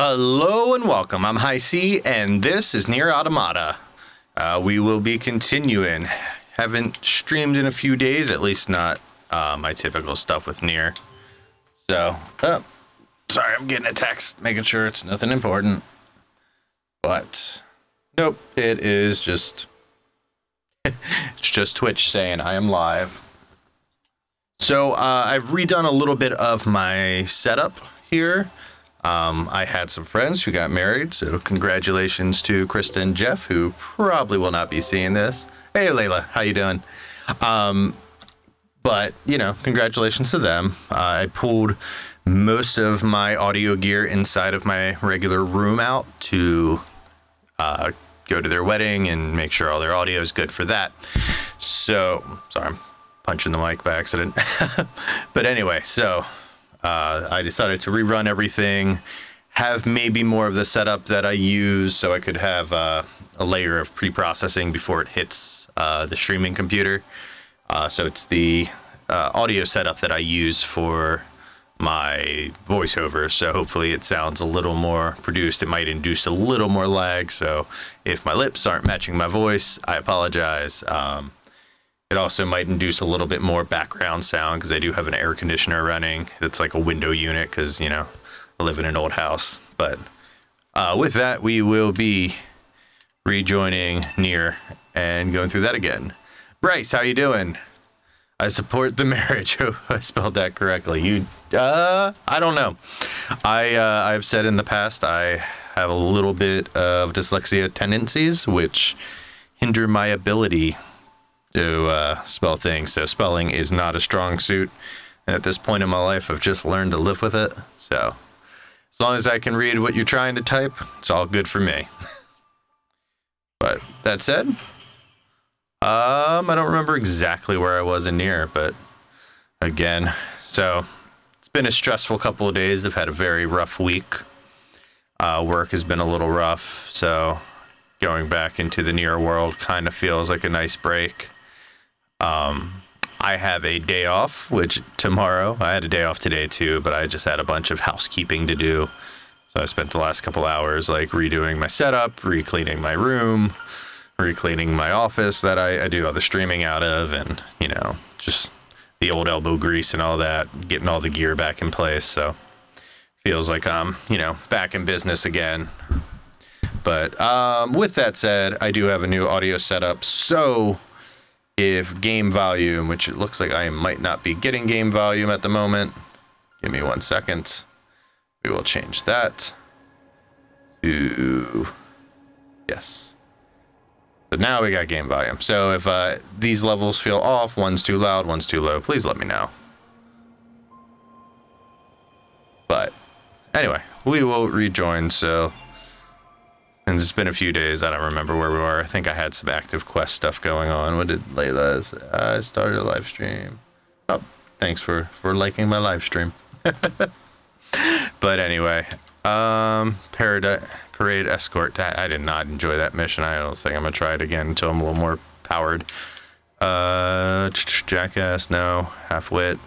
Hello and welcome. I'm HighC, and this is NieR Automata. We will be continuing. Haven't streamed in a few days, at least not my typical stuff with NieR. So, sorry, I'm getting a text, making sure it's nothing important. But, nope, it is just, it's just Twitch saying I am live. So, I've redone a little bit of my setup here. I had some friends who got married, so congratulations to Krista and Jeff, who probably will not be seeing this. Hey, Layla, how you doing? But, you know, congratulations to them. I pulled most of my audio gear inside of my regular room out to go to their wedding and make sure all their audio is good for that. So, sorry, I'm punching the mic by accident. But anyway, so I decided to rerun everything, have maybe more of the setup that I use so I could have a layer of pre-processing before it hits the streaming computer. So it's the audio setup that I use for my voiceover, so hopefully it sounds a little more produced. It might induce a little more lag, so if my lips aren't matching my voice, I apologize. It also might induce a little bit more background sound because I do have an air conditioner running. It's like a window unit because, you know, I live in an old house. But with that, we will be rejoining NieR and going through that again. Bryce, how you doing? I support the marriage. Oh, I spelled that correctly. You, I don't know. I've said in the past I have a little bit of dyslexia tendencies, which hinder my ability to spell things, so spelling is not a strong suit, and at this point in my life I've just learned to live with it. So as long as I can read what you're trying to type, it's all good for me. But that said, I don't remember exactly where I was in NieR, but again, so it's been a stressful couple of days. I've had a very rough week. Work has been a little rough, so going back into the NieR world kind of feels like a nice break. I have a day off, which tomorrow, I had a day off today too, but I just had a bunch of housekeeping to do. So I spent the last couple hours like redoing my setup, re-cleaning my room, re-cleaning my office that I do all the streaming out of, and, you know, just the old elbow grease and all that, getting all the gear back in place. So feels like I'm, you know, back in business again. But with that said, I do have a new audio setup, so if game volume, which it looks like I might not be getting game volume at the moment, give me 1 second, we will change that to yes. So now we got game volume. So if these levels feel off, one's too loud, one's too low, please let me know. But anyway, we will rejoin. So and it's been a few days. I don't remember where we were. I think I had some active quest stuff going on. What did Layla say? I started a live stream. Oh, thanks for liking my live stream. But anyway, Parade Escort. I did not enjoy that mission. I don't think I'm gonna try it again until I'm a little more powered. Jackass, no. Half-wit.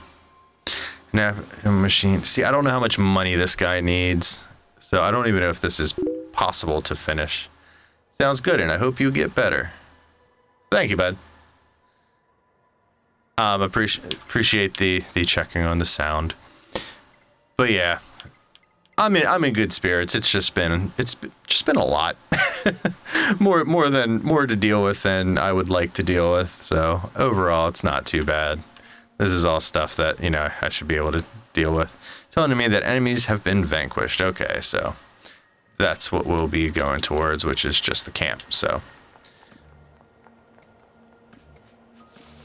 Machine. See, I don't know how much money this guy needs, so I don't even know if this is possible to finish. Sounds good, and I hope you get better. Thank you, bud. Appreciate the checking on the sound. But yeah, I'm in good spirits. It's just been a lot. more to deal with than I would like to deal with. So overall, it's not too bad. This is all stuff that, you know, I should be able to deal with. Telling me that enemies have been vanquished. Okay, so that's what we'll be going towards, which is just the camp. So,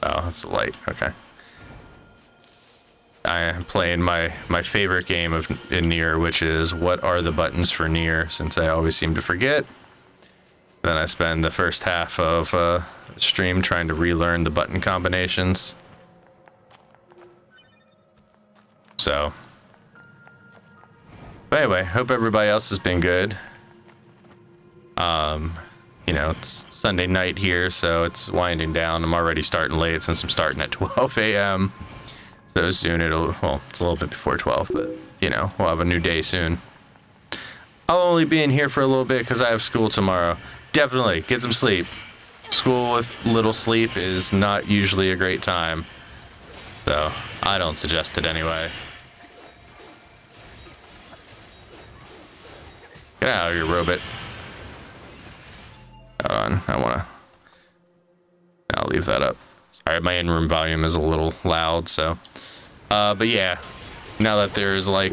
oh, that's a light. Okay. I am playing my favorite game in NieR, which is what are the buttons for NieR, since I always seem to forget. Then I spend the first half of the stream trying to relearn the button combinations. So, but anyway, hope everybody else has been good. You know, it's Sunday night here, so it's winding down. I'm already starting late since I'm starting at 12 a.m. So soon it'll, well, it's a little bit before 12, but, you know, we'll have a new day soon. I'll only be in here for a little bit because I have school tomorrow. Definitely, get some sleep. School with little sleep is not usually a great time. So, I don't suggest it anyway. Get out of here, robot. Hold on, I'll leave that up. Sorry, my in-room volume is a little loud, so. But yeah, now that there's like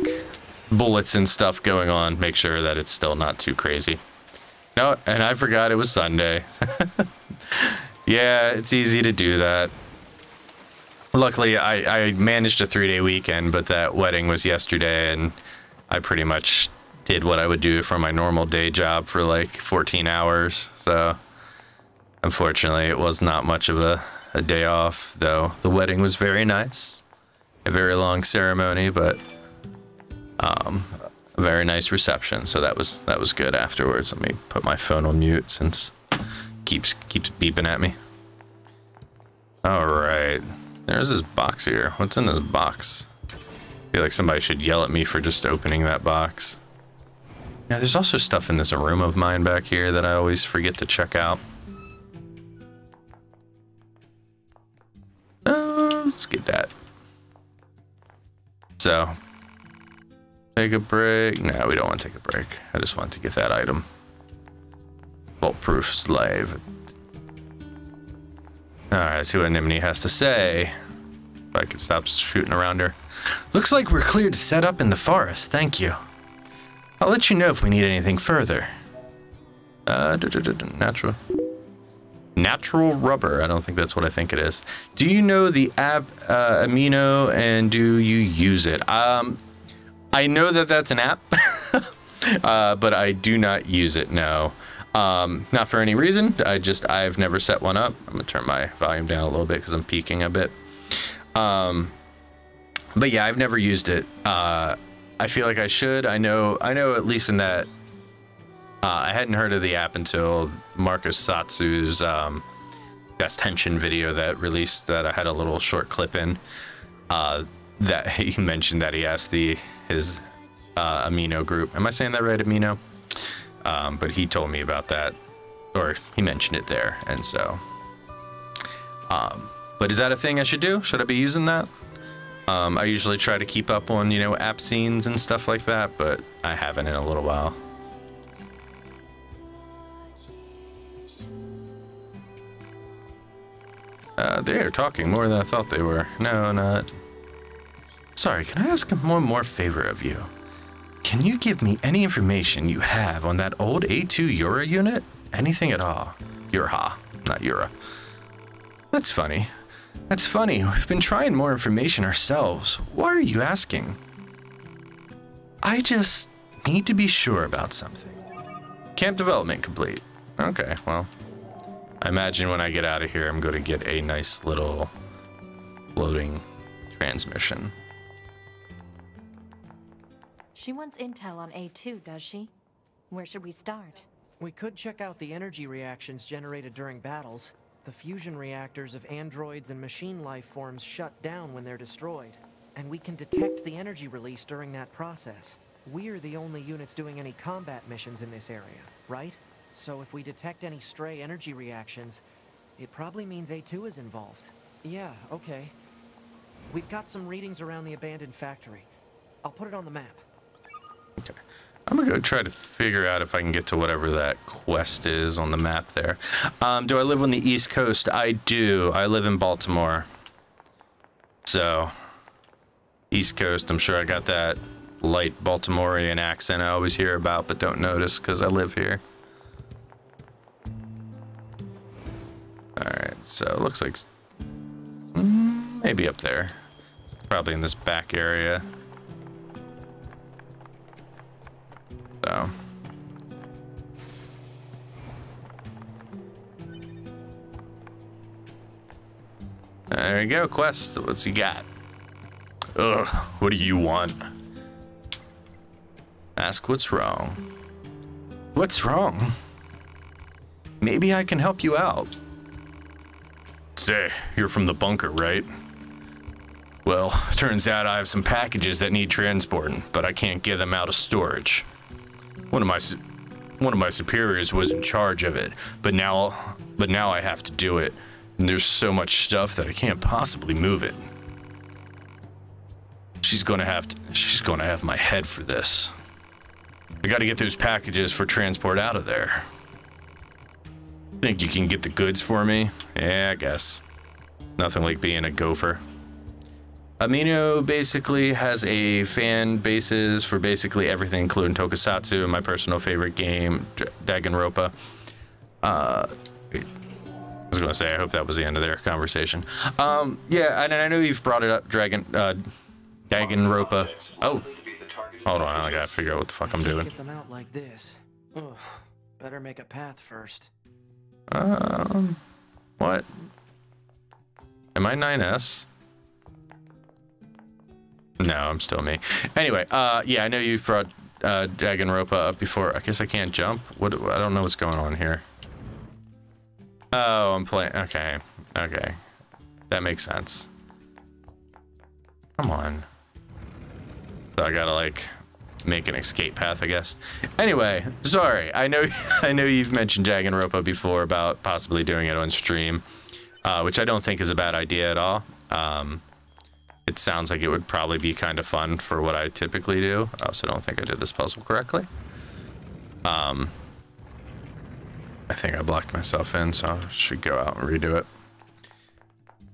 bullets and stuff going on, make sure that it's still not too crazy. No, and I forgot it was Sunday. Yeah, it's easy to do that. Luckily, I managed a 3-day weekend, but that wedding was yesterday, and I pretty much did what I would do for my normal day job for like 14 hours. So, unfortunately, it was not much of a day off, though the wedding was very nice. A very long ceremony, but a very nice reception. So that was good afterwards. Let me put my phone on mute since it keeps beeping at me. All right. There's this box here. What's in this box? I feel like somebody should yell at me for just opening that box. Yeah, there's also stuff in this room of mine back here that I always forget to check out. Let's get that. So, take a break. No, we don't want to take a break. I just want to get that item. Bulletproof slave. Alright, see what Nimini has to say. If I can stop shooting around her. Looks like we're cleared to set up in the forest, thank you. I'll let you know if we need anything further. Natural rubber, I don't think that's what I think it is. Do you know the app Amino, and do you use it? I know that that's an app, but I do not use it, no. Not for any reason. I've never set one up. I'm gonna turn my volume down a little bit because I'm peaking a bit. But yeah, I've never used it. I feel like I should. I know at least in that I hadn't heard of the app until Marcus Satsu's Best Henshin video that released, that I had a little short clip in, that he mentioned that he asked his Amino group. Am I saying that right, Amino? But he told me about that, or he mentioned it there, and so. But is that a thing I should do? Should I be using that? I usually try to keep up on, app scenes and stuff like that, but I haven't in a little while. They're talking more than I thought they were. No, not. Sorry, can I ask one more favor of you? Can you give me any information you have on that old A2 Yura unit? Anything at all? Yura, not Yura. That's funny. That's funny. We've been trying more information ourselves. Why are you asking? I just need to be sure about something. Camp development complete. Okay, well. I imagine when I get out of here, I'm going to get a nice little floating transmission. She wants intel on A2, does she? Where should we start? We could check out the energy reactions generated during battles. The fusion reactors of androids and machine life forms shut down when they're destroyed. And we can detect the energy release during that process. We're the only units doing any combat missions in this area, right? So if we detect any stray energy reactions, it probably means A2 is involved. Yeah, okay. We've got some readings around the abandoned factory. I'll put it on the map. Okay. I'm gonna go try to figure out if I can get to whatever that quest is on the map there. Do I live on the East Coast? I do. I live in Baltimore. So, East Coast, I'm sure I got that light Baltimorean accent I always hear about but don't notice because I live here. Alright, so it looks like maybe up there. It's probably in this back area. So. There you go, quest. What's he got? Ugh, what do you want? Ask what's wrong. What's wrong? Maybe I can help you out. Say, you're from the bunker, right? Well, turns out I have some packages that need transporting, but I can't get them out of storage. one of my superiors was in charge of it, but now I have to do it, and there's so much stuff that I can't possibly move it. She's gonna have my head for this. I gotta get those packages for transport out of there. Think you can get the goods for me? Yeah, I guess. Nothing like being a gopher. Amino basically has a fan bases for basically everything, including Tokusatsu, my personal favorite game, Danganronpa. I was gonna say, I hope that was the end of their conversation. Yeah, and I know you've brought it up, Danganronpa. Oh, hold on, I gotta figure out what the fuck I'm doing. Get them out like this. Ugh, better make a path first. What? Am I 9S? No, I'm still me. Anyway, yeah, I know you've brought Danganronpa up before. I guess I can't jump. What? I don't know what's going on here. Oh, I'm playing. Okay, okay, that makes sense. Come on. So I gotta like make an escape path, I guess. Anyway, sorry. I know you've mentioned Danganronpa before about possibly doing it on stream, which I don't think is a bad idea at all. It sounds like it would probably be kind of fun for what I typically do. I also don't think I did this puzzle correctly. I think I blocked myself in, so I should go out and redo it.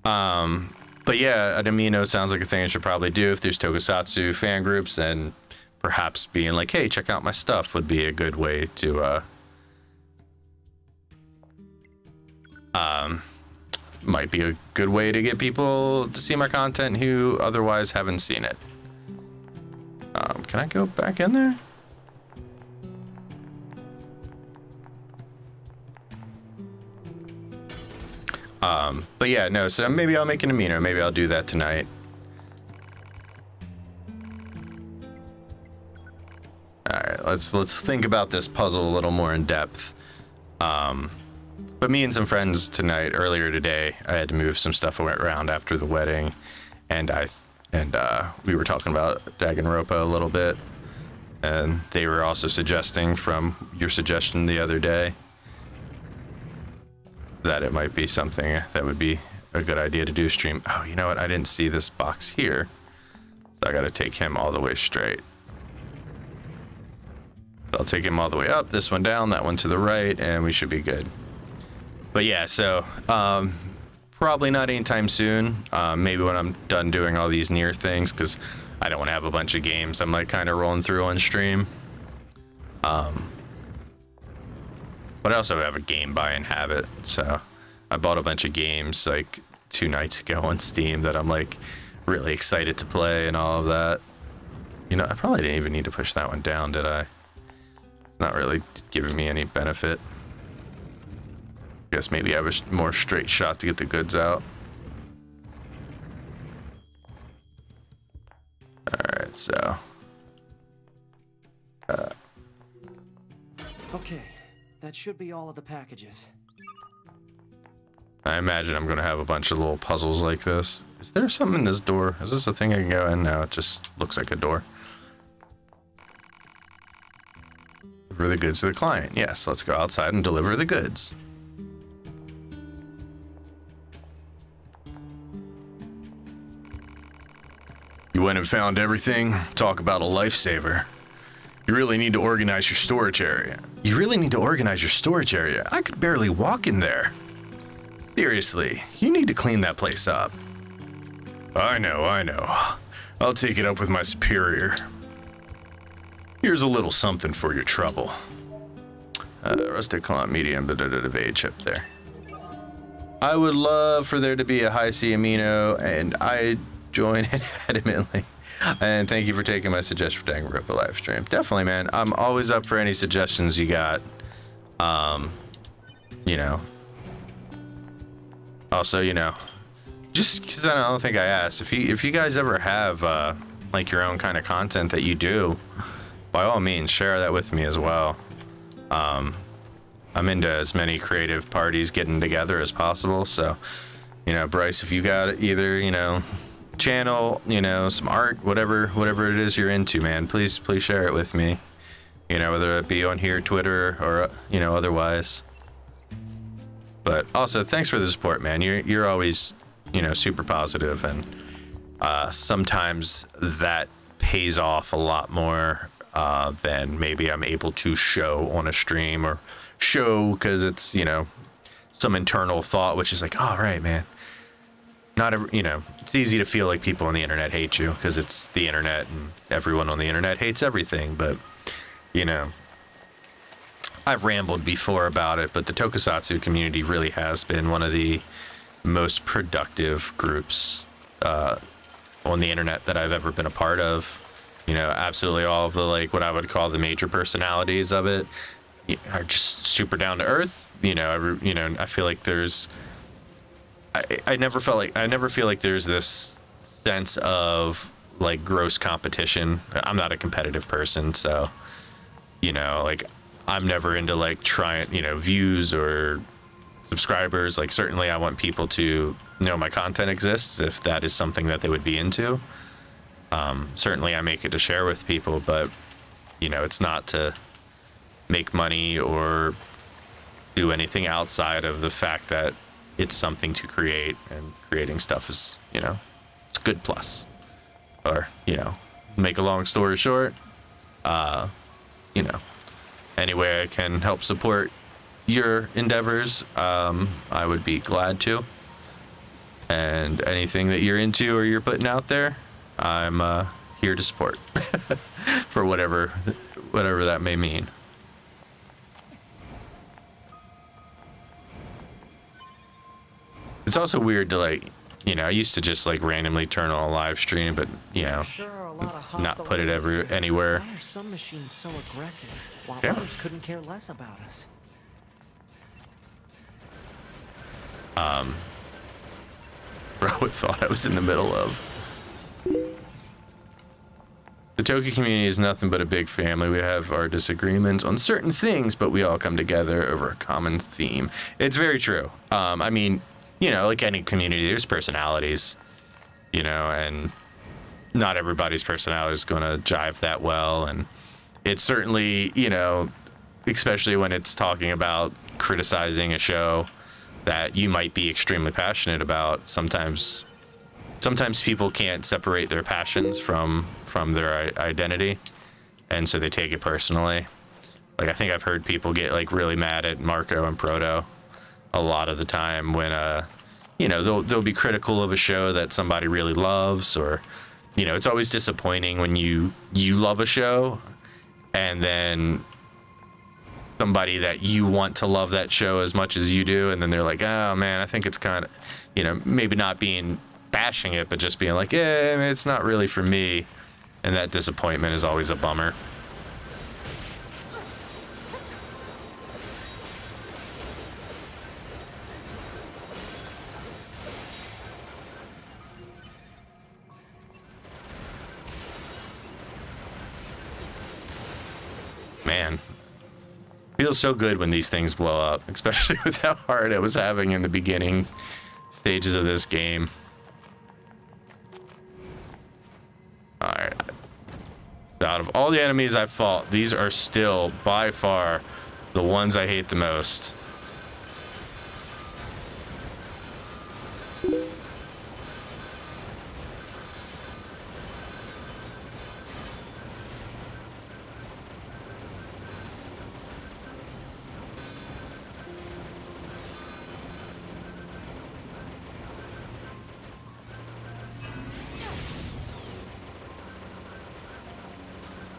But yeah, an amino sounds like a thing I should probably do. If there's Tokusatsu fan groups, then perhaps being like, hey, check out my stuff would be a good way to, might be a good way to get people to see my content who otherwise haven't seen it. Can I go back in there? But yeah, no, so maybe I'll make an amino. Maybe I'll do that tonight. All right, let's think about this puzzle a little more in depth. But me and some friends tonight, earlier today, I had to move some stuff around after the wedding, and we were talking about Danganronpa a little bit, and they were also suggesting from your suggestion the other day that it might be something that would be a good idea to do stream. Oh, you know what? I didn't see this box here, so I got to take him all the way straight. I'll take him all the way up, this one down, that one to the right, and we should be good. But yeah, so probably not anytime soon. Maybe when I'm done doing all these NieR things, because I don't want to have a bunch of games I'm like kind of rolling through on stream. But I also have a game buying habit, so I bought a bunch of games like 2 nights ago on Steam that I'm like really excited to play and all of that. You know, I probably didn't even need to push that one down, did I? It's not really giving me any benefit. Guess maybe I have a more straight shot to get the goods out. Alright, so. Okay, that should be all of the packages. I imagine I'm gonna have a bunch of little puzzles like this. Is there something in this door? Is this a thing I can go in? No, it just looks like a door. Deliver the goods to the client. Yes, let's go outside and deliver the goods. You went and found everything? Talk about a lifesaver. You really need to organize your storage area. You really need to organize your storage area. I could barely walk in there. Seriously, you need to clean that place up. I know. I'll take it up with my superior. Here's a little something for your trouble. Rustic Clone Medium, a chip there. I would love for there to be a high C amino, and I join it adamantly. And thank you for taking my suggestion for Danganronpa live stream. Definitely, man. I'm always up for any suggestions you got. You know. Also, you know, just because I don't think I asked, if you guys ever have like your own kind of content that you do, by all means share that with me as well. I'm into as many creative parties getting together as possible, so you know, Bryce, if you got either, you know, channel, you know, some art, whatever it is you're into, man, please share it with me. you know, whether it be on here, Twitter, or, you know, otherwise. But also, thanks for the support, man. You're always, you know, super positive, and sometimes that pays off a lot more than maybe I'm able to show on a stream, or show because it's, you know, some internal thought, which is like, oh, right, man. Not every, you know, it's easy to feel like people on the internet hate you because it's the internet and everyone on the internet hates everything. But, you know, I've rambled before about it, but the Tokusatsu community really has been one of the most productive groups on the internet that I've ever been a part of. You know, absolutely all of the, like, what I would call the major personalities of it are just super down to earth. You know, I feel like there's, I never feel like there's this sense of like gross competition. I'm not a competitive person, so, you know, like I'm never into like trying, you know, views or subscribers. Like certainly I want people to know my content exists if that is something that they would be into. Certainly I make it to share with people, but you know, it's not to make money or do anything outside of the fact that it's something to create, and creating stuff is, you know, it's a good plus. Or, you know, make a long story short, you know, any way I can help support your endeavors, I would be glad to. And anything that you're into or you're putting out there, I'm here to support for whatever that may mean. It's also weird to, like, you know, I used to just like randomly turn on a live stream, but, you know, not put it anywhere. Why are some machines so aggressive while Yeah. others couldn't care less about us? Bro thought I was in the middle of. The Toki community is nothing but a big family. We have our disagreements on certain things, but we all come together over a common theme. It's very true. I mean, you know, like any community, there's personalities, you know, and not everybody's personality is going to jive that well. And it's certainly, you know, especially when it's talking about criticizing a show that you might be extremely passionate about, sometimes people can't separate their passions from their identity, and so they take it personally. Like, I think I've heard people get like really mad at Marco and Proto a lot of the time when you know, they'll be critical of a show that somebody really loves, or, you know, it's always disappointing when you love a show and then somebody that you want to love that show as much as you do, and then they're like, oh man, I think it's kind of, you know, maybe not being bashing it, but just being like, yeah, it's not really for me. And that disappointment is always a bummer. Man, feels so good when these things blow up, especially with how hard I was having in the beginning stages of this game. Alright. So out of all the enemies I've fought, these are still by far the ones I hate the most.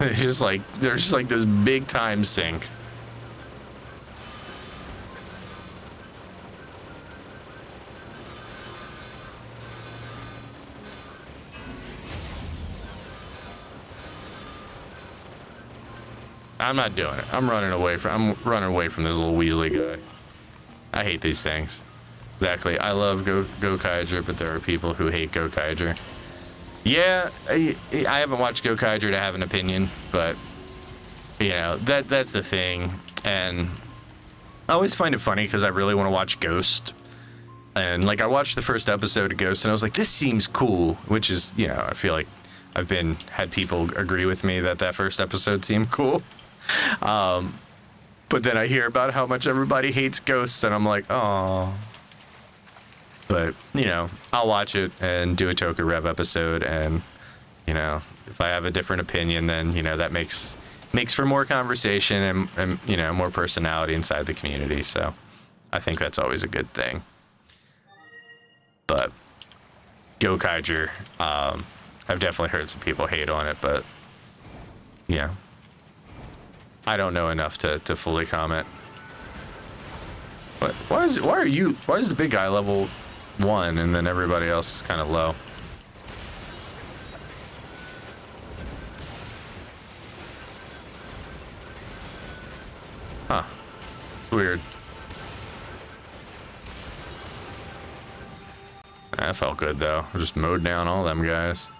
It's just like, there's just like this big time sink. I'm not doing it. I'm running away from this little Weasley guy. I hate these things. Exactly. I love Gokaiger, but there are people who hate Gokaiger. Yeah, I haven't watched Gokaiger to have an opinion, but you know, that's the thing. And I always find it funny because I really want to watch Ghost. And like, I watched the first episode of Ghost and I was like, this seems cool, which is, you know, I feel like I've had people agree with me that first episode seemed cool. But then I hear about how much everybody hates Ghosts, and I'm like, oh. But, you know, I'll watch it and do a Toku-Rev episode, and, you know, if I have a different opinion, then, you know, that makes for more conversation and, you know, more personality inside the community. So I think that's always a good thing. But Gokaiger, I've definitely heard some people hate on it, but, yeah. I don't know enough to fully comment. But why is the big guy level 1 and then everybody else is kind of low? Huh. It's weird. That felt good though. I just mowed down all them guys.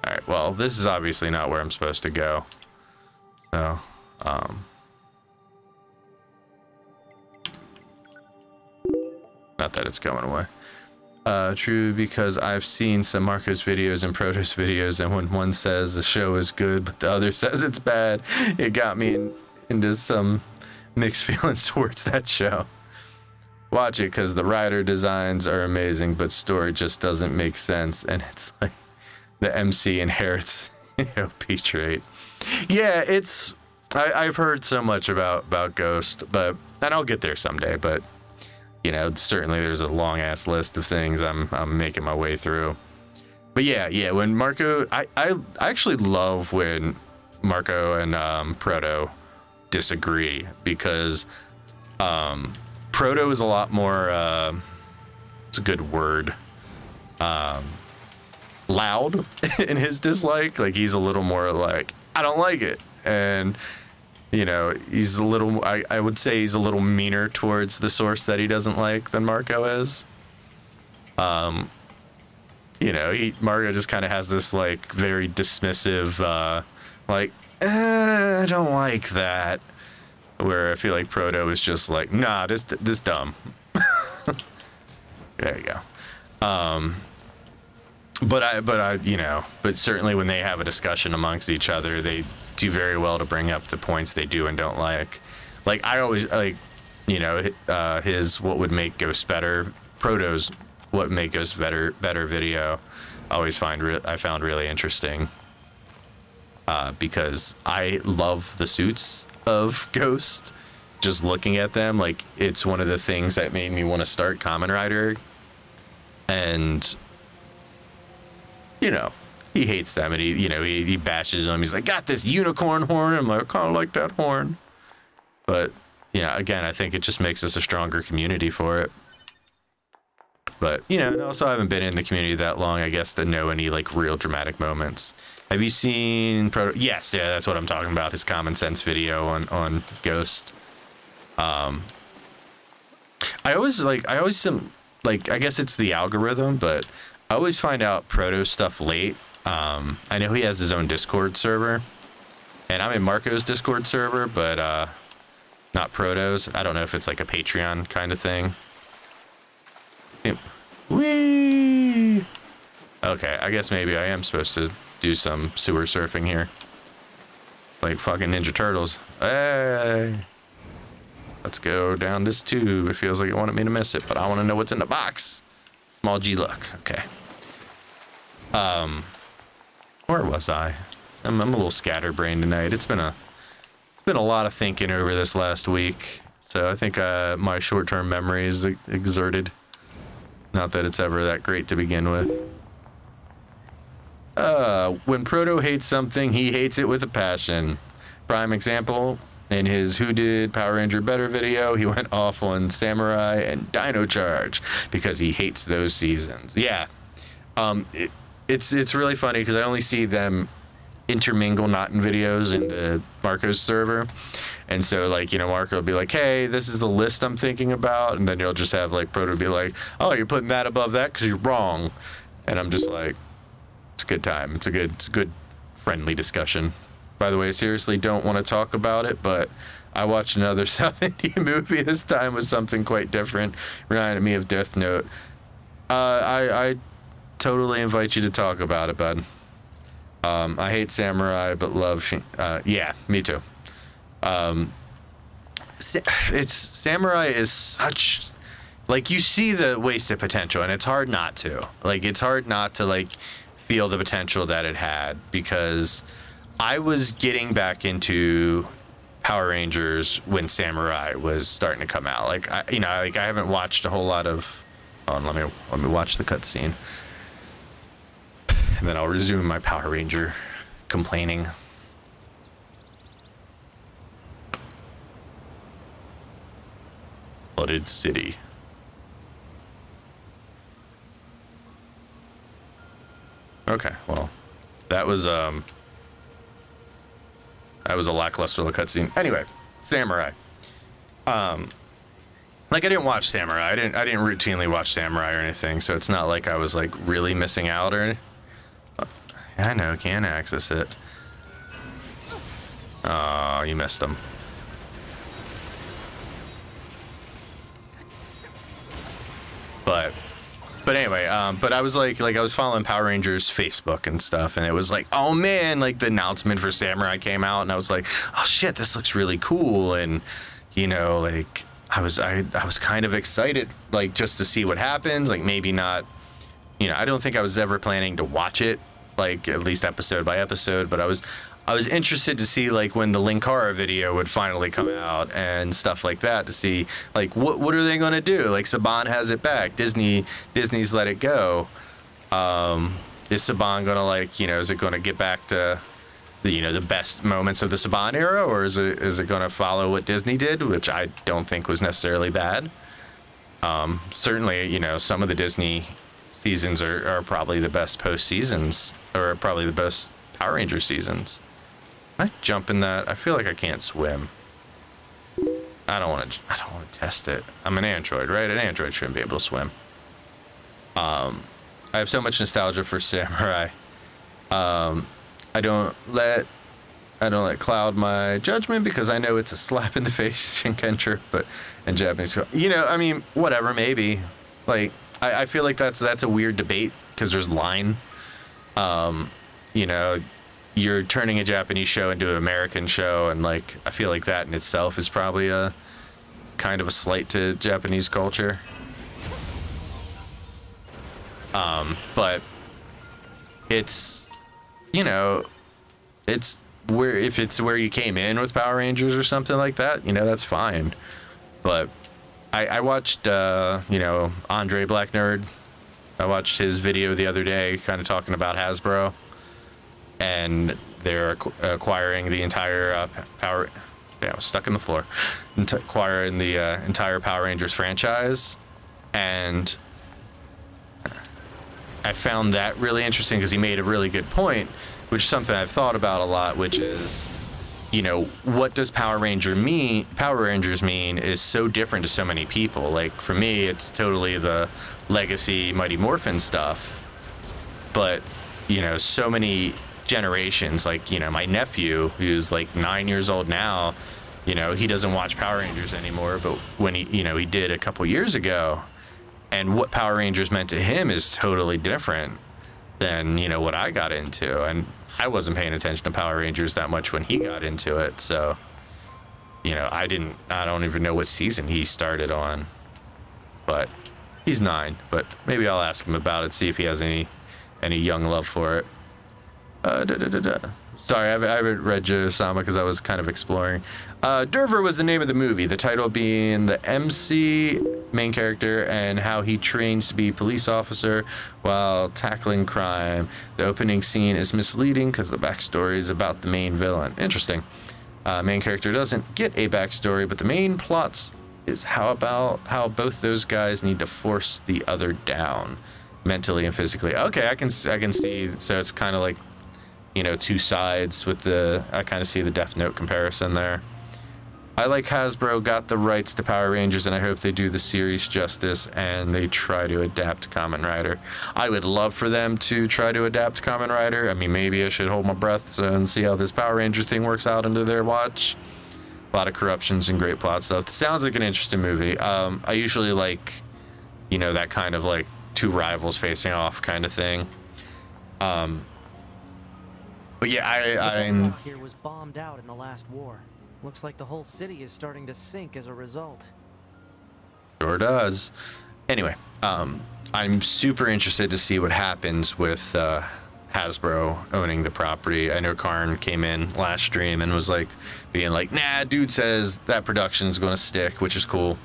Alright, well, this is obviously not where I'm supposed to go. So, not that it's going away. True, because I've seen some Marco's videos and Proto's videos, and when one says the show is good, but the other says it's bad, it got me into some mixed feelings towards that show. Watch it, because the writer designs are amazing, but story just doesn't make sense, and it's like the MC inherits OP trait. Yeah, it's... I've heard so much about Ghost, and I'll get there someday, but, you know, certainly there's a long-ass list of things I'm making my way through. But yeah, when Marco... I actually love when Marco and Proto disagree, because Proto is a lot more... it's a good word. Loud in his dislike. Like, he's a little more like, I don't like it. And, you know, he's a little, I would say he's a little meaner towards the source that he doesn't like than Marco is. You know, Marco just kind of has this, like, very dismissive, like, I don't like that. Where I feel like Proto is just like, nah, this dumb. There you go. But certainly when they have a discussion amongst each other, they do very well to bring up the points they do and don't like. Like, I always, like, you know, his what would make Ghost better, Proto's what make Ghost better video, I found really interesting. Because I love the suits of Ghost. Just looking at them, like, it's one of the things that made me want to start Kamen Rider. And... you know, he hates them, and he bashes them. He's like, got this unicorn horn. I'm like, I kind of like that horn. But, yeah, again, I think it just makes us a stronger community for it. But, you know, and also I haven't been in the community that long, I guess, to know any, like, real dramatic moments. Have you seen Proto? Yes, yeah, that's what I'm talking about. His Common Sense video on Ghost. I guess it's the algorithm, but I always find out Proto stuff late. I know he has his own Discord server, and I'm in Marco's Discord server, but not Proto's. I don't know if it's like a Patreon kind of thing. Whee! Okay, I guess maybe I am supposed to do some sewer surfing here. Like fucking Ninja Turtles. Hey! Let's go down this tube. It feels like it wanted me to miss it, but I want to know what's in the box. Small G luck. Okay. Where was I? I'm a little scatterbrained tonight. It's been a lot of thinking over this last week, so I think my short-term memory is exerted. Not that it's ever that great to begin with. When Proto hates something, he hates it with a passion. Prime example, in his Who Did Power Ranger Better video, he went off on Samurai and Dino Charge because he hates those seasons. Yeah. It's really funny because I only see them intermingle not in videos in the Marco's server. And so, like, you know, Marco will be like, hey, this is the list I'm thinking about. And then you'll just have, like, Proto be like, oh, you're putting that above that because you're wrong. And I'm just like, it's a good time. It's a good friendly discussion. By the way, I seriously don't want to talk about it, but I watched another South Indian movie. This time was something quite different. Reminded me of Death Note. I totally invite you to talk about it, bud. I hate Samurai, but love... yeah, me too. It's Samurai is such, like, you see the wasted potential, and it's hard not to. Like, it's hard not to, like, feel the potential that it had, because I was getting back into Power Rangers when Samurai was starting to come out. Like, I haven't watched a whole lot of. Oh, let me watch the cutscene, and then I'll resume my Power Ranger complaining. Flooded City. Okay, well, that was a lackluster cutscene. Anyway, Samurai. Like, I didn't watch Samurai. I didn't routinely watch Samurai or anything, so it's not like I was like really missing out or anything. I know, can't access it. Oh, you missed him. But anyway, but I was like I was following Power Rangers Facebook and stuff, and it was like, oh man, like the announcement for Samurai came out, and I was like, oh shit, this looks really cool, and you know, like I was kind of excited, like, just to see what happens. Like, maybe not, you know, I don't think I was ever planning to watch it, like, at least episode by episode, but I was interested to see, like, when the Linkara video would finally come out and stuff like that, to see, like, what are they going to do? Like, Saban has it back. Disney's let it go. Is Saban going to, like, you know, is it going to get back to the, you know, the best moments of the Saban era, or is it going to follow what Disney did, which I don't think was necessarily bad. Certainly, you know, some of the Disney seasons are probably the best post seasons, or probably the best Power Ranger seasons. Can I jump in that? I feel like I can't swim. I don't want to test it. I'm an android, right? An android shouldn't be able to swim. I have so much nostalgia for Samurai. I don't let cloud my judgment, because I know it's a slap in the face, Shinkentra, but in Japanese, you know, I mean, whatever, maybe. Like, I feel like that's a weird debate, because there's line. You know, you're turning a Japanese show into an American show, and, like, I feel like that in itself is probably a kind of a slight to Japanese culture. But it's, you know, it's where, if it's where you came in with Power Rangers or something like that, you know, that's fine. But I watched, you know, Andre Black Nerd. I watched his video the other day, kind of talking about Hasbro, and they're acquiring the entire Power. Yeah, I was stuck in the floor. Acquiring the entire Power Rangers franchise, and I found that really interesting, because he made a really good point, which is something I've thought about a lot, which is, you know, what does Power Rangers mean is so different to so many people. Like, for me, it's totally the legacy Mighty Morphin stuff, but, you know, so many generations, like, you know, my nephew, who's like 9 years old now, you know, he doesn't watch Power Rangers anymore, but when he did a couple years ago, and what Power Rangers meant to him is totally different than, you know, what I got into. And I wasn't paying attention to Power Rangers that much when he got into it, so, you know, I don't even know what season he started on, but he's 9, but maybe I'll ask him about it, see if he has any young love for it. Sorry, I haven't read Joe-sama because I was kind of exploring. Derver was the name of the movie, the title being the MC, main character, and how he trains to be a police officer while tackling crime. The opening scene is misleading because the backstory is about the main villain. Interesting. Main character doesn't get a backstory, but the main plots is how both those guys need to force the other down mentally and physically. Okay, I can see. So it's kind of like, you know, two sides with I kind of see the Death Note comparison there. I like Hasbro got the rights to Power Rangers, and I hope they do the series justice and they try to adapt Kamen Rider. I would love for them to try to adapt Kamen Rider. I mean, maybe I should hold my breath and see how this Power Ranger thing works out under their watch. A lot of corruptions and great plot stuff. It sounds like an interesting movie. I usually like, you know, that kind of like two rivals facing off kind of thing. But yeah, here was bombed out in the last war. Looks like the whole city is starting to sink as a result. Sure does. Anyway, I'm super interested to see what happens with Hasbro owning the property. I know Karn came in last stream and was like, being like, nah, dude says that production's going to stick, which is cool.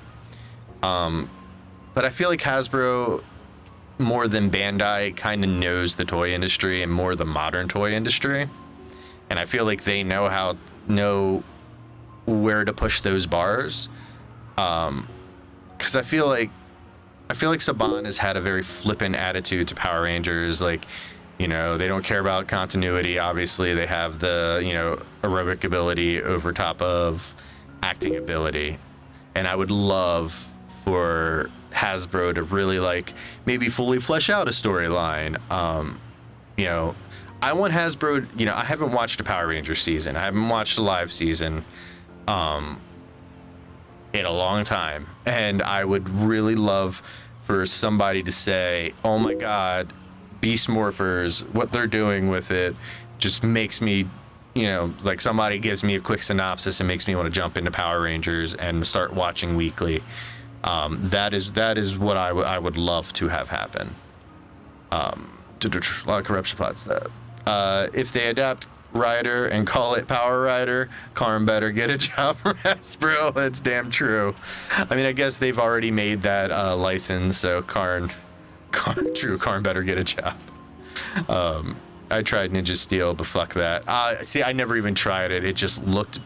But I feel like Hasbro, more than Bandai, kind of knows the toy industry and more the modern toy industry. And I feel like they know where to push those bars. Because I feel like Saban has had a very flippant attitude to Power Rangers. Like, you know, they don't care about continuity. Obviously, they have the, you know, aerobic ability over top of acting ability. And I would love for Hasbro to really, like, maybe fully flesh out a storyline. You know, I want Hasbro, you know, I haven't watched a Power Rangers season. I haven't watched a live season in a long time. And I would really love for somebody to say, oh my God, Beast Morphers, what they're doing with it just makes me, you know, like somebody gives me a quick synopsis and makes me want to jump into Power Rangers and start watching weekly. That is what I would love to have happen. A lot of corruption plots that. If they adapt Rider and call it Power Rider, Karn better get a job from Hasbro. That's damn true. I mean, I guess they've already made that license, so Karn better get a job. I tried Ninja Steel, but fuck that. See, I never even tried it. It just looked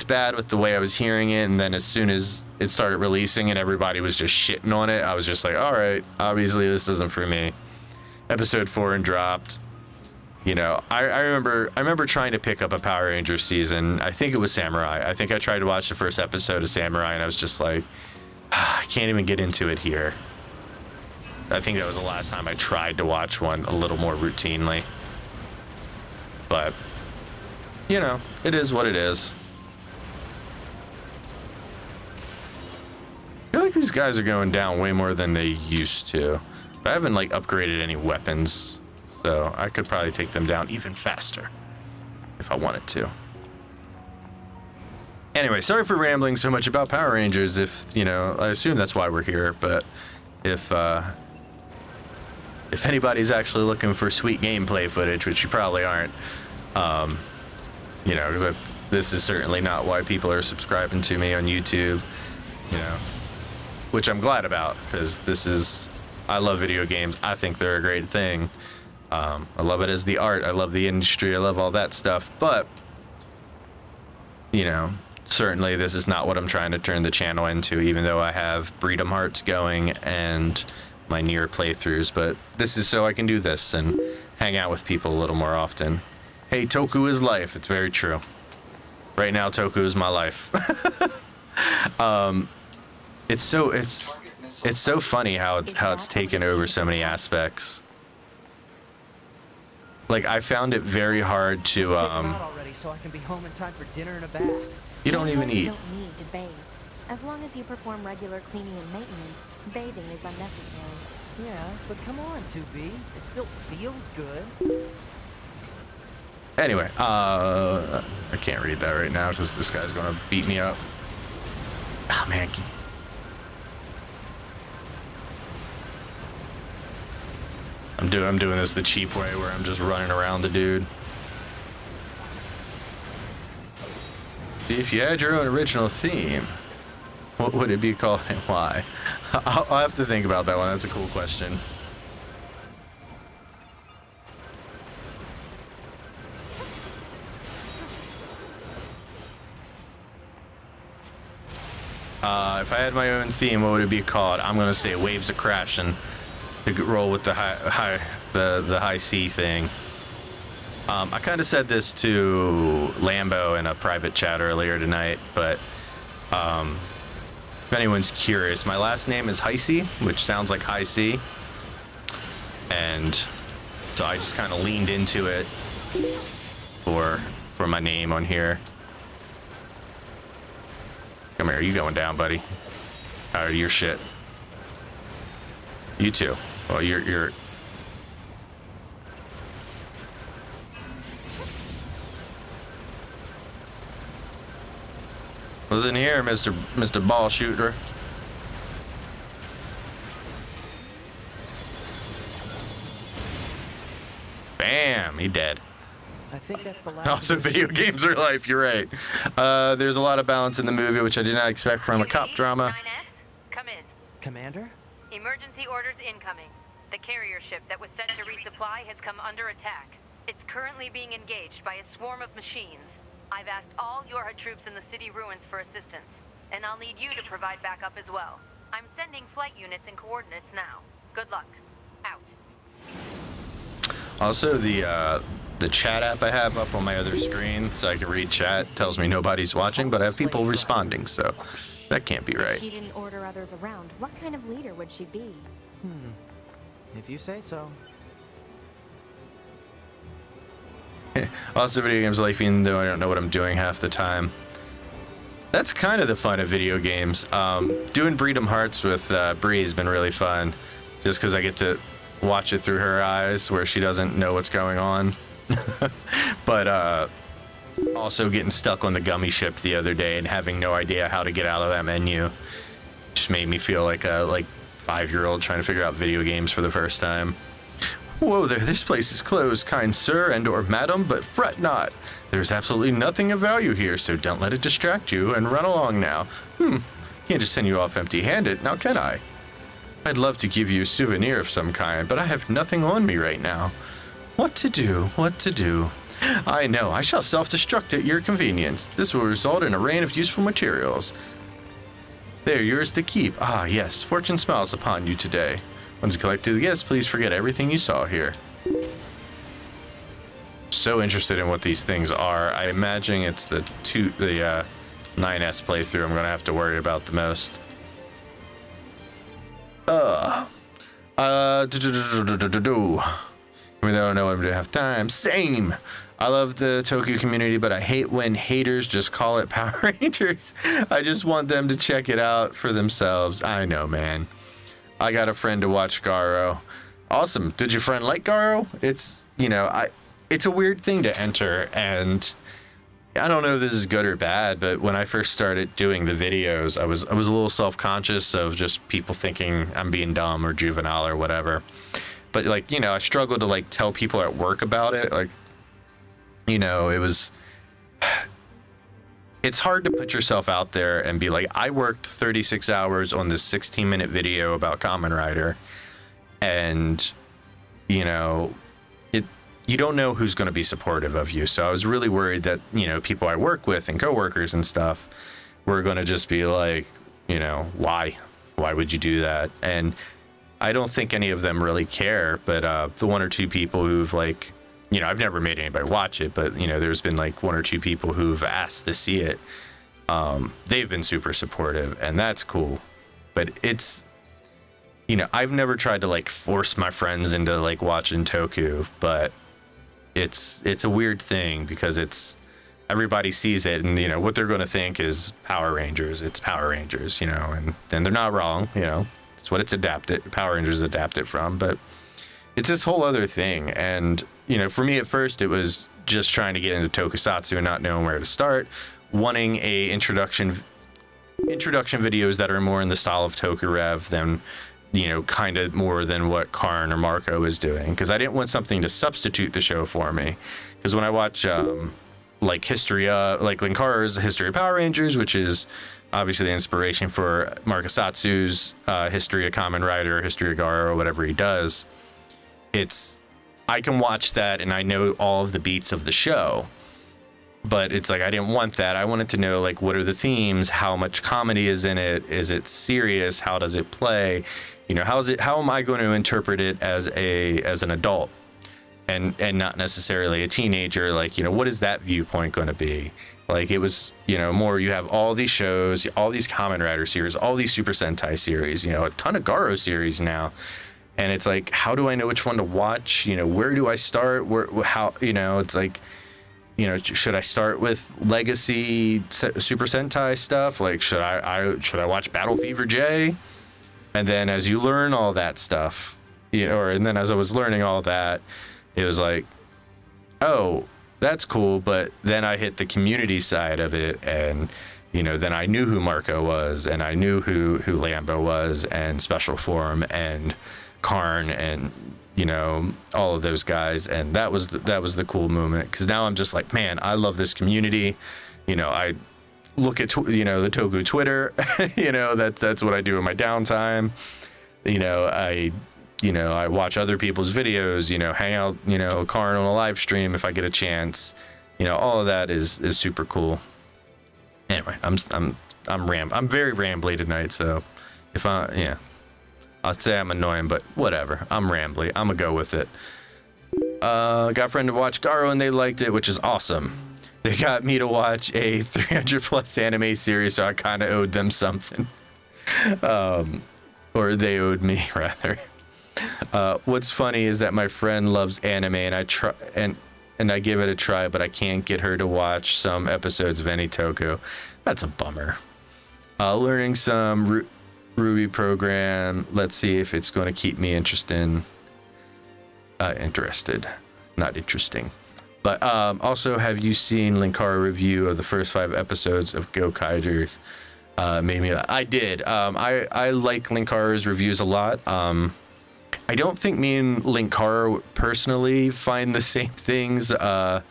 bad with the way I was hearing it, and then as soon as it started releasing and everybody was just shitting on it, I was just like, all right, obviously this isn't for me. Episode 4 and dropped. You know, I remember trying to pick up a Power Rangers season. I think it was Samurai. I think I tried to watch the first episode of Samurai, and I was just like, I can't even get into it here. I think that was the last time I tried to watch one a little more routinely. But, you know, it is what it is. I feel like these guys are going down way more than they used to. But I haven't, like, upgraded any weapons. So I could probably take them down even faster if I wanted to. Anyway, sorry for rambling so much about Power Rangers. If, you know, I assume that's why we're here. But if anybody's actually looking for sweet gameplay footage, which you probably aren't, you know, because this is certainly not why people are subscribing to me on YouTube, you know, which I'm glad about, because I love video games. I think they're a great thing. I love it as the art. I love the industry. I love all that stuff. But, you know, certainly this is not what I'm trying to turn the channel into, even though I have Breedom Hearts going and my NieR playthroughs. But this is so I can do this and hang out with people a little more often. Hey, Toku is life. It's very true. Right now, Toku is my life. It's so funny how it's taken over so many aspects. Like, I found it very hard to already, so I can be home in time for dinner and a bath. You don't even eat. You don't need to bathe. As long as you perform regular cleaning and maintenance, bathing is unnecessary. Yeah, but come on, 2B. It still feels good. Anyway, I can't read that right now because this guy's gonna beat me up. Oh man. I'm doing this the cheap way where I'm just running around the dude. See, if you had your own original theme, what would it be called and why? I'll have to think about that one. That's a cool question. If I had my own theme, what would it be called? I'm gonna say Waves of Crashing. To roll with the high C thing. I kind of said this to Lambo in a private chat earlier tonight, but if anyone's curious, my last name is HighC, which sounds like high C, and so I just kind of leaned into it for my name on here. Come here, you going down, buddy? Alright, your shit. You too. Well, you're What's in here, Mr. Ball Shooter? Bam, he dead. I think that's the last. Also, video games are life. You're right. There's a lot of balance in the movie, which I did not expect from a cop drama. 9S, come in. Commander? Emergency orders incoming. The carrier ship that was sent to resupply has come under attack. It's currently being engaged by a swarm of machines. I've asked all Yorha troops in the city ruins for assistance, and I'll need you to provide backup as well. I'm sending flight units and coordinates now. Good luck. Out. Also, the chat app I have up on my other screen, so I can read chat, tells me nobody's watching, but I have people responding, so that can't be If right. she didn't order others around, what kind of leader would she be? If you say so. Also, video games life, even though I don't know what I'm doing half the time. That's kind of the fun of video games. Doing Freedom Hearts with Bree has been really fun, just because I get to watch it through her eyes where she doesn't know what's going on. But also getting stuck on the gummy ship the other day and having no idea how to get out of that menu just made me feel like a 5-year-old trying to figure out video games for the first time. Whoa there, this place is closed, kind sir and or madam, but fret not. There's absolutely nothing of value here, so don't let it distract you and run along now. Can't just send you off empty-handed, now can I? I'd love to give you a souvenir of some kind, but I have nothing on me right now. What to do? What to do? I know, I shall self-destruct at your convenience. This will result in a rain of useful materials. They're yours to keep. Ah, yes, fortune smiles upon you today. Once you collect the gifts, please forget everything you saw here. So interested in what these things are. I imagine it's the 9S playthrough I'm gonna have to worry about the most. Even though I know I'm gonna have time. Same. I love the Toku community, but I hate when haters just call it Power Rangers. I just want them to check it out for themselves. I know, man. I got a friend to watch Garo. Awesome. Did your friend like Garo? It's, you know, it's a weird thing to enter, and I don't know if this is good or bad, but when I first started doing the videos, I was a little self-conscious of just people thinking I'm being dumb or juvenile or whatever. But like, you know, I struggled to like tell people at work about it. Like, you know, it's hard to put yourself out there and be like, I worked 36 hours on this 16-minute video about Kamen Rider, and, you know, you don't know who's going to be supportive of you. So I was really worried that, you know, people I work with and coworkers and stuff were going to just be like, you know, why would you do that? And I don't think any of them really care, but the one or two people who've like, you know, I've never made anybody watch it, but, you know, there's been like one or two people who've asked to see it. They've been super supportive, and that's cool. But it's, you know, I've never tried to like force my friends into like watching Toku, but it's a weird thing because everybody sees it, and, you know, what they're going to think is Power Rangers. It's Power Rangers, you know, and they're not wrong, you know. It's what it's adapted, Power Rangers adapted from, but it's this whole other thing. And, you know, for me at first, it was just trying to get into Tokusatsu and not knowing where to start, wanting a introduction videos that are more in the style of Toku-Rev than, you know, kind of more than what Karn or Marco is doing, because I didn't want something to substitute the show for me. Because when I watch like Linkara's History of Power Rangers, which is obviously the inspiration for Marcusatsu's History of Kamen Rider, History of Garo, or whatever he does, I can watch that and I know all of the beats of the show. But it's like, I didn't want that. I wanted to know, like, what are the themes? How much comedy is in it? Is it serious? How does it play? You know, how am I going to interpret it as an adult and not necessarily a teenager? Like, you know, what is that viewpoint going to be? Like, it was, you know, more, you have all these shows, all these Kamen Rider series, all these Super Sentai series, you know, a ton of Garo series now. And it's like, how do I know which one to watch? You know, where do I start? How, you know, it's like, you know, should I start with legacy Super Sentai stuff? Like, should I watch Battle Fever J? And then as you learn all that stuff, you know, and then as I was learning all that, it was like, oh, that's cool. But then I hit the community side of it, and then I knew who Marco was, and I knew who Lambo was, and Special Form, and Karn, and all of those guys. And that was the cool moment, because now I'm just like, man, I love this community. I look at the Toku Twitter. That's what I do in my downtime. I watch other people's videos, hang out, Karn on a live stream if I get a chance. All of that is super cool. Anyway, I'm very rambly tonight, so if I'd say I'm annoying, but whatever. I'm rambly. I'm gonna go with it. Got a friend to watch Garo and they liked it, which is awesome. They got me to watch a 300 plus anime series, so I kind of owed them something. Or they owed me, rather. What's funny is that my friend loves anime, and I try and I give it a try, but I can't get her to watch some episodes of any Toku. That's a bummer. Learning some Ruby program. Let's see if it's going to keep me interested. Not interesting. But also, have you seen Linkara review of the first 5 episodes of Gokaigers? Maybe I did. I like Linkara's reviews a lot. I don't think me and Linkara personally find the same things. The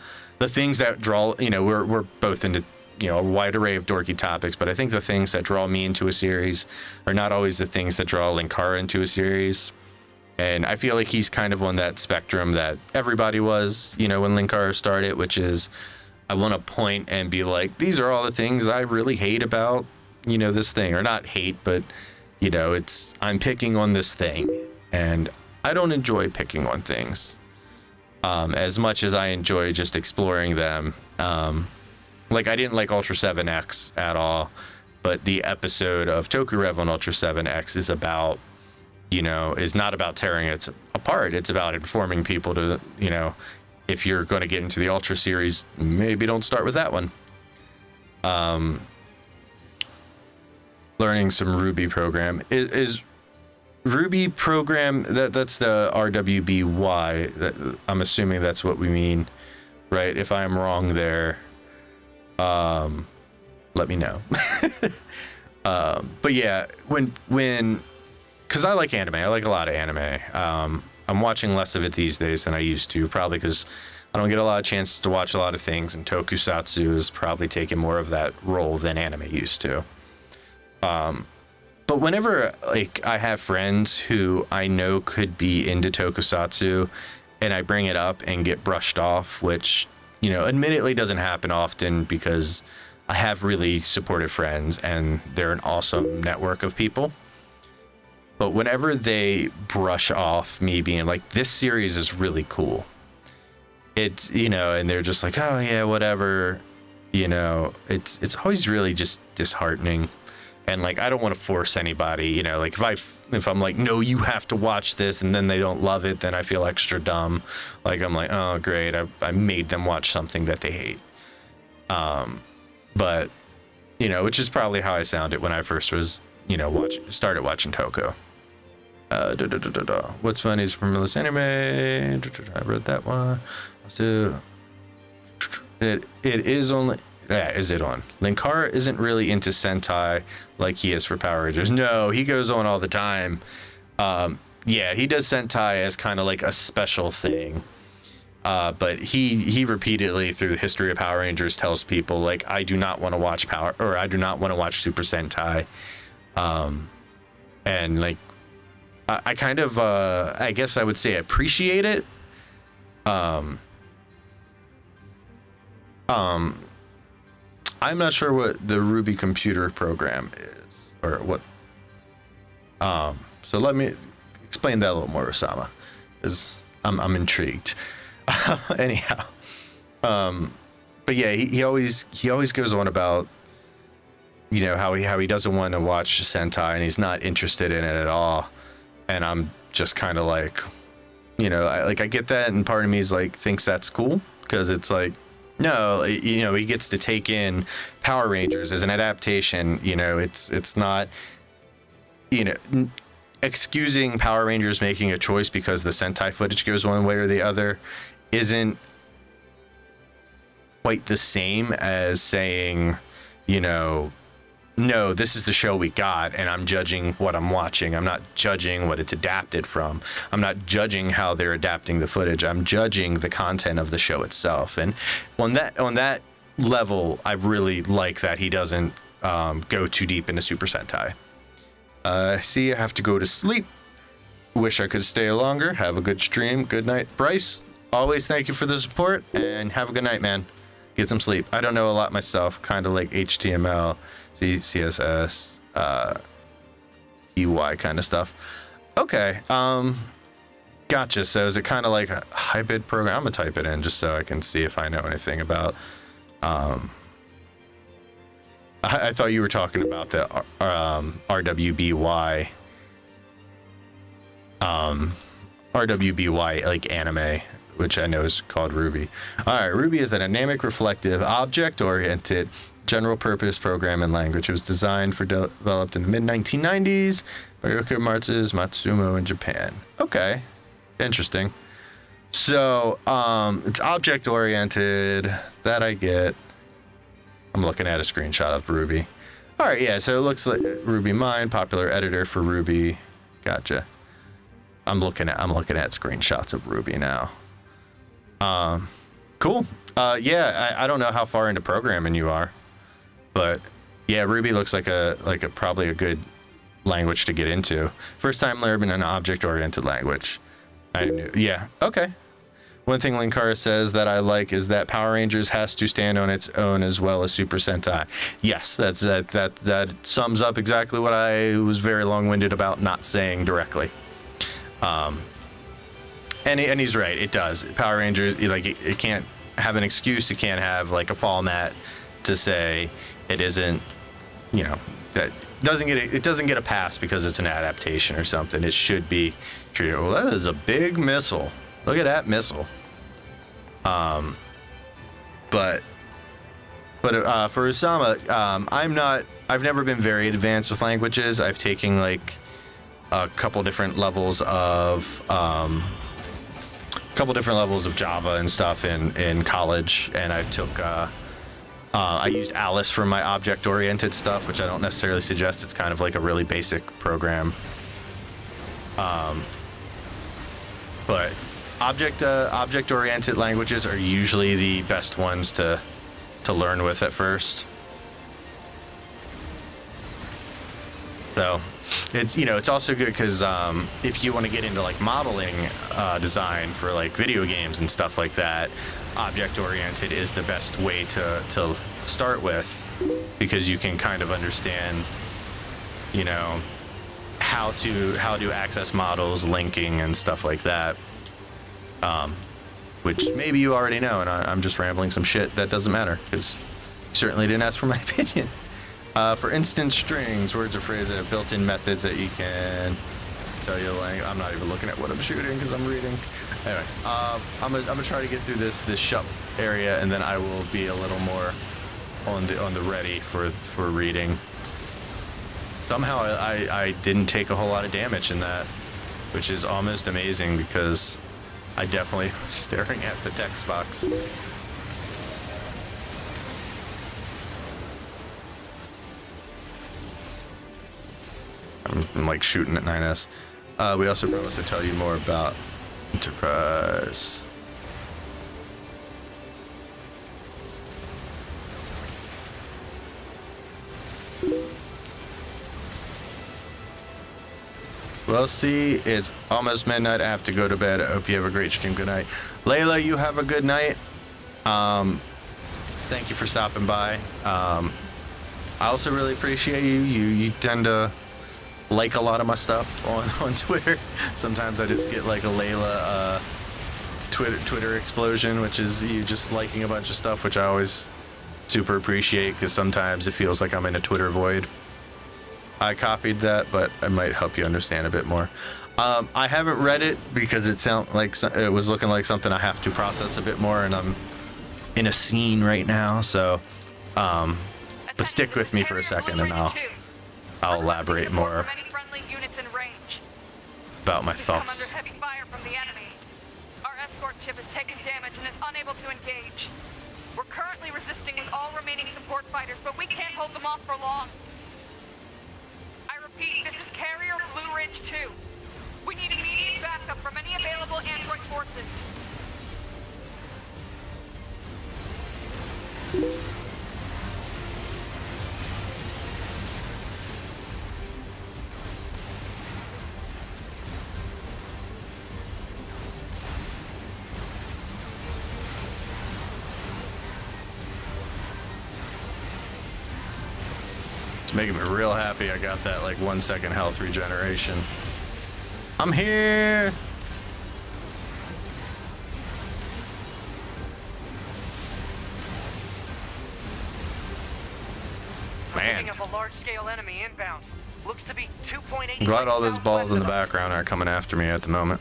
things that draw, we're both into, a wide array of dorky topics, but I think the things that draw me into a series are not always the things that draw Linkara into a series. And I feel like he's kind of on that spectrum that everybody was, when Linkara started, which is, I want to point and be like, these are all the things I really hate about, this thing, or not hate, but, I'm picking on this thing. And I don't enjoy picking on things as much as I enjoy just exploring them. Like, I didn't like Ultra 7X at all, but the episode of Toku-Rev on Ultra 7X is about, is not about tearing it apart. It's about informing people to, if you're going to get into the Ultra series, maybe don't start with that one. Learning some Ruby program. Is Ruby program, that's the RWBY. I'm assuming that's what we mean, right? If I'm wrong there, let me know. But yeah, because I like anime. I like a lot of anime. I'm watching less of it these days than I used to, probably because I don't get a lot of chances to watch a lot of things, and Tokusatsu is probably taking more of that role than anime used to. But whenever, I have friends who I know could be into Tokusatsu, and I bring it up and get brushed off, which, admittedly doesn't happen often because I have really supportive friends and they're an awesome network of people. But whenever they brush off me being like, this series is really cool, it's, and they're just like, oh yeah, whatever, it's always really just disheartening. And I don't want to force anybody, if I'm like, no, you have to watch this, and then they don't love it, then I feel extra dumb. I'm like, oh, great, I made them watch something that they hate. But, which is probably how I sounded when I first was, started watching Toko. What's funny is from this anime. I wrote that one. So it is only. Yeah, is it on? Linkara isn't really into Sentai like he is for Power Rangers. No, he goes on all the time. Yeah, he does Sentai as kind of like a special thing. But he repeatedly through the history of Power Rangers tells people I do not want to watch I do not want to watch Super Sentai. And I kind of I guess I would say appreciate it. I'm not sure what the Ruby computer program is or what. So let me explain that a little more, Osama, because I'm intrigued. Anyhow, but yeah, he always goes on about how he doesn't want to watch Sentai and he's not interested in it at all, and I'm just kind of I get that, and part of me is thinks that's cool because it's no, he gets to take in Power Rangers as an adaptation. It's not, excusing Power Rangers making a choice because the Sentai footage goes one way or the other isn't quite the same as saying, you know, no, this is the show we got, and I'm judging what I'm watching. I'm not judging what it's adapted from. I'm not judging how they're adapting the footage. I'm judging the content of the show itself. And on that level, I really like that he doesn't go too deep into Super Sentai. See, I have to go to sleep. Wish I could stay longer. Have a good stream. Good night, Bryce. Always thank you for the support, and have a good night, man. Get some sleep. I don't know a lot myself, kind of like HTML, CSS, UI kind of stuff. Okay, gotcha. So is it kind of like a hybrid program? I'm gonna type it in just so I can see if I know anything about. I thought you were talking about the RWBY, RWBY like anime, which I know is called Ruby. All right, Ruby is a dynamic, reflective, object-oriented, general-purpose programming language. It was designed for developed in the mid-1990s by Matsumo in Japan. Okay, interesting. So it's object-oriented. That I get. I'm looking at a screenshot of Ruby. All right, yeah. So it looks like Ruby Mine, popular editor for Ruby. Gotcha. I'm looking at screenshots of Ruby now. Cool. Yeah, I don't know how far into programming you are, but yeah, Ruby looks like probably a good language to get into. First time learning an object-oriented language. I knew. Yeah. Okay. One thing Linkara says that I like is that Power Rangers has to stand on its own as well as Super Sentai. Yes, that sums up exactly what I was very long-winded about not saying directly. And he's right, it does. Power Rangers, like, it can't have an excuse, it can't have like a format to say it isn't, you know, that it doesn't get a pass because it's an adaptation or something. It should be treated. Well, that is a big missile. Look at that missile. But for Usama, I've never been very advanced with languages. I've taken like a couple different levels of Java and stuff in college, and I took I used Alice for my object-oriented stuff, which I don't necessarily suggest. It's kind of like a really basic program, but object-oriented languages are usually the best ones to learn with at first. So it's, you know, it's also good because if you want to get into like modeling design for like video games and stuff like that, object-oriented is the best way to start with, because you can kind of understand, you know, how to access models, linking, and stuff like that. Which maybe you already know, and I'm just rambling some shit that doesn't matter because you certainly didn't ask for my opinion. For instance strings, words or phrases have built-in methods that you can tell you like. I'm not even looking at what I'm shooting because I'm reading. Anyway, I'm gonna try to get through this shut area, and then I will be a little more on the ready for reading. Somehow I didn't take a whole lot of damage in that, which is almost amazing because I definitely was staring at the text box. I'm like shooting at 9S. We also promised to tell you more about Enterprise. Well, see, it's almost midnight. I have to go to bed. I hope you have a great stream. Good night. Layla, you have a good night. Thank you for stopping by. I also really appreciate you. You tend to like a lot of my stuff on Twitter. Sometimes I just get like a Layla Twitter explosion, which is you just liking a bunch of stuff, which I always super appreciate because sometimes it feels like I'm in a Twitter void. I copied that, but I might help you understand a bit more. I haven't read it because it was looking like something I have to process a bit more, and I'm in a scene right now. So, but stick with me for a second, and I'll elaborate more about my thoughts. Under heavy fire from the enemy. Our escort ship is taking damage and is unable to engage. We're currently resisting with all remaining support fighters, but we can't hold them off for long. I repeat, this is Carrier Blue Ridge 2. We need immediate backup from any available android forces. It's making me real happy I got that like 1 second health regeneration. I'm here! Man. Picking up a large-scale enemy inbound. Looks to be 2.8. I'm glad all those balls in the background aren't coming after me at the moment.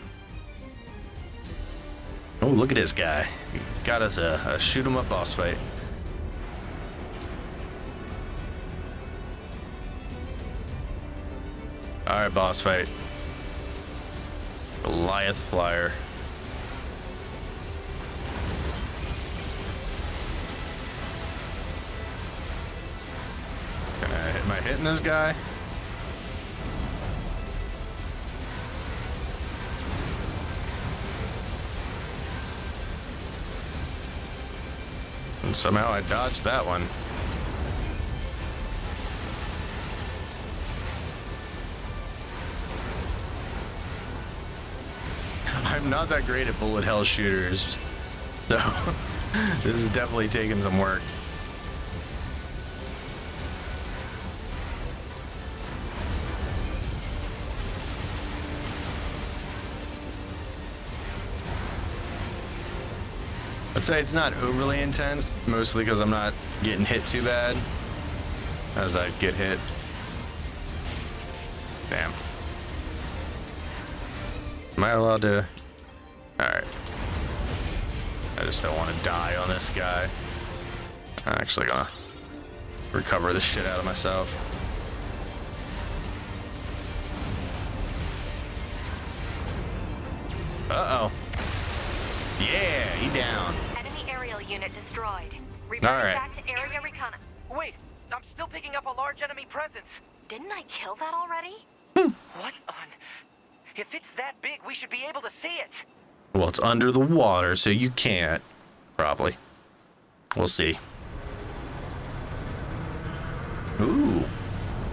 Oh, look at this guy. He got us a shoot 'em up boss fight. Alright, boss fight. Goliath Flyer. Am I hitting this guy? And somehow I dodged that one. I'm not that great at bullet hell shooters, so this is definitely taking some work. I'd say it's not overly intense, mostly because I'm not getting hit too bad as I get hit. Damn. Am I allowed to? Alright. I just don't want to die on this guy. I'm actually gonna recover the shit out of myself. Uh-oh. Yeah, he down. Enemy aerial unit destroyed. All Reverting right. back to area recon. Wait, I'm still picking up a large enemy presence. Didn't I kill that already? What on? If it's that big, we should be able to see it. Well, it's under the water, so you can't. Probably. We'll see. Ooh.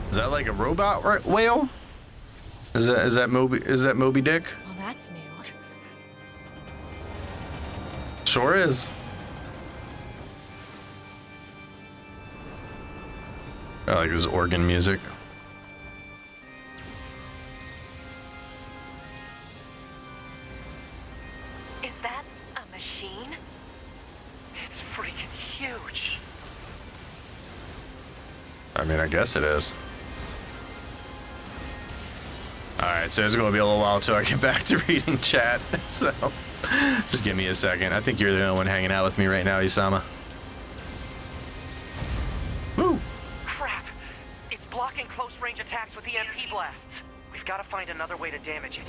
Is that like a robot whale? Is that Moby Dick? Well, that's new. Sure is. I like this organ music. Is that a machine? It's freaking huge. I mean, I guess it is. Alright, so it's going to be a little while until I get back to reading chat. So, just give me a second. I think you're the only one hanging out with me right now, Isama. Woo! Crap. It's blocking close-range attacks with EMP blasts. We've got to find another way to damage it.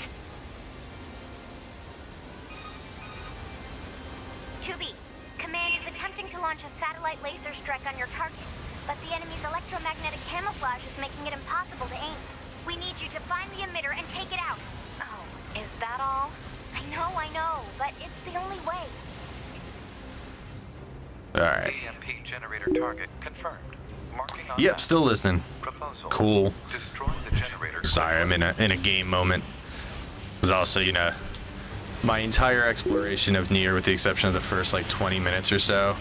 2B, Command is attempting to launch a satellite laser strike on your target, but the enemy's electromagnetic camouflage is making it impossible to aim. We need you to find the emitter and take it out. Oh, is that all? I know, but it's the only way. Alright. EMP generator target confirmed. Marking on Yep, map. still listening. Proposal. Cool. Destroy the generator. Sorry, I'm in a game moment. There's also, you know, my entire exploration of NieR, with the exception of the first like 20 minutes or so,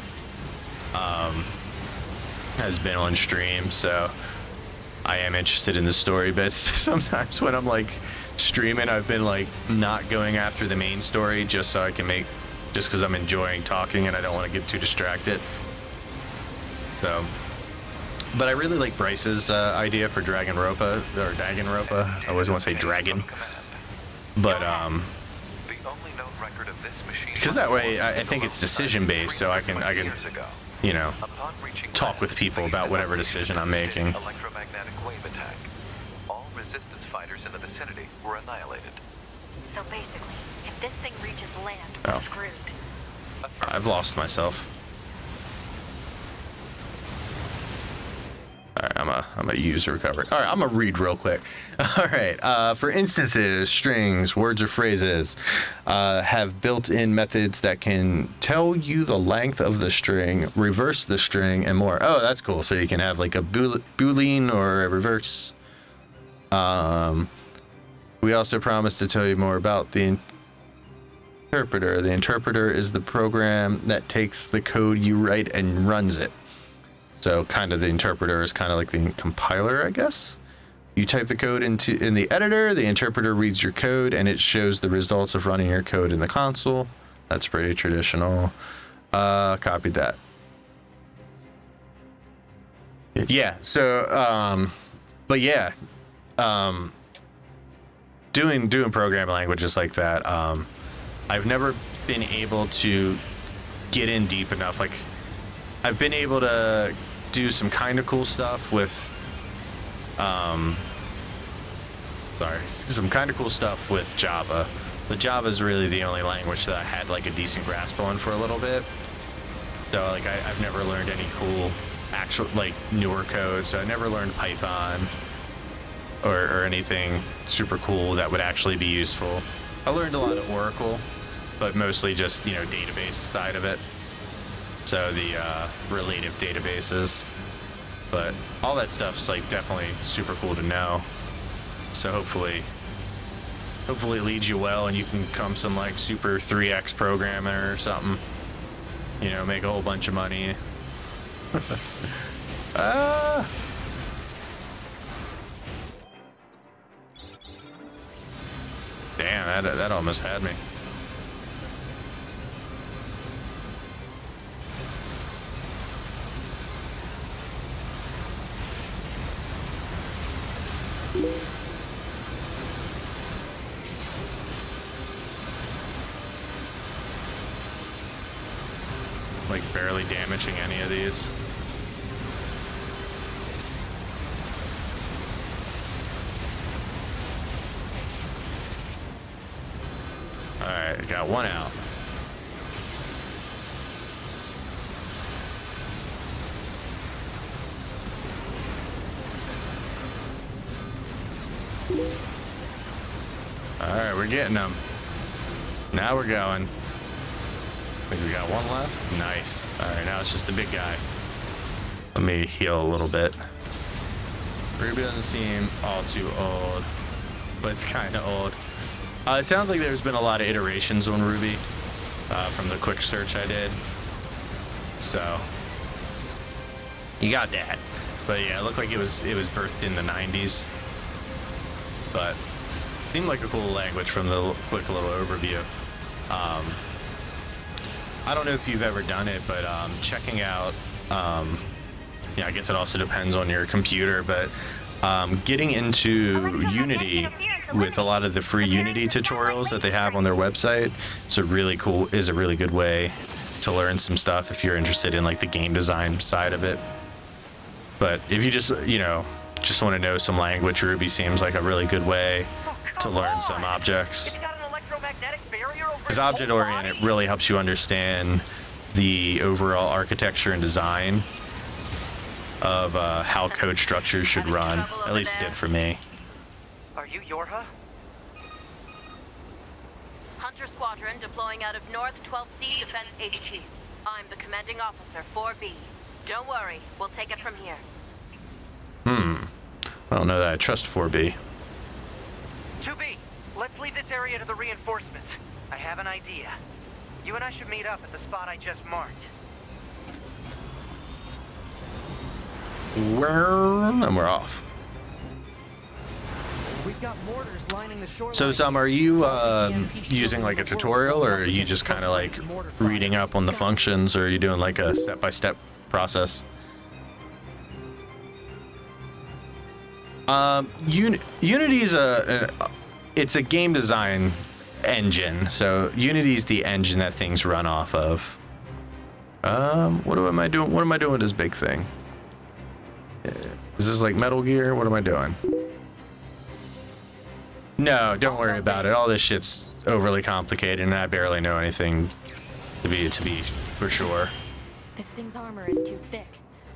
has been on stream, so I am interested in the story bits. Sometimes when I'm like streaming, I've been like not going after the main story just so I can just because I'm enjoying talking and I don't want to get too distracted. So, but I really like Bryce's idea for Danganronpa, or Danganronpa. I always want to say dragon, but The only known record of this machine. because that way I think it's decision based, so I can Years ago. you know, Upon reaching talk with people about whatever decision I'm making. Electromagnetic wave attack. All resistance fighters in the vicinity were annihilated. So basically, if this thing reaches land, Oh. we're screwed. I've lost myself. All right, I'm a use recovery. All right, I'm gonna read real quick. All right, for instances, strings, words or phrases have built-in methods that can tell you the length of the string, reverse the string, and more. Oh, that's cool. So you can have like a boolean or a reverse. We also promise to tell you more about the interpreter. The interpreter is the program that takes the code you write and runs it. So kind of the interpreter is kind of like the compiler, I guess. You type the code in the editor, the interpreter reads your code, and it shows the results of running your code in the console. That's pretty traditional. Copied that. Yeah, so, but yeah, doing programming languages like that, I've never been able to get in deep enough. Like, I've been able to do some kind of cool stuff with, some kind of cool stuff with Java. But Java is really the only language that I had like a decent grasp on for a little bit. So like I've never learned any cool actual like newer code. So I never learned Python or anything super cool that would actually be useful. I learned a lot of Oracle, but mostly just, you know, database side of it. So the relative databases, but all that stuff's like definitely super cool to know. So hopefully it leads you well and you can become some like super 3x programmer or something. You know, make a whole bunch of money. Damn, that almost had me. Like barely damaging any of these. Alright, I got one out. Alright, we're getting them. Now we're going. I think we got one left. Nice. Alright, now it's just the big guy. Let me heal a little bit. Ruby doesn't seem all too old, but it's kind of old. It sounds like there's been a lot of iterations on Ruby from the quick search I did. So you got that. But yeah, it looked like it was birthed in the 90s. But seemed like a cool language from the quick little overview. I don't know if you've ever done it, but checking out, yeah, I guess it also depends on your computer, but getting into Unity with a lot of the free Unity tutorials that they have on their website, is a really good way to learn some stuff if you're interested in like the game design side of it. But if you just, you know, just want to know some language, Ruby seems like a really good way to learn some objects. Because object-oriented really helps you understand the overall architecture and design of how code structures should run. At least it did for me. Are you Yorha? Hunter Squadron deploying out of North 12th C Defense HQ. I'm the commanding officer, 4B. Don't worry, we'll take it from here. I don't know that I trust 4B. 2B, let's leave this area to the reinforcements. I have an idea. You and I should meet up at the spot I just marked. And we're off. We've got mortars lining the shoreline. So, Sam, are you using like a tutorial, or are you just kind of like reading up on the functions, or are you doing like a step-by-step process? Unity's it's a game design engine, so Unity's the engine that things run off of. What am I doing? What am I doing with this big thing? Is this like Metal Gear? What am I doing? No, don't worry about it. All this shit's overly complicated, and I barely know anything to be for sure. This thing's armor is too thick.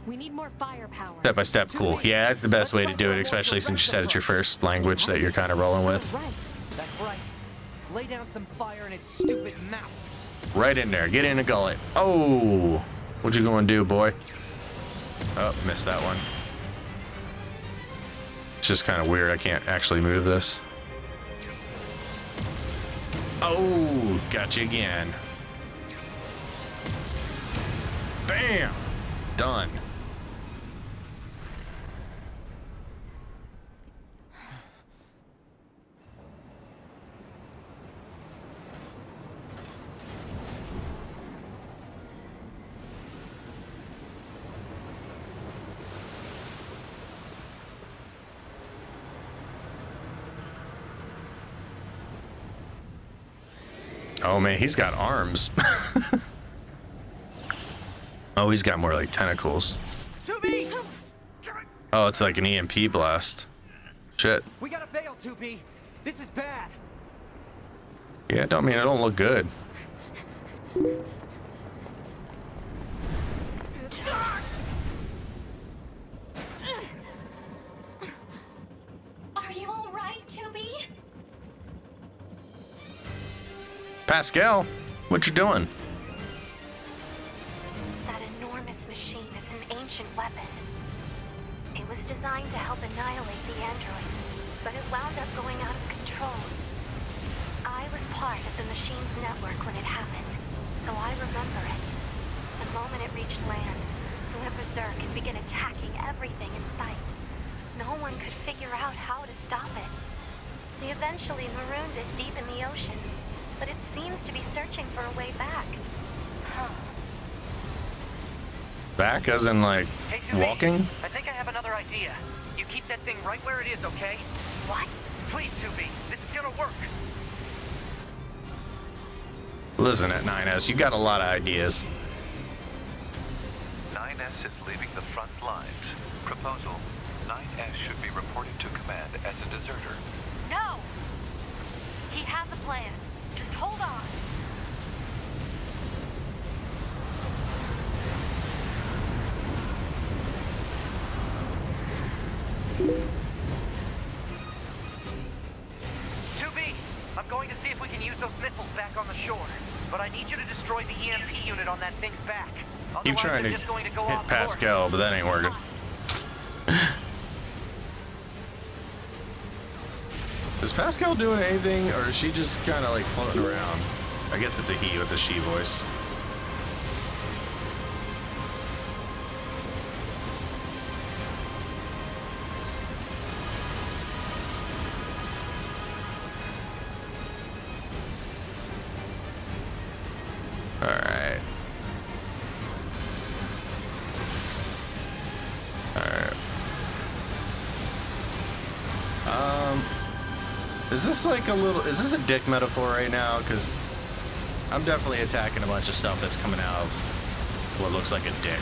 We need more firepower. Step by step, cool. Yeah, that's the best way to do it, especially since you said it's your first language that you're kind of rolling with. That's right. Lay down some fire in its stupid mouth. Right in there. Get in the gullet. Oh, what you gonna do, boy? Oh, missed that one. It's just kind of weird. I can't actually move this. Oh, got you again. Bam! Done. Oh man, he's got arms. Oh, he's got more like tentacles. Oh, it's like an EMP blast. Shit. We gotta bail, 2B. This is bad. Yeah, it don't look good. Are you all right, 2B? Pascal, what you doing? That enormous machine is an ancient weapon. It was designed to help annihilate the androids, but it wound up going out of control. I was part of the machine's network when it happened, so I remember it. The moment it reached land, it went berserk and began attacking everything in sight. No one could figure out how to stop it. We eventually marooned it deep in the ocean, but it seems to be searching for a way back. Huh. Back as in like Hey, 2B, walking? I think I have another idea. You keep that thing right where it is, okay? What? Please, 2B, this is gonna work. Listen at 9S, you got a lot of ideas. 9S is leaving the front lines. Proposal: 9S should be reported to command as a deserter. No! He has a plan. Just hold on. I'm going to see if we can use those missiles back on the shore. But I need you to destroy the EMP unit on that thing's back. Keep Otherwise, trying to they're just going to go hit off Pascal, but that ain't working. Is Pascal doing anything, or is she just kind of like floating around? I guess it's a he with a she voice. Alright. Alright. Is this like a little, is this a dick metaphor right now? Because I'm definitely attacking a bunch of stuff that's coming out of what looks like a dick.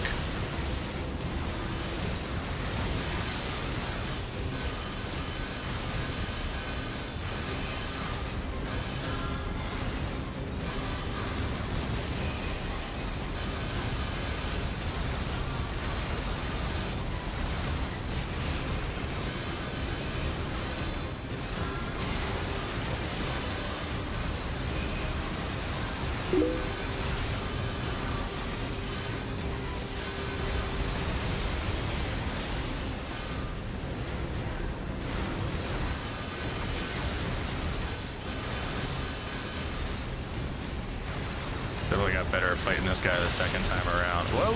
Definitely got better at fighting this guy the second time around. Whoa!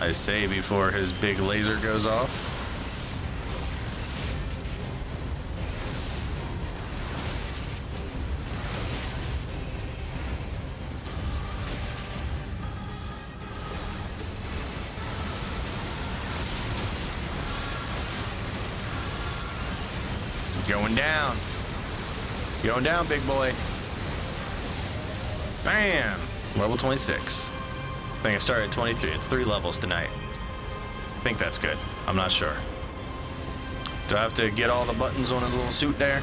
I say before his big laser goes off. Going down. Going down, big boy. Bam! Level 26. I think I started at 23. It's 3 levels tonight. I think that's good. I'm not sure. Do I have to get all the buttons on his little suit there?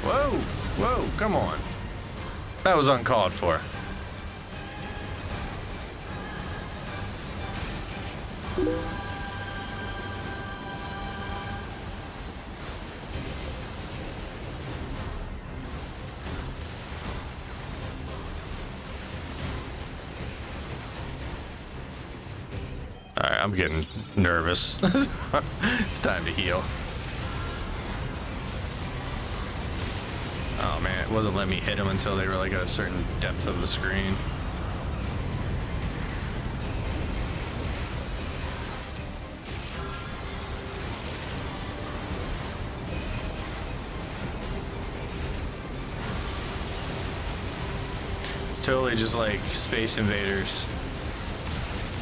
Whoa! Whoa, come on. That was uncalled for. Alright, I'm getting nervous. It's time to heal. Oh man, it wasn't letting me hit them until they were like at a certain depth of the screen. It's totally just like Space Invaders.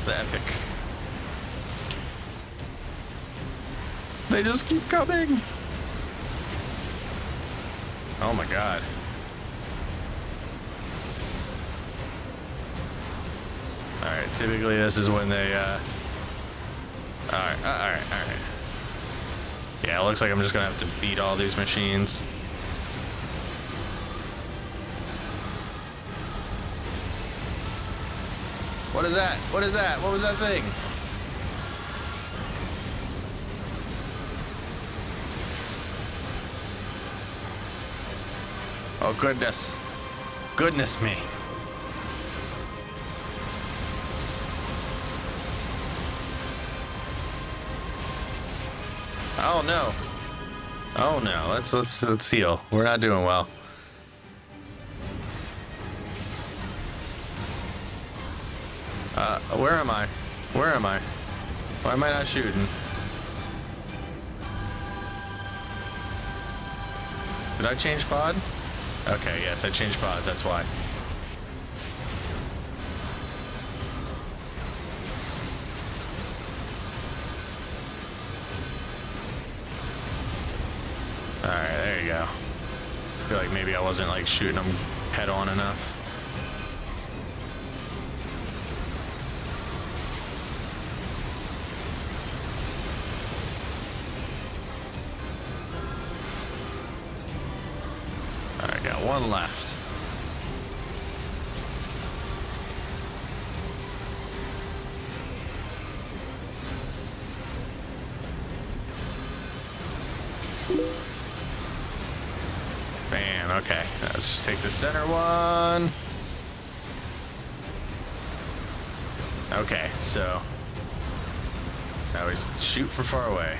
The epic. They just keep coming. Oh my god. Alright, typically this is when they, Alright. Yeah, it looks like I'm just gonna have to beat all these machines. What is that? What is that? What was that thing? Oh, goodness. Goodness me. Oh, no. Oh, no. Let's heal. We're not doing well. Where am I? Where am I? Why am I not shooting? Did I change pod? Okay, yes, I changed pods, that's why. Alright, there you go. I feel like maybe I wasn't like shooting them head on enough. Alright, got one left. Bam, okay. Let's just take the center one. Okay, so now we shoot from far away.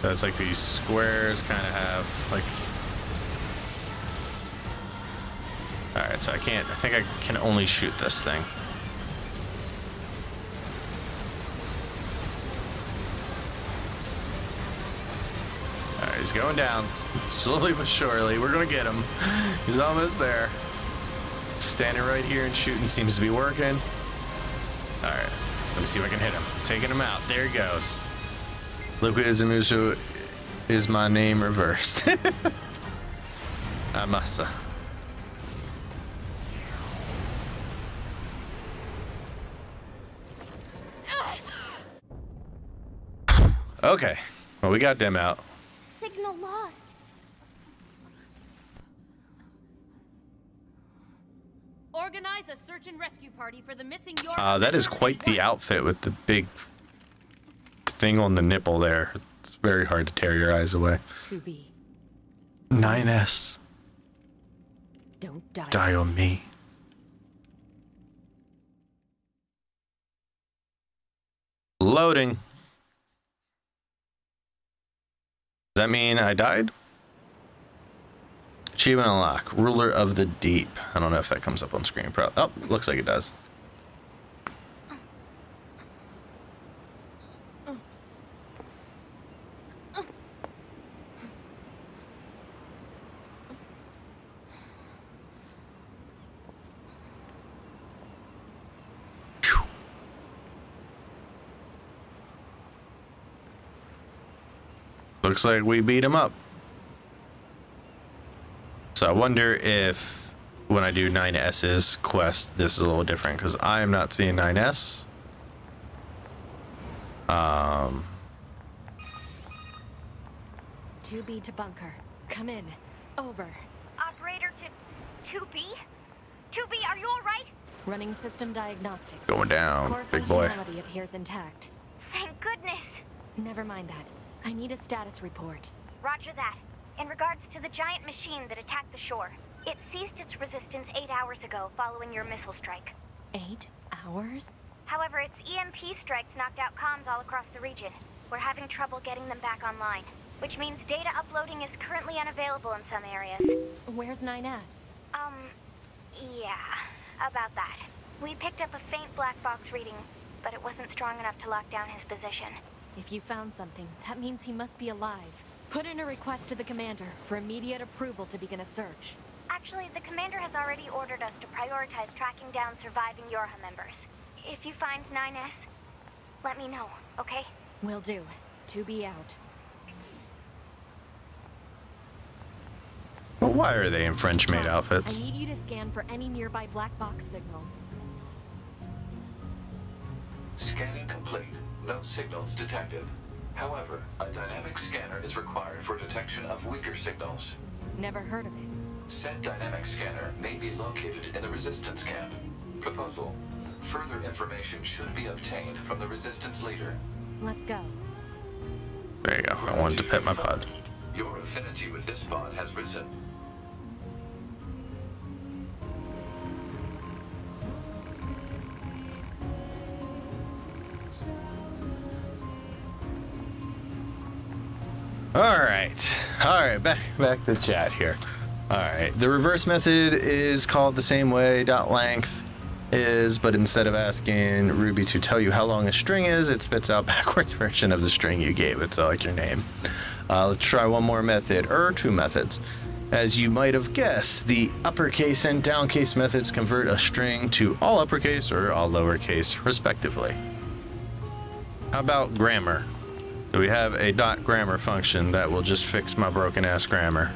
So it's like these squares kind of have like. Alright, so I think I can only shoot this thing. Alright, he's going down slowly but surely. We're gonna get him. He's almost there. Standing right here and shooting seems to be working. Alright, let me see if I can hit him. Taking him out. There he goes. Liquid Zamusu is my name reversed. Amasa. Okay, well, we got them out. Signal lost. Organize a search and rescue party for the missing your. That is quite the outfit with the big thing on the nipple there. It's very hard to tear your eyes away. 2B. 9S. Don't die. Die on me. Loading. Does that mean I died? Achievement unlock. Ruler of the Deep. I don't know if that comes up on screen. Oh, looks like it does. Looks like we beat him up. So I wonder if when I do 9S's quest, this is a little different because I am not seeing 9S. 2B to bunker. Come in. Over. Operator to 2B? 2B, are you alright? Running system diagnostics. Going down, Core big boy. functionality appears intact. Thank goodness. Never mind that. I need a status report. Roger that. In regards to the giant machine that attacked the shore, it ceased its resistance 8 hours ago following your missile strike. 8 hours? However, its EMP strikes knocked out comms all across the region. We're having trouble getting them back online, which means data uploading is currently unavailable in some areas. Where's 9S? Yeah, about that. We picked up a faint black box reading, but it wasn't strong enough to lock down his position. If you found something, that means he must be alive. Put in a request to the commander for immediate approval to begin a search. Actually, the commander has already ordered us to prioritize tracking down surviving Yorha members. If you find 9S, let me know, okay? Will do. 2B out. But why are they in French-made outfits? I need you to scan for any nearby black box signals. Scanning complete. No signals detected. However, a dynamic scanner is required for detection of weaker signals. Never heard of it. Said dynamic scanner may be located in the resistance camp. Proposal. Further information should be obtained from the resistance leader. Let's go. There you go. I wanted to pet my pod. Your affinity with this pod has risen. All right, back to the chat here. All right, the reverse method is called the same way .length is, but instead of asking Ruby to tell you how long a string is, it spits out backwards version of the string you gave it, so like your name. Let's try one more method, or two methods. As you might have guessed, the uppercase and downcase methods convert a string to all uppercase or all lowercase, respectively. How about grammar? Do we have a .grammar function that will just fix my broken ass grammar?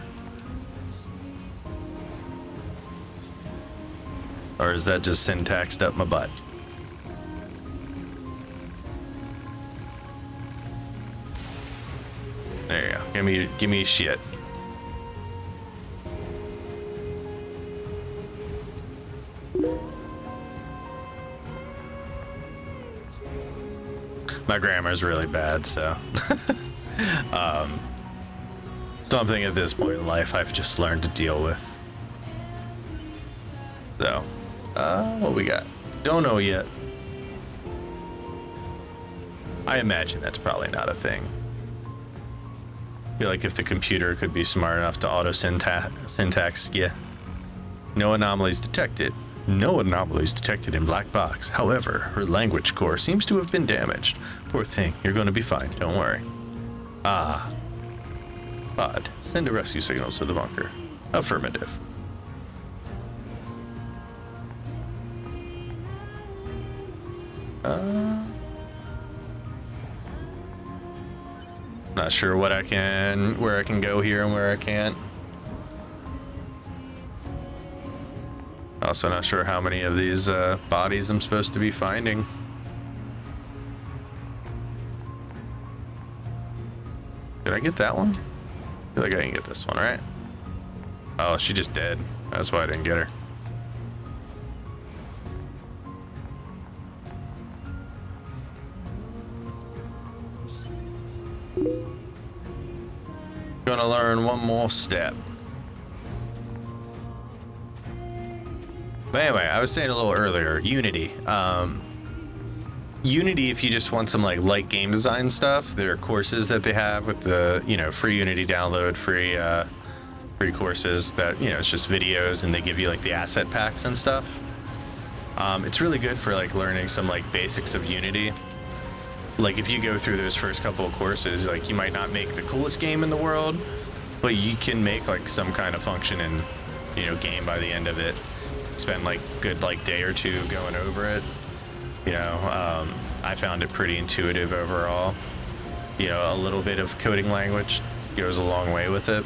Or is that just syntaxed up my butt? There you go. Give me shit. My grammar is really bad, so something at this point in life I've just learned to deal with. So, what we got? Don't know yet. I imagine that's probably not a thing. I feel like if the computer could be smart enough to auto syntax, yeah. No anomalies detected. No anomalies detected in black box. However, her language core seems to have been damaged. Poor thing, you're going to be fine, don't worry. Ah. Pod, send a rescue signal to the bunker. Affirmative. Not sure where I can go here and where I can't. Also not sure how many of these bodies I'm supposed to be finding. Did I get that one? I feel like I didn't get this one, right? Oh, she just dead. That's why I didn't get her. Gonna learn one more step. But anyway, I was saying a little earlier, Unity. Unity, if you just want some like light game design stuff, there are courses that they have with the, you know, free Unity download, free courses that, you know, it's just videos and they give you like the asset packs and stuff. It's really good for like learning some like basics of Unity. Like if you go through those first couple of courses, like you might not make the coolest game in the world, but you can make like some kind of function and, you know, game by the end of it. Spend like good like day or two going over it. You know, I found it pretty intuitive overall. You know, a little bit of coding language goes a long way with it,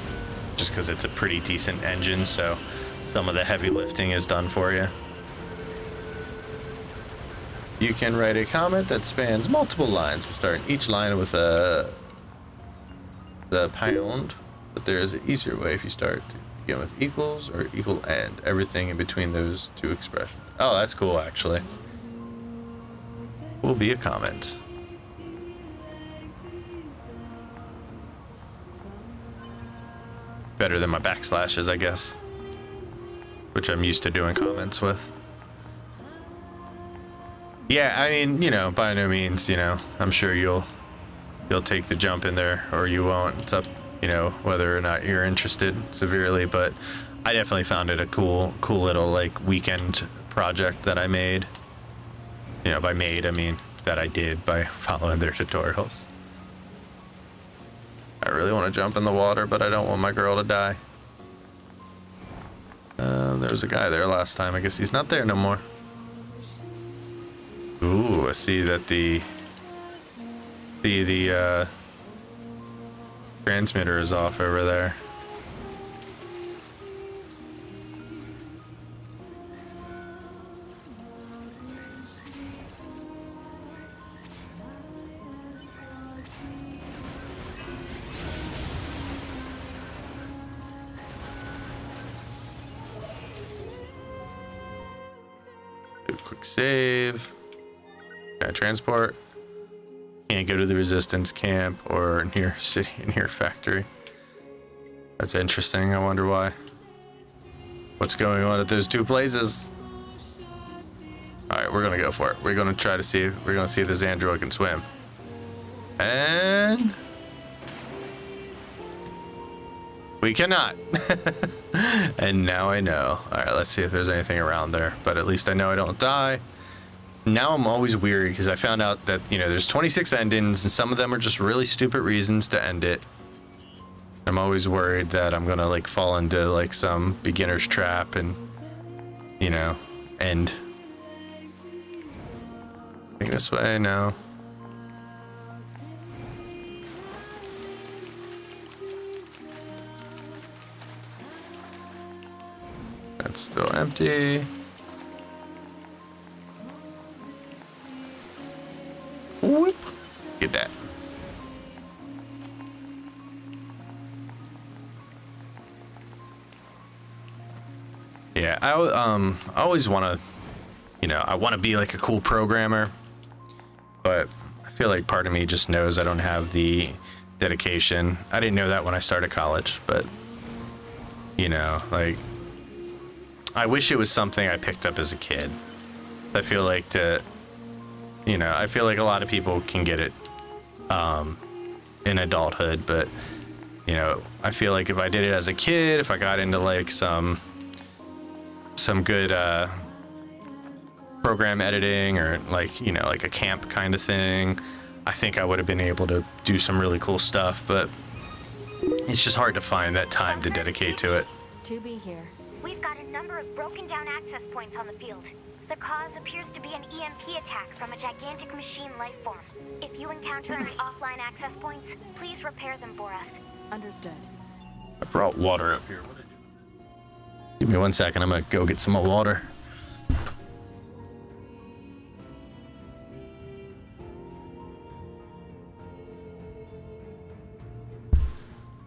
just because it's a pretty decent engine, so some of the heavy lifting is done for you. You can write a comment that spans multiple lines. We start each line with the pound, but there is an easier way if you start to begin with equals or equal and everything in between those two expressions. Oh, that's cool, actually. Will be a comment. Better than my backslashes, I guess, which I'm used to doing comments with. Yeah, I mean, you know, by no means, you know, I'm sure you'll take the jump in there or you won't. It's up, you know, whether or not you're interested severely, but I definitely found it a cool little like weekend project that I made. You know, by made, I mean that I did by following their tutorials. I really want to jump in the water, but I don't want my girl to die. There was a guy there last time. I guess he's not there no more. Ooh, I see that the transmitter is off over there. Do a quick save. Transport. Can't go to the resistance camp or near city, near factory. That's interesting. I wonder why. What's going on at those two places? All right, we're gonna go for it. We're gonna try to see. We're gonna see if this android can swim. And we cannot. And now I know. All right, let's see if there's anything around there. But at least I know I don't die. Now I'm always weary because I found out that, you know, there's 26 endings and some of them are just really stupid reasons to end it. I'm always worried that I'm gonna like fall into like some beginner's trap and, you know, end. I think this way, no. That's still empty. Whoop. Get that. Yeah, I always want to, you know, I want to be like a cool programmer, but I feel like part of me just knows I don't have the dedication. I didn't know that when I started college, but, you know, like, I wish it was something I picked up as a kid. I feel like you know, I feel like a lot of people can get it in adulthood, but, you know, I feel like if I did it as a kid, if I got into like some good program editing or like, you know, like a camp kind of thing, I think I would have been able to do some really cool stuff, but it's just hard to find that time to dedicate to it. To be here. We've got a number of broken down access points on the field. The cause appears to be an EMP attack from a gigantic machine life form. If you encounter any offline access points, please repair them for us. Understood. I brought water up here. What did I do? Give me 1 second. I'm gonna go get some more water.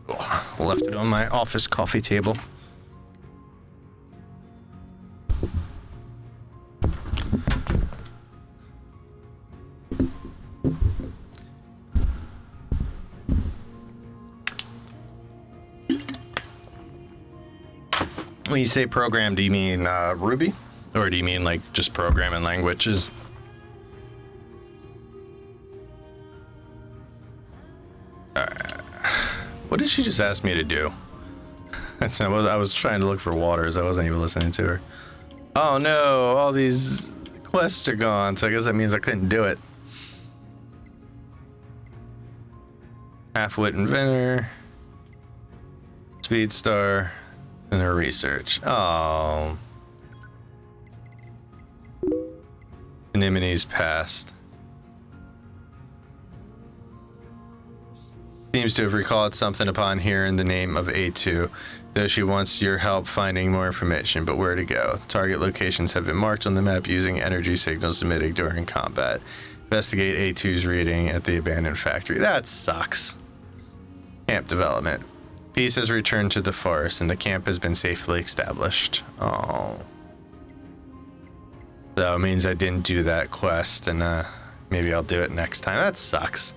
Oh, left it on my office coffee table. When you say program, do you mean Ruby? Or do you mean like just programming languages? What did she just ask me to do? I was trying to look for waters. I wasn't even listening to her. Oh no, all these quests are gone, so I guess that means I couldn't do it. Half-wit inventor. Speed star. And her research. Oh. Anemone's past. Seems to have recalled something upon hearing the name of A2, though she wants your help finding more information, but where to go? Target locations have been marked on the map using energy signals emitted during combat. Investigate A2's reading at the abandoned factory. That sucks. Camp development. Peace has returned to the forest, and the camp has been safely established. Oh. So it means I didn't do that quest, and maybe I'll do it next time. That sucks.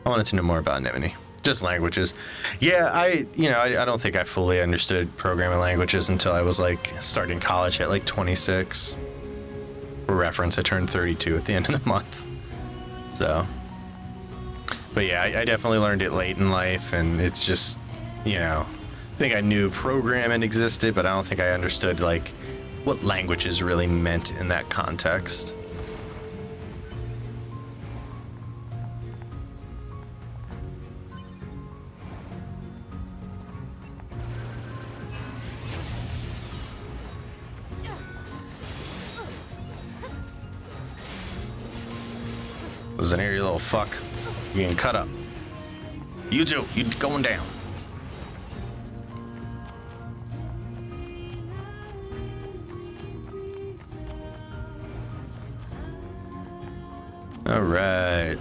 I wanted to know more about Anemone. Just languages. Yeah, I don't think I fully understood programming languages until I was like starting college at like 26. For reference, I turned 32 at the end of the month. So, but yeah, I definitely learned it late in life, and it's just, I think I knew programming existed, but I don't think I understood like what languages really meant in that context. Listen here, you little fuck. You're getting cut up. You too. You going down. All right.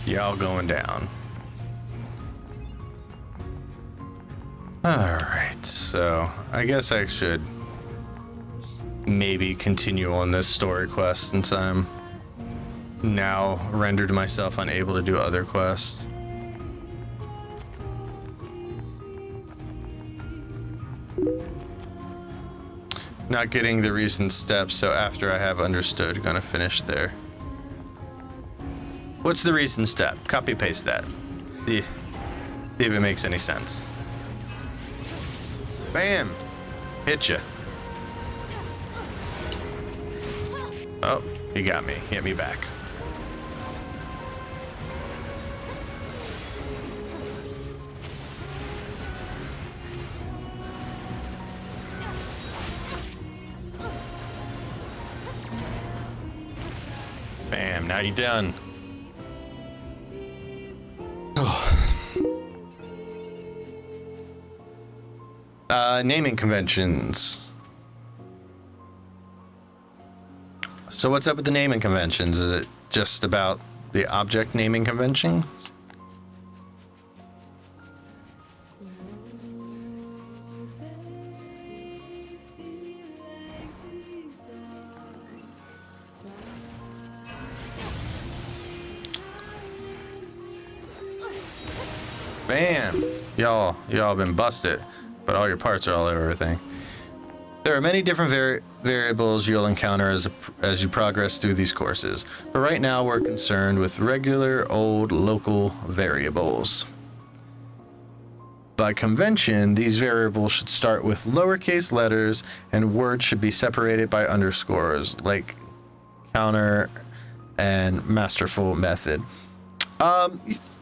Y'all going down. Alright, so I guess I should maybe continue on this story quest since I'm now rendered myself unable to do other quests. Not getting the recent steps, so after I have understood, gonna finish there. What's the recent step? Copy paste that. See if it makes any sense. Bam! Hit ya. Oh, he got me. Hit me back. Bam, now you're done. Naming conventions. So what's up with the naming conventions? Is it just about the object naming conventions? Bam! Y'all been busted, but all your parts are all over everything. There are many different variables you'll encounter as you progress through these courses, but right now we're concerned with regular old local variables. By convention, these variables should start with lowercase letters and words should be separated by underscores, like counter and masterful method.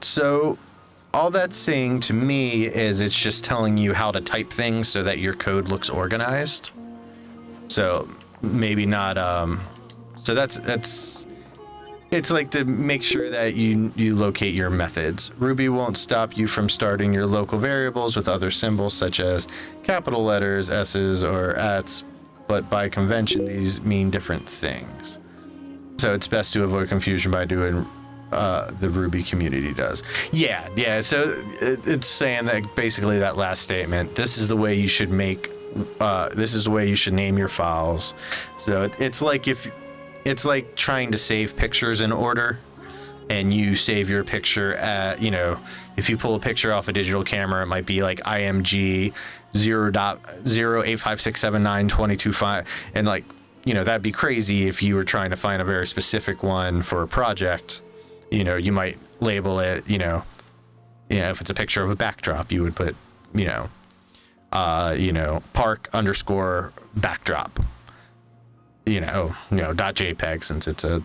So all that's saying to me is it's just telling you how to type things so that your code looks organized. So maybe not, so it's like to make sure that you locate your methods. Ruby won't stop you from starting your local variables with other symbols such as capital letters, S's, or ats, but by convention, these mean different things. So it's best to avoid confusion by doing the Ruby community does. Yeah, so it's saying that basically that last statement, this is the way you should make, this is the way you should name your files. So it's like it's like trying to save pictures in order, and you save your picture at, if you pull a picture off a digital camera, it might be like IMG 0.085679225, and like, that'd be crazy if you were trying to find a very specific one for a project. You might label it, if it's a picture of a backdrop, you would put, park underscore backdrop. .jpeg, since it's a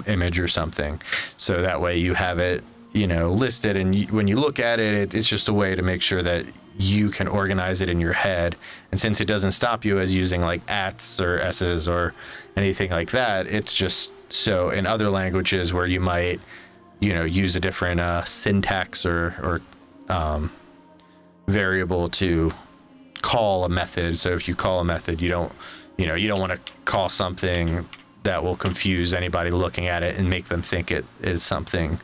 image or something. So that way you have it listed, and when you look at it, it's just a way to make sure that you can organize it in your head. And since it doesn't stop you as using like ats or s's or anything like that, it's just so in other languages where you might use a different syntax or variable to call a method. So if you call a method, you don't want to call something that will confuse anybody looking at it and make them think it is something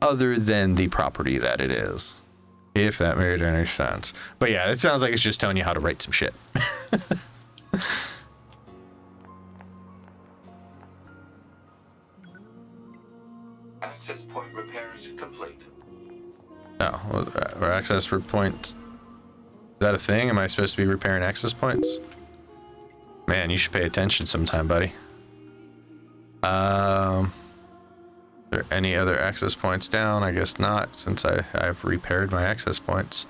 other than the property that it is, if that made any sense. But yeah, it sounds like it's just telling you how to write some shit. Access point repairs complete. Oh, or access points. Is that a thing? Am I supposed to be repairing access points? Man, you should pay attention sometime, buddy. Are there any other access points down? I guess not, since I've repaired my access points.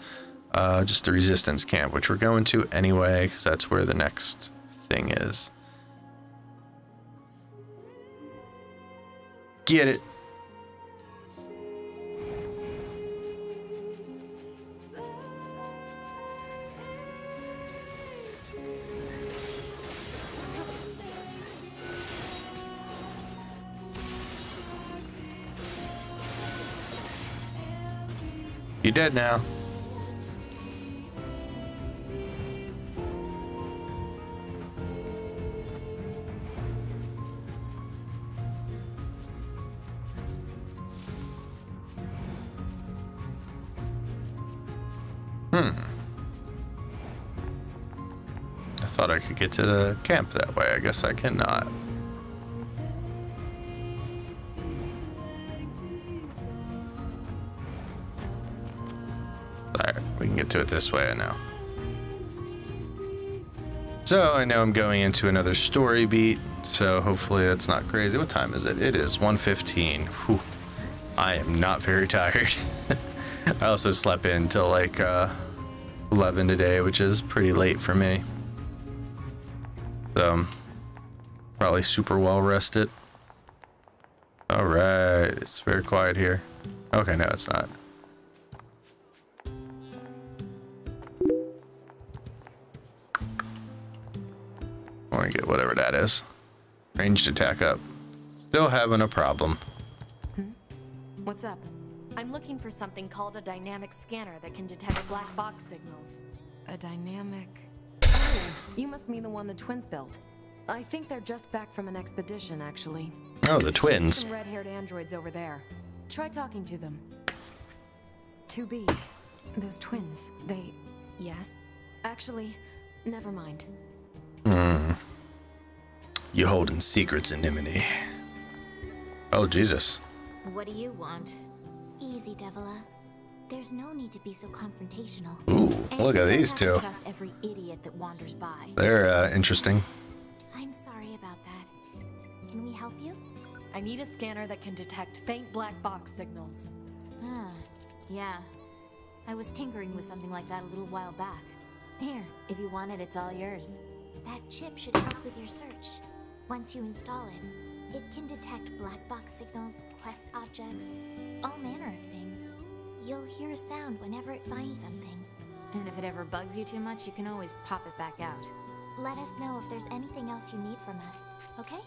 Just the resistance camp, which we're going to anyway, because that's where the next thing is. Get it. You dead now. I thought I could get to the camp that way. I guess I cannot. We can get to it this way, I know. So I know I'm going into another story beat, so hopefully that's not crazy. What time is it? It is 1:15. Whew. I am not very tired. I also slept in till like 11 today, which is pretty late for me. So probably super well rested. All right, it's very quiet here. Okay, no, it's not. I want to get whatever that is. Ranged attack up. Still having a problem. What's up? I'm looking for something called a dynamic scanner that can detect black box signals. A dynamic... Oh, you must mean the one the twins built. I think they're just back from an expedition, actually. Oh, the twins. Some red-haired androids over there. Try talking to them. 2B. Those twins, they... Yes? Actually, never mind. You holding secrets, Anemone. Oh, Jesus. What do you want? Easy, Devila. There's no need to be so confrontational. Ooh, look at these two. Trust every idiot that wanders by. They're interesting. I'm sorry about that. Can we help you? I need a scanner that can detect faint black box signals. Yeah. I was tinkering with something like that a little while back. Here, if you want it, it's all yours. That chip should help with your search. Once you install it, it can detect black box signals, quest objects, all manner of things. You'll hear a sound whenever it finds something. And if it ever bugs you too much, you can always pop it back out. Let us know if there's anything else you need from us, okay?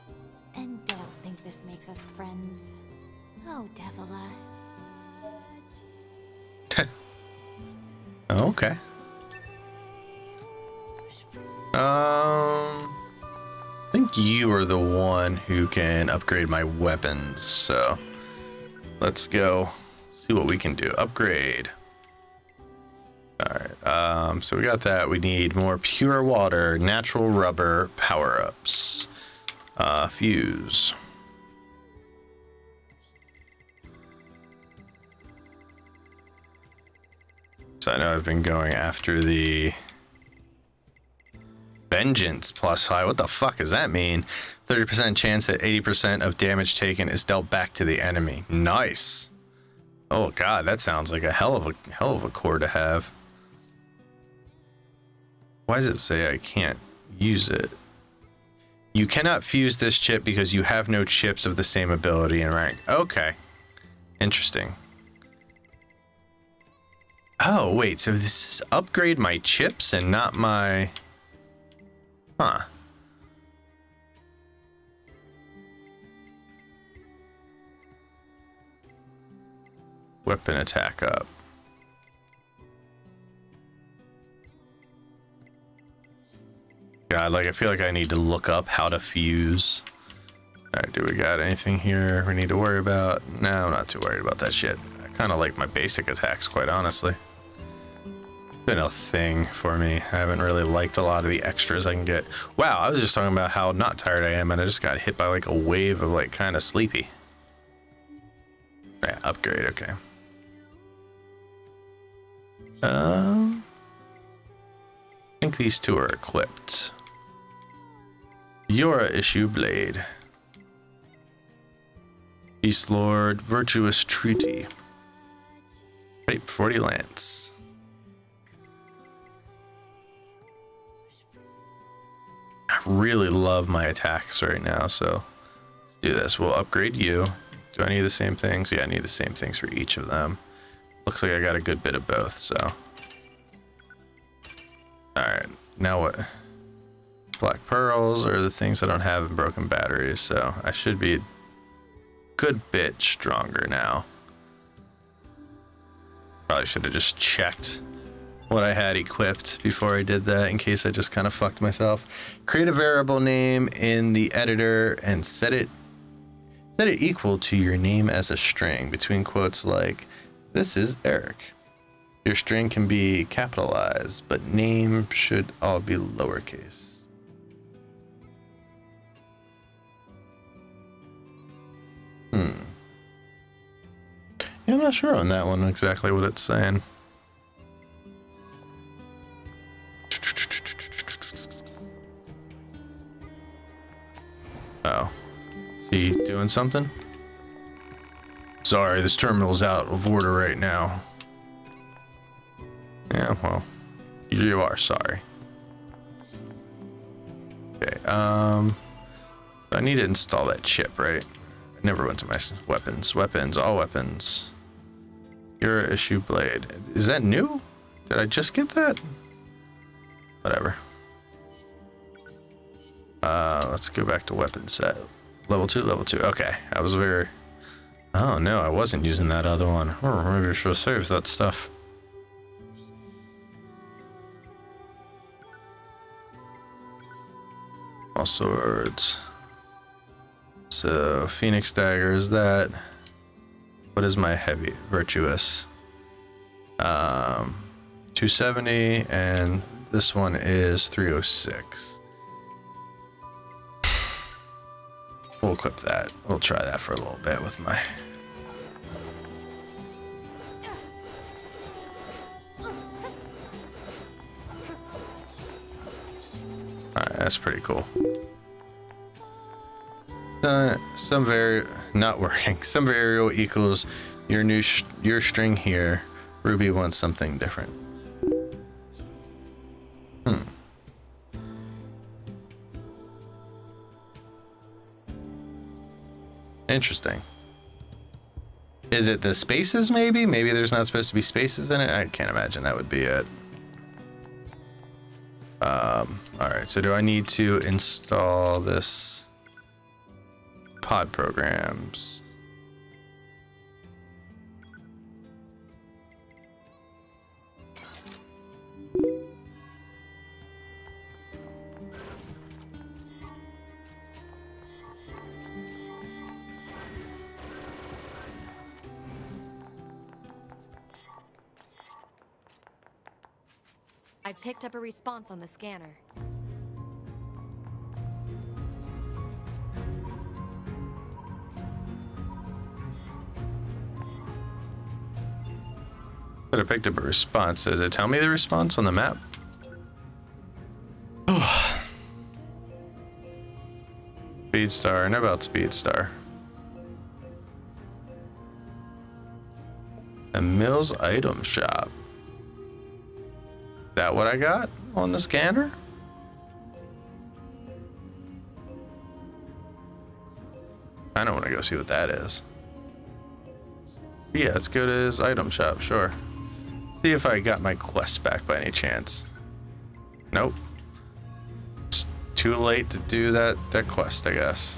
And don't think this makes us friends. Oh, Devila. Okay. I think you are the one who can upgrade my weapons, so let's go see what we can do. Upgrade. Alright, so we got that. We need more pure water, natural rubber, power-ups. Fuse. So I know I've been going after the Vengeance +5. What the fuck does that mean? 30% chance that 80% of damage taken is dealt back to the enemy. Nice. Oh god, that sounds like a hell of a core to have. Why does it say I can't use it? You cannot fuse this chip because you have no chips of the same ability and rank. Okay. Interesting. Oh, wait. So this is upgrade my chips and not my... Huh. Weapon attack up. God, like I feel like I need to look up how to fuse. Alright, do we got anything here we need to worry about? No, I'm not too worried about that shit. I kind of like my basic attacks, quite honestly. It's been a thing for me. I haven't really liked a lot of the extras I can get. Wow, I was just talking about how not tired I am, and I just got hit by like a wave of like kind of sleepy. Yeah, upgrade, okay. I think these two are equipped. Yora issue blade. Beast Lord, virtuous treaty. Type 40 lance. I really love my attacks right now, so let's do this. We'll upgrade you. Do I need the same things? Yeah, I need the same things for each of them. Looks like I got a good bit of both, so. Alright, now what? Black pearls are the things I don't have in broken batteries, so I should be a good bit stronger now. Probably should have just checked what I had equipped before I did that in case I just kind of fucked myself. Create a variable name in the editor and set it equal to your name as a string between quotes like, "This is Eric." Your string can be capitalized, but name should all be lowercase. Yeah, I'm not sure on that one exactly what it's saying. Oh. Is he doing something? Sorry, this terminal's out of order right now. Yeah, well, you are sorry. Okay, so I need to install that chip, right? I never went to my weapons. Weapons, all weapons. Your issue blade. Is that new? Did I just get that? Whatever. Let's go back to weapon set. Level 2, level 2. Okay, I was very... Oh no, I wasn't using that other one. Oh, maybe I should have saved that stuff. All swords. So, Phoenix Dagger is that. What is my heavy? Virtuous. 270, and this one is 306. We'll equip that. We'll try that for a little bit with my... Alright, that's pretty cool. Some not working. Some variable equals your string here. Ruby wants something different. Interesting. Is it the spaces maybe? Maybe there's not supposed to be spaces in it? I can't imagine that would be it. Alright, so do I need to install this pod programs? I picked up a response on the scanner. But I picked up a response. Does it tell me the response on the map? Speedstar. Know about Speedstar. A Mills item shop. Is that what I got on the scanner? I don't want to go see what that is. Yeah, let's go to his item shop, sure. See if I got my quest back by any chance. Nope. It's too late to do that quest, I guess.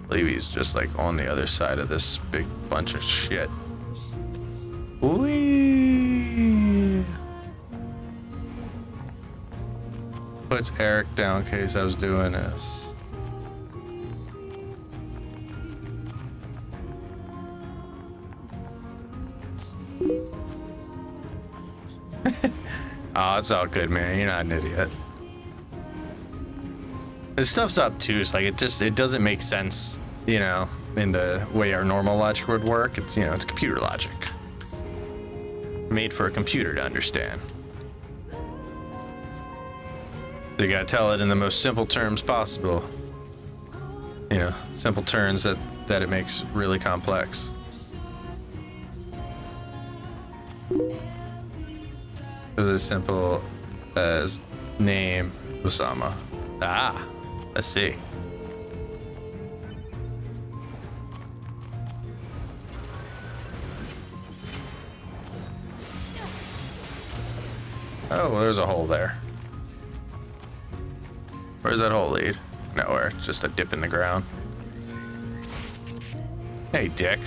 I believe he's just like on the other side of this big bunch of shit. Whee! Puts Eric down in case I was doing this. Oh, it's all good, man. You're not an idiot. This stuff's obtuse. Like, it doesn't make sense, you know, in the way our normal logic would work. It's, you know, it's computer logic. Made for a computer to understand. So you gotta tell it in the most simple terms possible. You know, simple terms that it makes really complex. It was as simple as name Osama. Ah, let's see. Oh, well, there's a hole there. Where's that hole lead? Nowhere, it's just a dip in the ground. Hey, dick.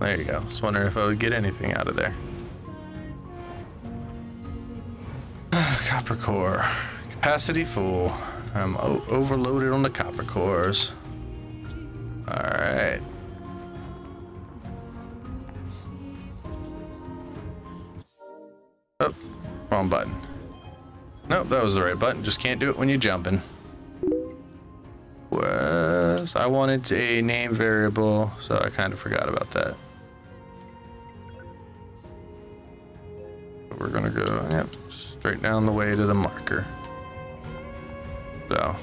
There you go. Just wondering if I would get anything out of there. Copper core. Capacity full. I'm overloaded on the copper cores. Alright. Oh, wrong button. Nope, that was the right button. Just can't do it when you're jumping. I wanted a name variable, so I kind of forgot about that. We're gonna go, yep, straight down the way to the marker. So.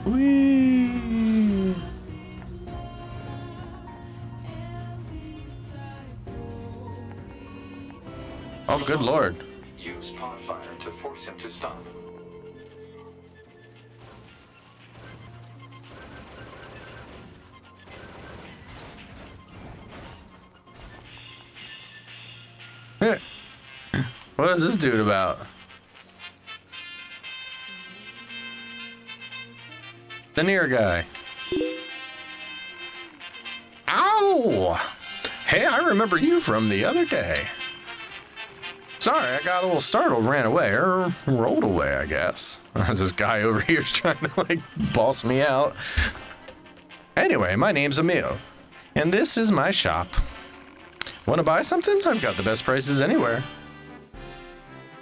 Whee! Oh, good lord. Use pod fire to force him to stop. What is this dude about? The NieR guy. Ow! Hey, I remember you from the other day. Sorry, I got a little startled, ran away, or rolled away, I guess. This guy over here is trying to, like, boss me out. Anyway, my name's Emil, and this is my shop. Want to buy something? I've got the best prices anywhere.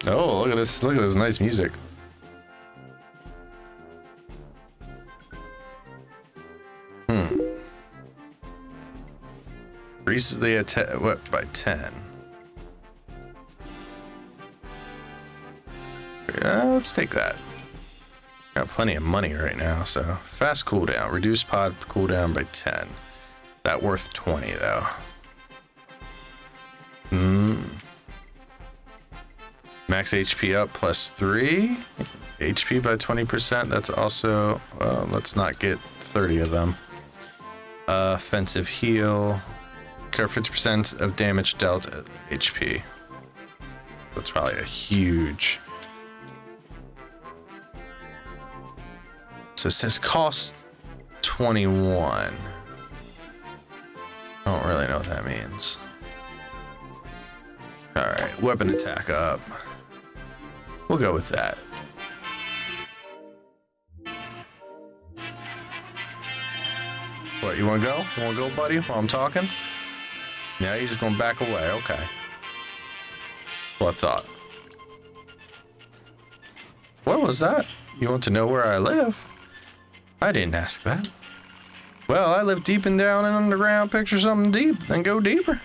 Oh, look at this nice music. Increases the attack, what, by 10? Yeah, let's take that. Got plenty of money right now, so fast cooldown, reduce pod cooldown by 10. That worth 20 though. Max HP up plus 3. HP by 20%. That's also, let's not get 30 of them. Offensive heal. Cover 50% of damage dealt at HP. That's probably a huge. So it says cost 21. I don't really know what that means. All right, weapon attack up. We'll go with that. What, you wanna go? You wanna go, buddy, while I'm talking? Yeah, you're just gonna back away, okay. Well, I thought. What was that? You want to know where I live? I didn't ask that. Well, I live deep and down and underground. Picture something deep, then go deeper.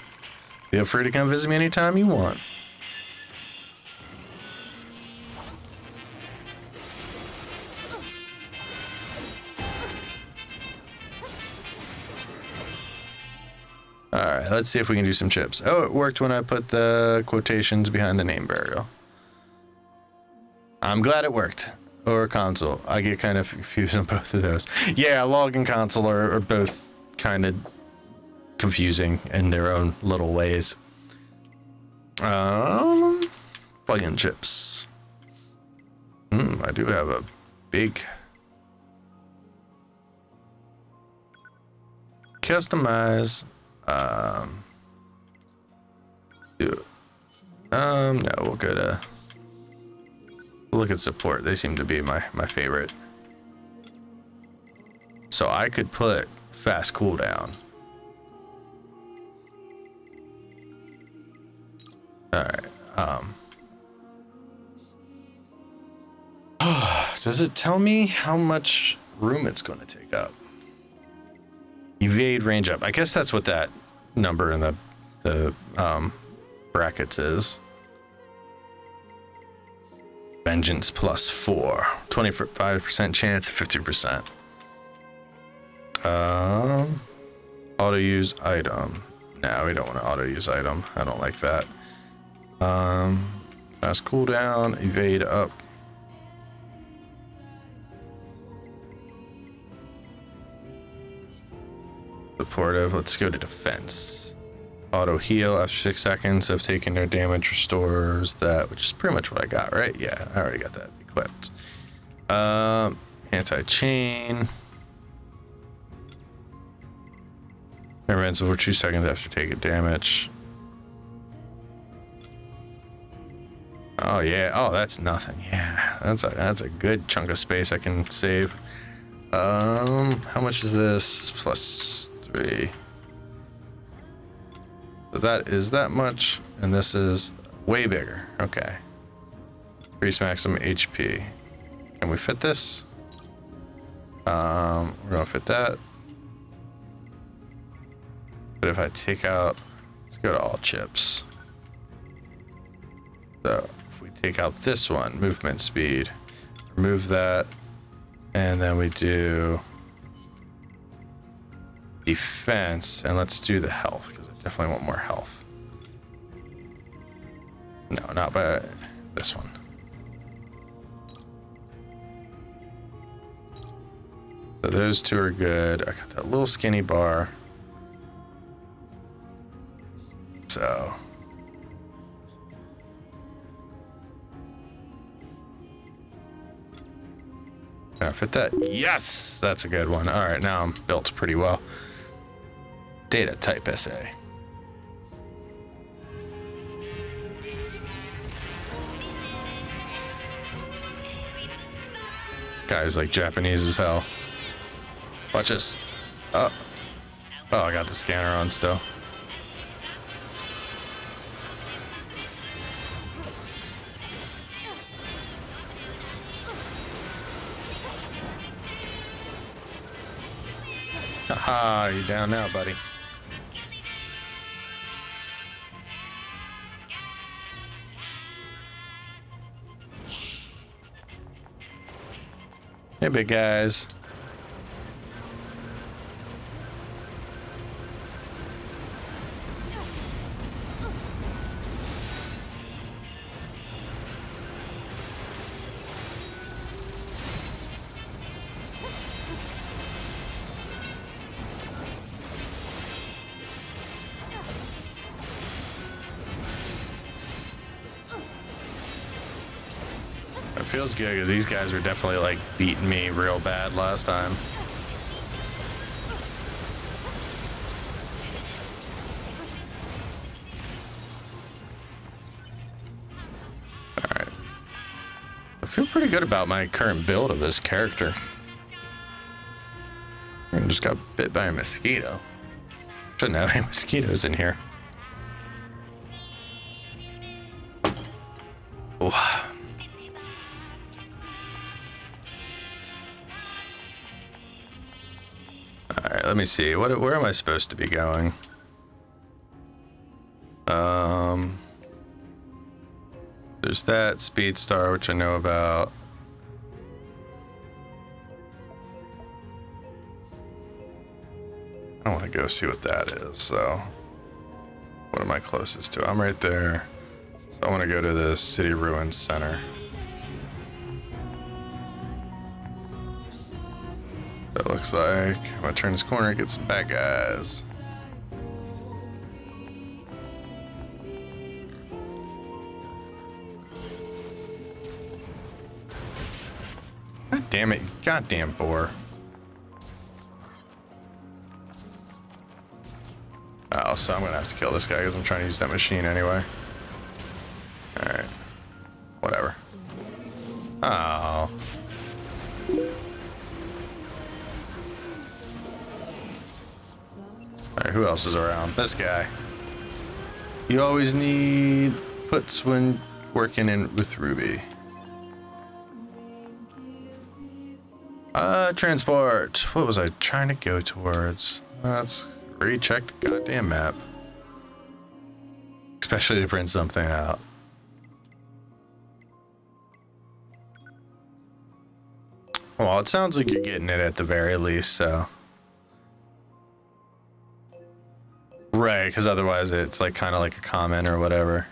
Feel free to come visit me anytime you want. Alright, let's see if we can do some chips. Oh, it worked when I put the quotations behind the name burial. I'm glad it worked. Or console. I get kind of confused on both of those. Yeah, log and console are both kind of confusing in their own little ways. Plug-in chips. I do have a big customize. No, we'll go to look at support. They seem to be my favorite. So I could put fast cooldown. All right. Does it tell me how much room it's going to take up? Evade range up. I guess that's what that number in the brackets is. Vengeance plus 4. 25% chance, 50%. Auto use item. No, we don't want to auto use item. I don't like that. Fast cooldown, evade up. Supportive. Let's go to defense. Auto heal after 6 seconds of taking no damage restores that, which is pretty much what I got, right? Yeah, I already got that equipped. Anti-chain. Invincible for 2 seconds after taking damage. Oh yeah. Oh, that's nothing. Yeah, that's a good chunk of space I can save. How much is this? Plus 3. So that is that much, and this is way bigger. Okay. Increase maximum HP. Can we fit this? We're gonna fit that. But if I take out, let's go to all chips. So if we take out this one, movement speed, remove that, and then we do defense, and let's do the health because I definitely want more health. No, not by this one. So those two are good. I got that little skinny bar. So can I fit that? Yes, that's a good one. All right, now I'm built pretty well. Data type SA. Guy's like Japanese as hell. Watch this. Oh, I got the scanner on still. Haha, you're down now, buddy. Hey, big guys. Feels good because these guys were definitely like beating me real bad last time. All right, I feel pretty good about my current build of this character. I just got bit by a mosquito. Shouldn't have any mosquitoes in here. Ooh. Alright, let me see. Where am I supposed to be going? There's that Speed Star, which I know about. I want to go see what that is, so what am I closest to? I'm right there. So I want to go to the City Ruins Center. That looks like I'm gonna turn this corner and get some bad guys. God damn it, you goddamn boar. Oh, so I'm gonna have to kill this guy because I'm trying to use that machine anyway. Alright. Whatever. Oh. Alright, who else is around? This guy. You always need puts when working in with Ruby. Transport. What was I trying to go towards? Let's recheck the goddamn map. Especially to print something out. Well, it sounds like you're getting it at the very least, so. Right, because otherwise it's like kind of like a comment or whatever.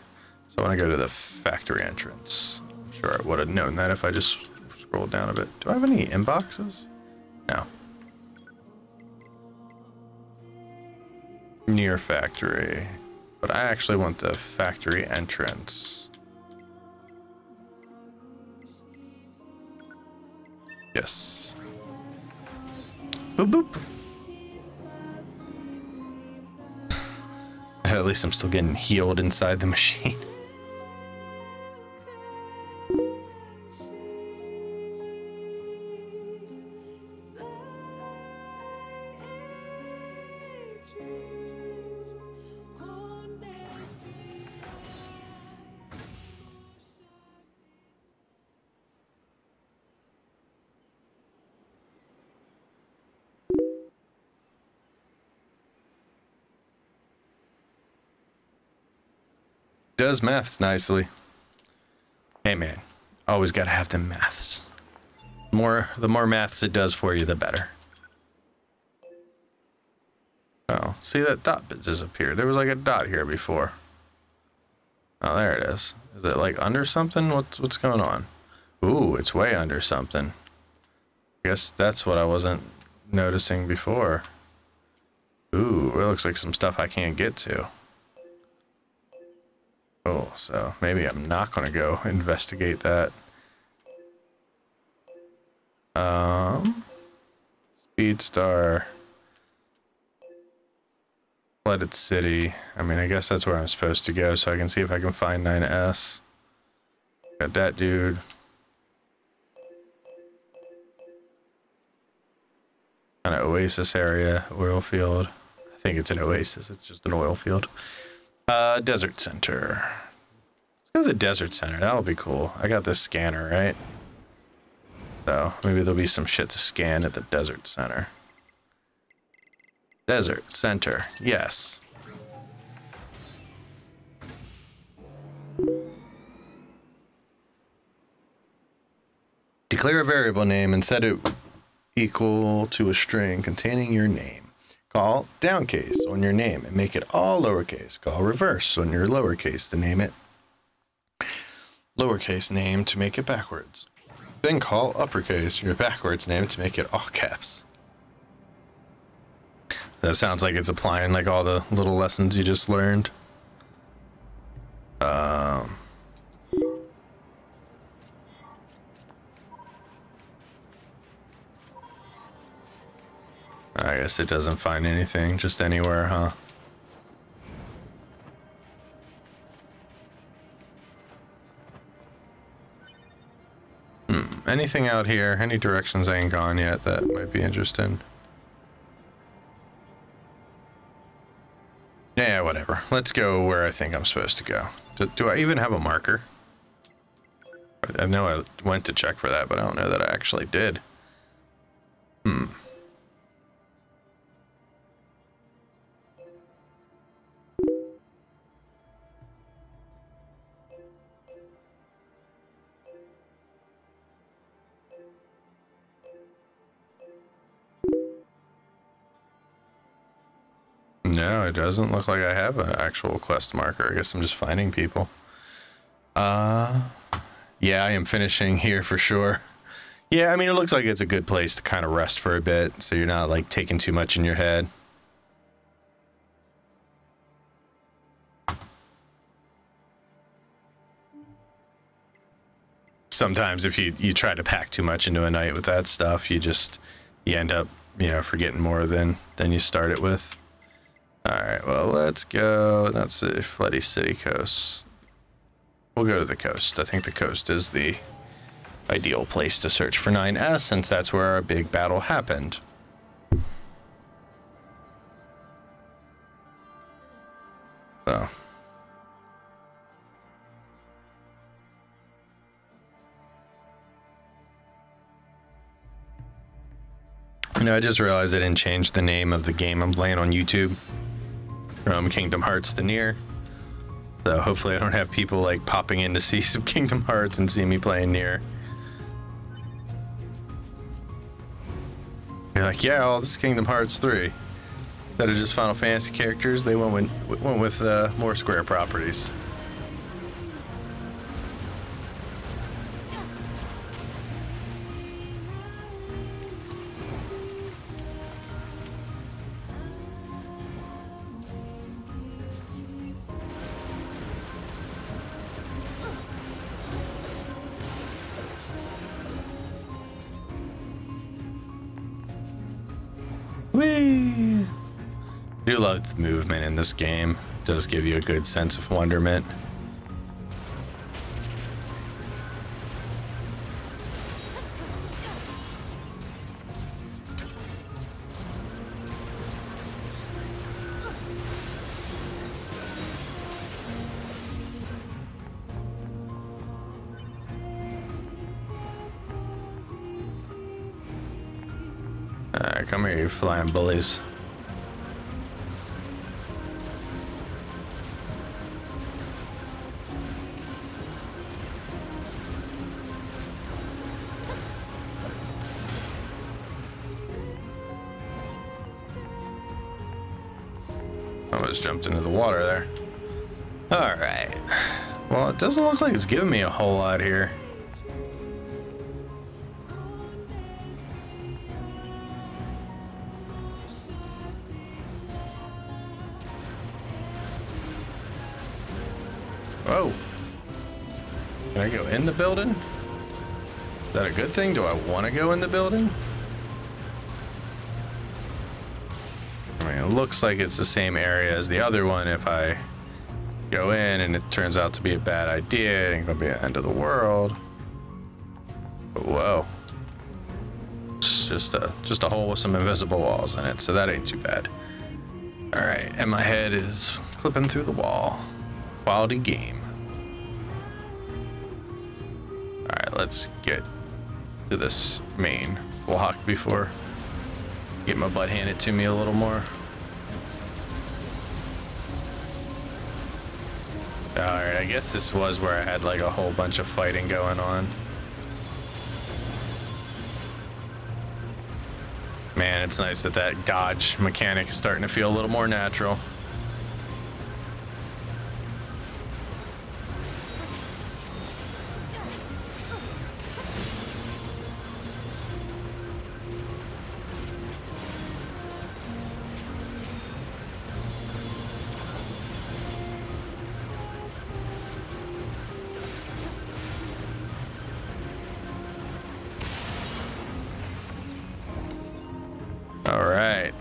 So I want to go to the factory entrance. I'm sure I would have known that if I just scrolled down a bit. Do I have any inboxes? No. NieR factory. But I actually want the factory entrance. Yes. Boop boop. At least I'm still getting healed inside the machine. Does maths nicely. Hey man, always gotta have them maths. The more maths it does for you, the better. Oh, see that dot disappeared. There was like a dot here before. Oh, there it is. Is it like under something? What's going on? Ooh, it's way under something. I guess that's what I wasn't noticing before. Ooh, it looks like some stuff I can't get to. Oh, so maybe I'm not going to go investigate that. Speed Star. Flooded City. I mean, I guess that's where I'm supposed to go, so I can see if I can find 9S. Got that dude. Kind of oasis area, oil field. I think it's an oasis, it's just an oil field. Desert Center. Let's go to the Desert Center. That'll be cool. I got this scanner, right? So maybe there'll be some shit to scan at the Desert Center. Desert Center. Yes. Declare a variable name and set it equal to a string containing your name. Call downcase on your name and make it all lowercase. Call reverse on your lowercase to name it lowercase name to make it backwards. Then call uppercase your backwards name to make it all caps. That sounds like it's applying like all the little lessons you just learned. I guess it doesn't find anything, just anywhere, huh? Anything out here? Any directions I ain't gone yet that might be interesting? Yeah, whatever. Let's go where I think I'm supposed to go. Do I even have a marker? I know I went to check for that, but I don't know that I actually did. No, it doesn't look like I have an actual quest marker. I guess I'm just finding people. Yeah, I am finishing here for sure. Yeah, I mean, it looks like it's a good place to kind of rest for a bit, so you're not, like, taking too much in your head. Sometimes if you try to pack too much into a night with that stuff, you end up, you know, forgetting more than you start it with. Alright, well, let's go. That's the Floody City coast. We'll go to the coast. I think the coast is the ideal place to search for 9S, since that's where our big battle happened. So. You know, I just realized I didn't change the name of the game I'm playing on YouTube from Kingdom Hearts to NieR. So hopefully I don't have people like popping in to see some Kingdom Hearts and see me playing NieR. You're like, yeah, well, this is Kingdom Hearts 3. Instead of just Final Fantasy characters, they went with more Square properties. Whee! I do love the movement in this game. It does give you a good sense of wonderment. Alright, come here, you flying bullies. Almost jumped into the water there. Alright. Well, it doesn't look like it's giving me a whole lot here. Whoa. Can I go in the building? Is that a good thing? Do I want to go in the building? I mean, it looks like it's the same area as the other one. If I go in and it turns out to be a bad idea, it ain't gonna be the end of the world. But whoa. It's just a hole with some invisible walls in it, so that ain't too bad. Alright, and my head is clipping through the wall. Quality game. Alright, let's get to this main block before get my butt handed to me a little more. Alright, I guess this was where I had like a whole bunch of fighting going on. Man, it's nice that that dodge mechanic is starting to feel a little more natural. All right.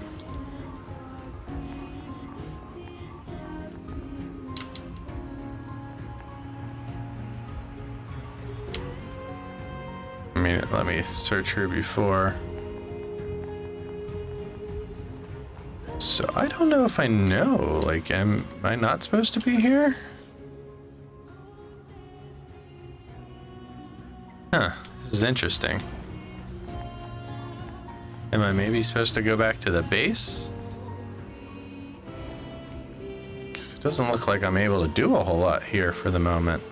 I mean, let me search here before. So I don't know if I know. Like, am I not supposed to be here? Huh. This is interesting. Am I maybe supposed to go back to the base? Because it doesn't look like I'm able to do a whole lot here for the moment.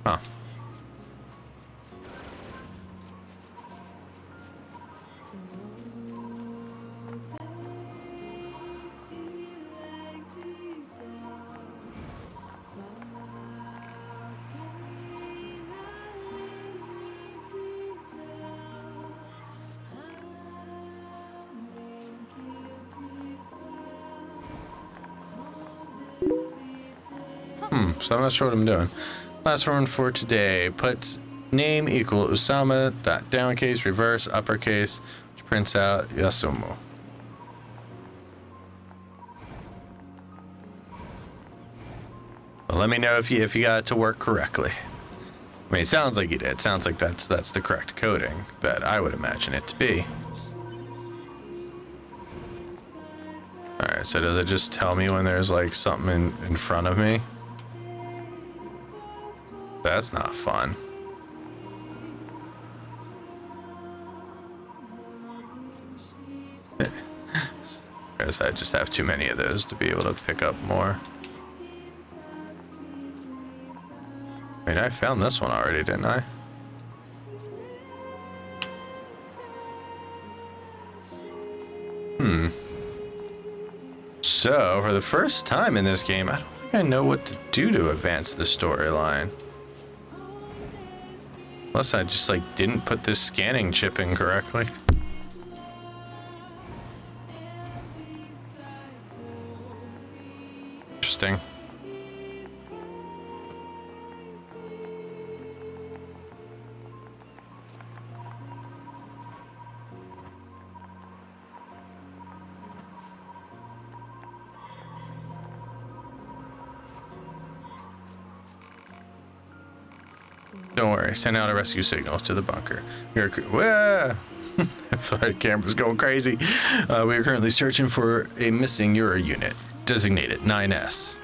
Huh. So I'm not sure what I'm doing. Last one for today. Put name equal Usama, dot downcase, reverse, uppercase, which prints out Yasumu. Well, let me know if you got it to work correctly. I mean, it sounds like you did. It sounds like that's the correct coding that I would imagine it to be. Alright, so does it just tell me when there's like something in front of me? That's not fun. I guess I just have too many of those to be able to pick up more. I mean, I found this one already, didn't I? So, for the first time in this game, I don't think I know what to do to advance the storyline. Unless I just, like, didn't put this scanning chip in correctly. Interesting. Don't worry, send out a rescue signal to the bunker. We are sorry, camera's going crazy. We are currently searching for a missing NieR unit, designated 9S.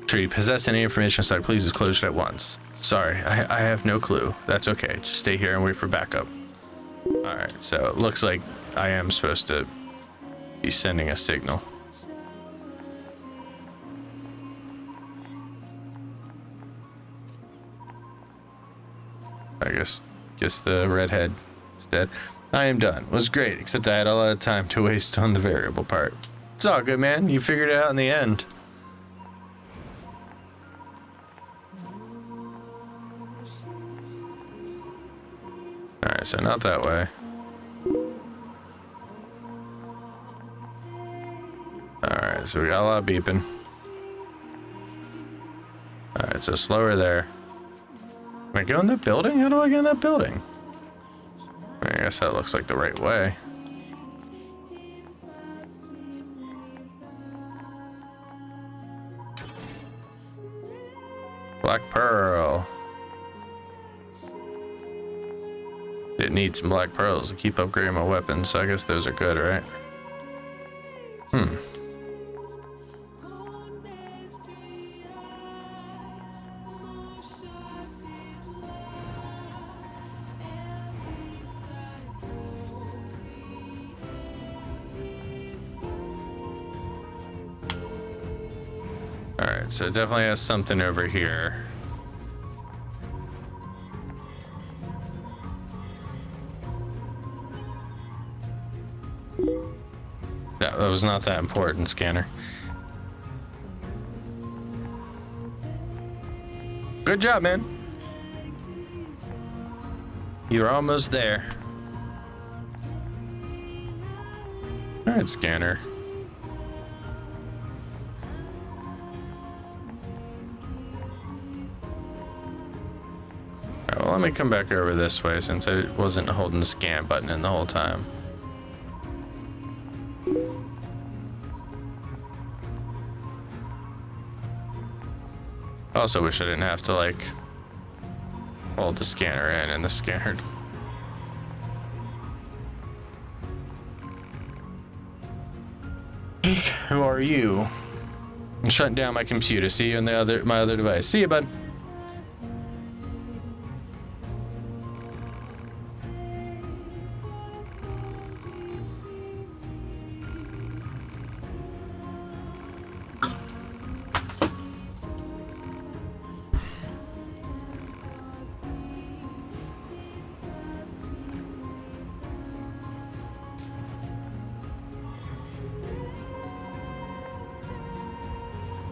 Should you possess any information inside, please disclose it at once. Sorry, I have no clue. That's okay, just stay here and wait for backup. Alright, so it looks like I am supposed to be sending a signal. I guess the redhead is dead. I am done. It was great, except I had a lot of time to waste on the variable part. It's all good, man. You figured it out in the end. Alright, so not that way. Alright, so we got a lot of beeping. Alright, so slower there. Can I go in that building? How do I get in that building? I guess that looks like the right way. Black Pearl. It needs some black pearls to keep upgrading my weapons, so I guess those are good, right? Alright, so it definitely has something over here. That was not that important, scanner. Good job, man. You're almost there. Alright, scanner. Alright, well, let me come back over this way since I wasn't holding the scan button in the whole time. Also wish I didn't have to, like, hold the scanner in and the scanner. Who are you? I'm shutting down my computer. See you on my other device. See you, bud.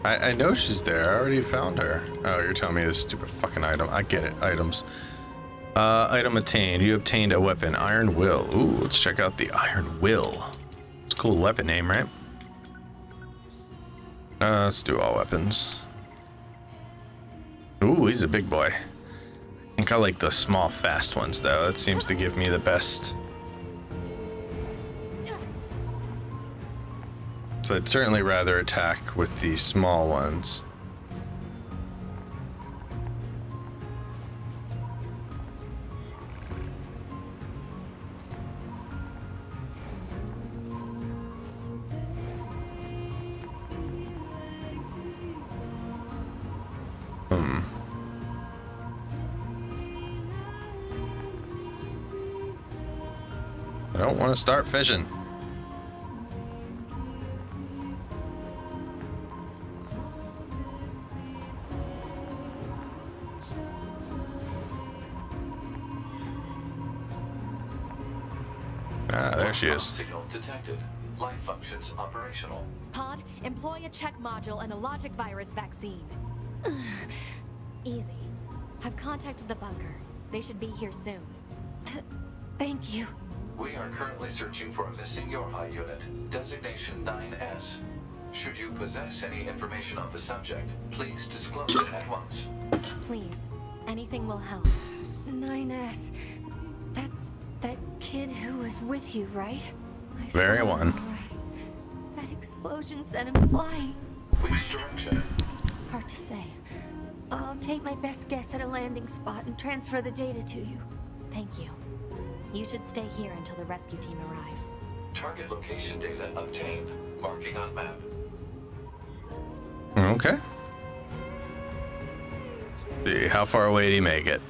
I know she's there. I already found her. Oh, you're telling me this stupid fucking item. I get it. Items. Item attained. You obtained a weapon. Iron Will. Ooh, let's check out the Iron Will. It's a cool weapon name, right? Let's do all weapons. Ooh, he's a big boy. I think I like the small, fast ones, though. That seems to give me the best. So I'd certainly rather attack with the small ones. I don't want to start fishing. Ah, there she is. Signal detected. Life functions operational. Pod, employ a check module and a logic virus vaccine. Easy. I've contacted the bunker. They should be here soon. Thank you. We are currently searching for a missing Yorha unit, designation 9S. Should you possess any information on the subject, please disclose it at once. Please, anything will help. 9S. That's that kid who was with you, right? Very one. Right. That explosion sent him flying. Which direction? Hard to say. I'll take my best guess at a landing spot and transfer the data to you. Thank you. You should stay here until the rescue team arrives. Target location data obtained. Marking on map. Okay. See, how far away do you make it?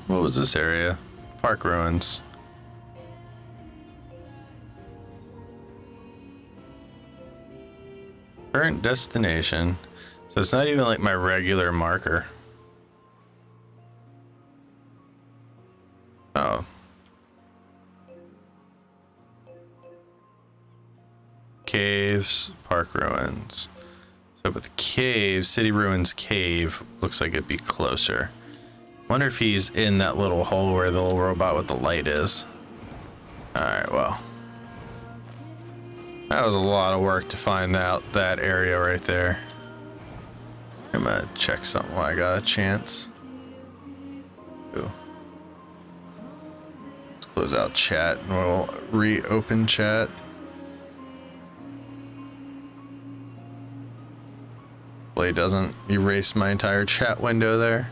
What was this area? Park ruins. Current destination. So it's not even like my regular marker. Oh. Caves, park ruins. So with the cave, city ruins cave, looks like it'd be closer. Wonder if he's in that little hole where the little robot with the light is. Alright, well. That was a lot of work to find out that area right there. I'm gonna check something while I got a chance. Ooh. Let's close out chat and we'll reopen chat. Hopefully it doesn't erase my entire chat window there.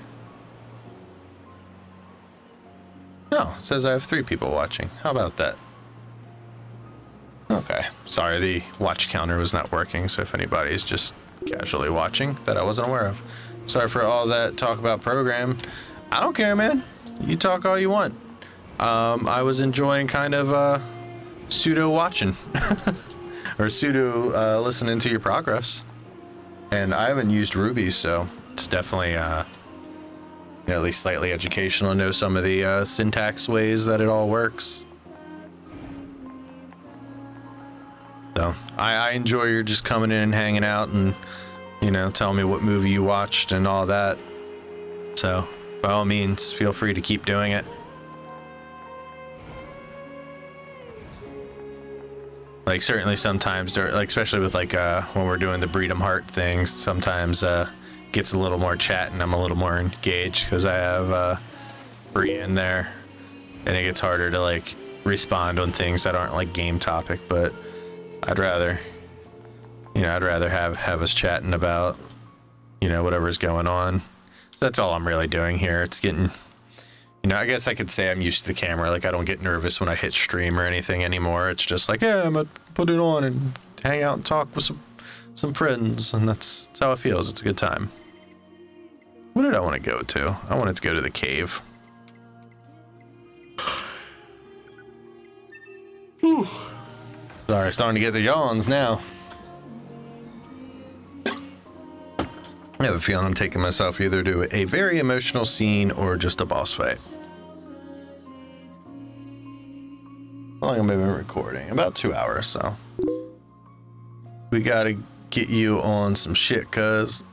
No, it says I have 3 people watching. How about that? Okay, sorry, the watch counter was not working, so if anybody's just casually watching that I wasn't aware of. Sorry for all that talk about program. I don't care, man. You talk all you want. I was enjoying kind of pseudo watching or pseudo listening to your progress. And I haven't used Ruby, so it's definitely at least slightly educational to know some of the syntax ways that it all works. So I enjoy your just coming in and hanging out and, you know, telling me what movie you watched and all that. So by all means, feel free to keep doing it. Like certainly sometimes, like especially with like when we're doing the Breed'em Heart things, sometimes gets a little more chat and I'm a little more engaged because I have Bree in there, and it gets harder to like respond on things that aren't like game topic. But I'd rather, you know, have us chatting about, you know, whatever's going on. So that's all I'm really doing here. It's getting, you know, I guess I could say I'm used to the camera. Like, I don't get nervous when I hit stream or anything anymore. It's just like, yeah, I'm gonna put it on and hang out and talk with some friends, and that's how it feels. It's a good time. What did I want to go to? I wanted to go to the cave. Whew. Sorry, starting to get the yawns now. I have a feeling I'm taking myself either to a very emotional scene or just a boss fight. How long have I been recording? About 2 hours, so. We gotta get you on some shit, cuz.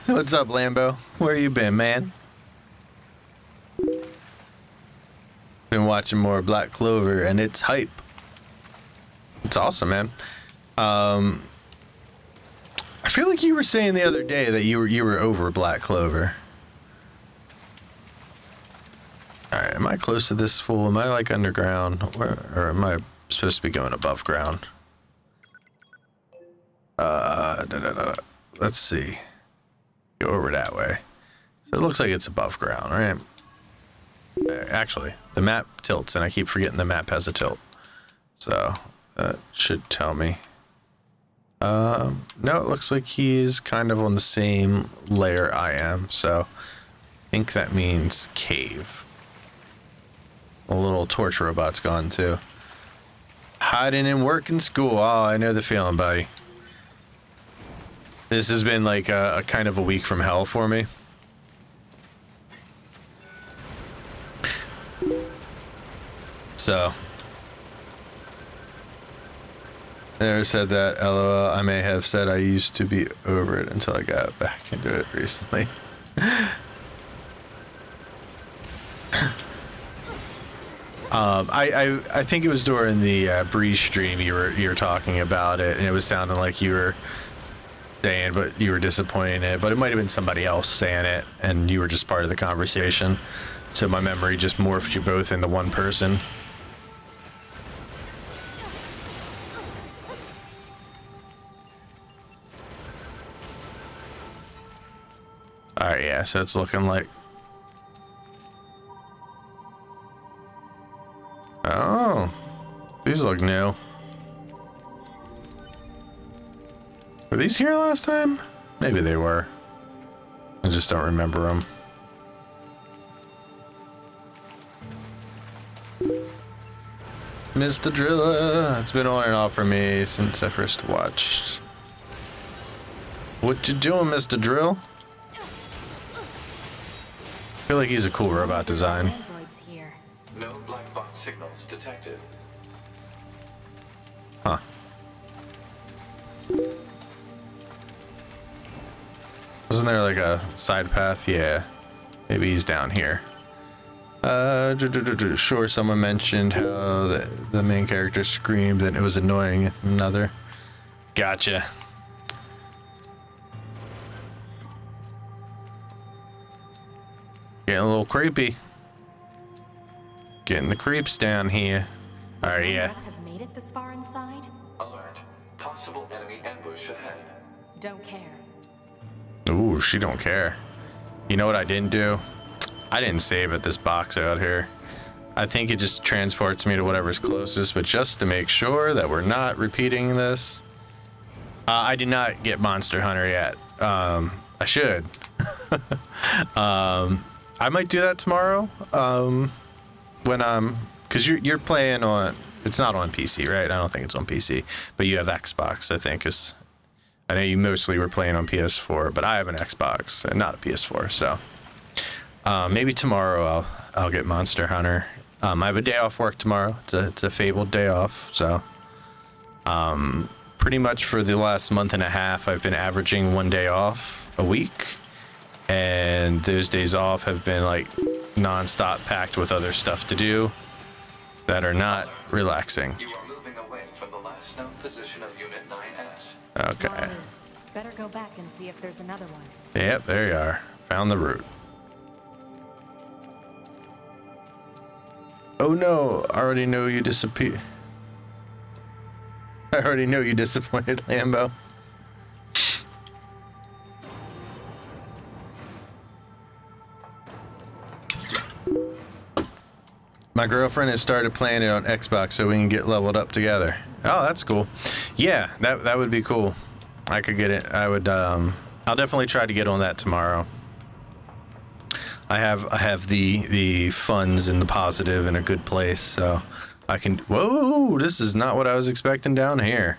What's up, Lambo? Where you been, man? Been watching more Black Clover, and it's hype. It's awesome, man. I feel like you were saying the other day that you were over Black Clover. All right, am I close to this fool? Am I like underground, or am I supposed to be going above ground? Let's see. Go over that way. So it looks like it's above ground, right? Actually, the map tilts, and I keep forgetting the map has a tilt. So that should tell me. No, it looks like he's kind of on the same layer I am. So I think that means cave. A little torch robot's gone too. Hiding in work and school. Oh, I know the feeling, buddy. This has been like a kind of a week from hell for me. So, I never said that. LOL. I may have said I used to be over it until I got back into it recently. I think it was during the Breeze stream you were talking about it, and it was sounding like you were saying, but you were disappointed in it. But it might have been somebody else saying it, and you were just part of the conversation. So my memory just morphed you both into one person. Alright, yeah, so it's looking like... Oh, these look new. Were these here last time? Maybe they were. I just don't remember them. Mr. Driller, it's been on and off for me since I first watched. What you doing, Mr. Drill? I feel like he's a cool robot design. No black box signals detected. Huh. Wasn't there like a side path? Yeah. Maybe he's down here. Sure, someone mentioned how the main character screamed and it was annoying. Another. Gotcha. Getting a little creepy. Getting the creeps down here. Alright, yeah. Have made it this far inside? Alert. Possible enemy ambush ahead. Don't care. Ooh, she don't care. You know what I didn't do? I didn't save at this box out here. I think it just transports me to whatever's closest, but just to make sure that we're not repeating this. I did not get Monster Hunter yet. I should. I might do that tomorrow. When because you're playing on, it's not on PC, right? I don't think it's on PC, but you have Xbox, I think. I know you mostly were playing on PS4, but I have an Xbox and not a PS4, so maybe tomorrow I'll get Monster Hunter. I have a day off work tomorrow. It's a fabled day off, so pretty much for the last month and a half I've been averaging 1 day off a week, and those days off have been like non-stop packed with other stuff to do that are not relaxing. You are moving away from the last known position of Unit 9S. Okay. Better go back and see if there's another one. Yep, there you are. Found the route. Oh no, I already know you disappeared. I already know you disappointed, Lambo. My girlfriend has started playing it on Xbox so we can get leveled up together. Oh, that's cool. Yeah, that would be cool. I could get it. I would. I'll definitely try to get on that tomorrow. I have the funds and the positive in a good place, so I can. Whoa! This is not what I was expecting down here.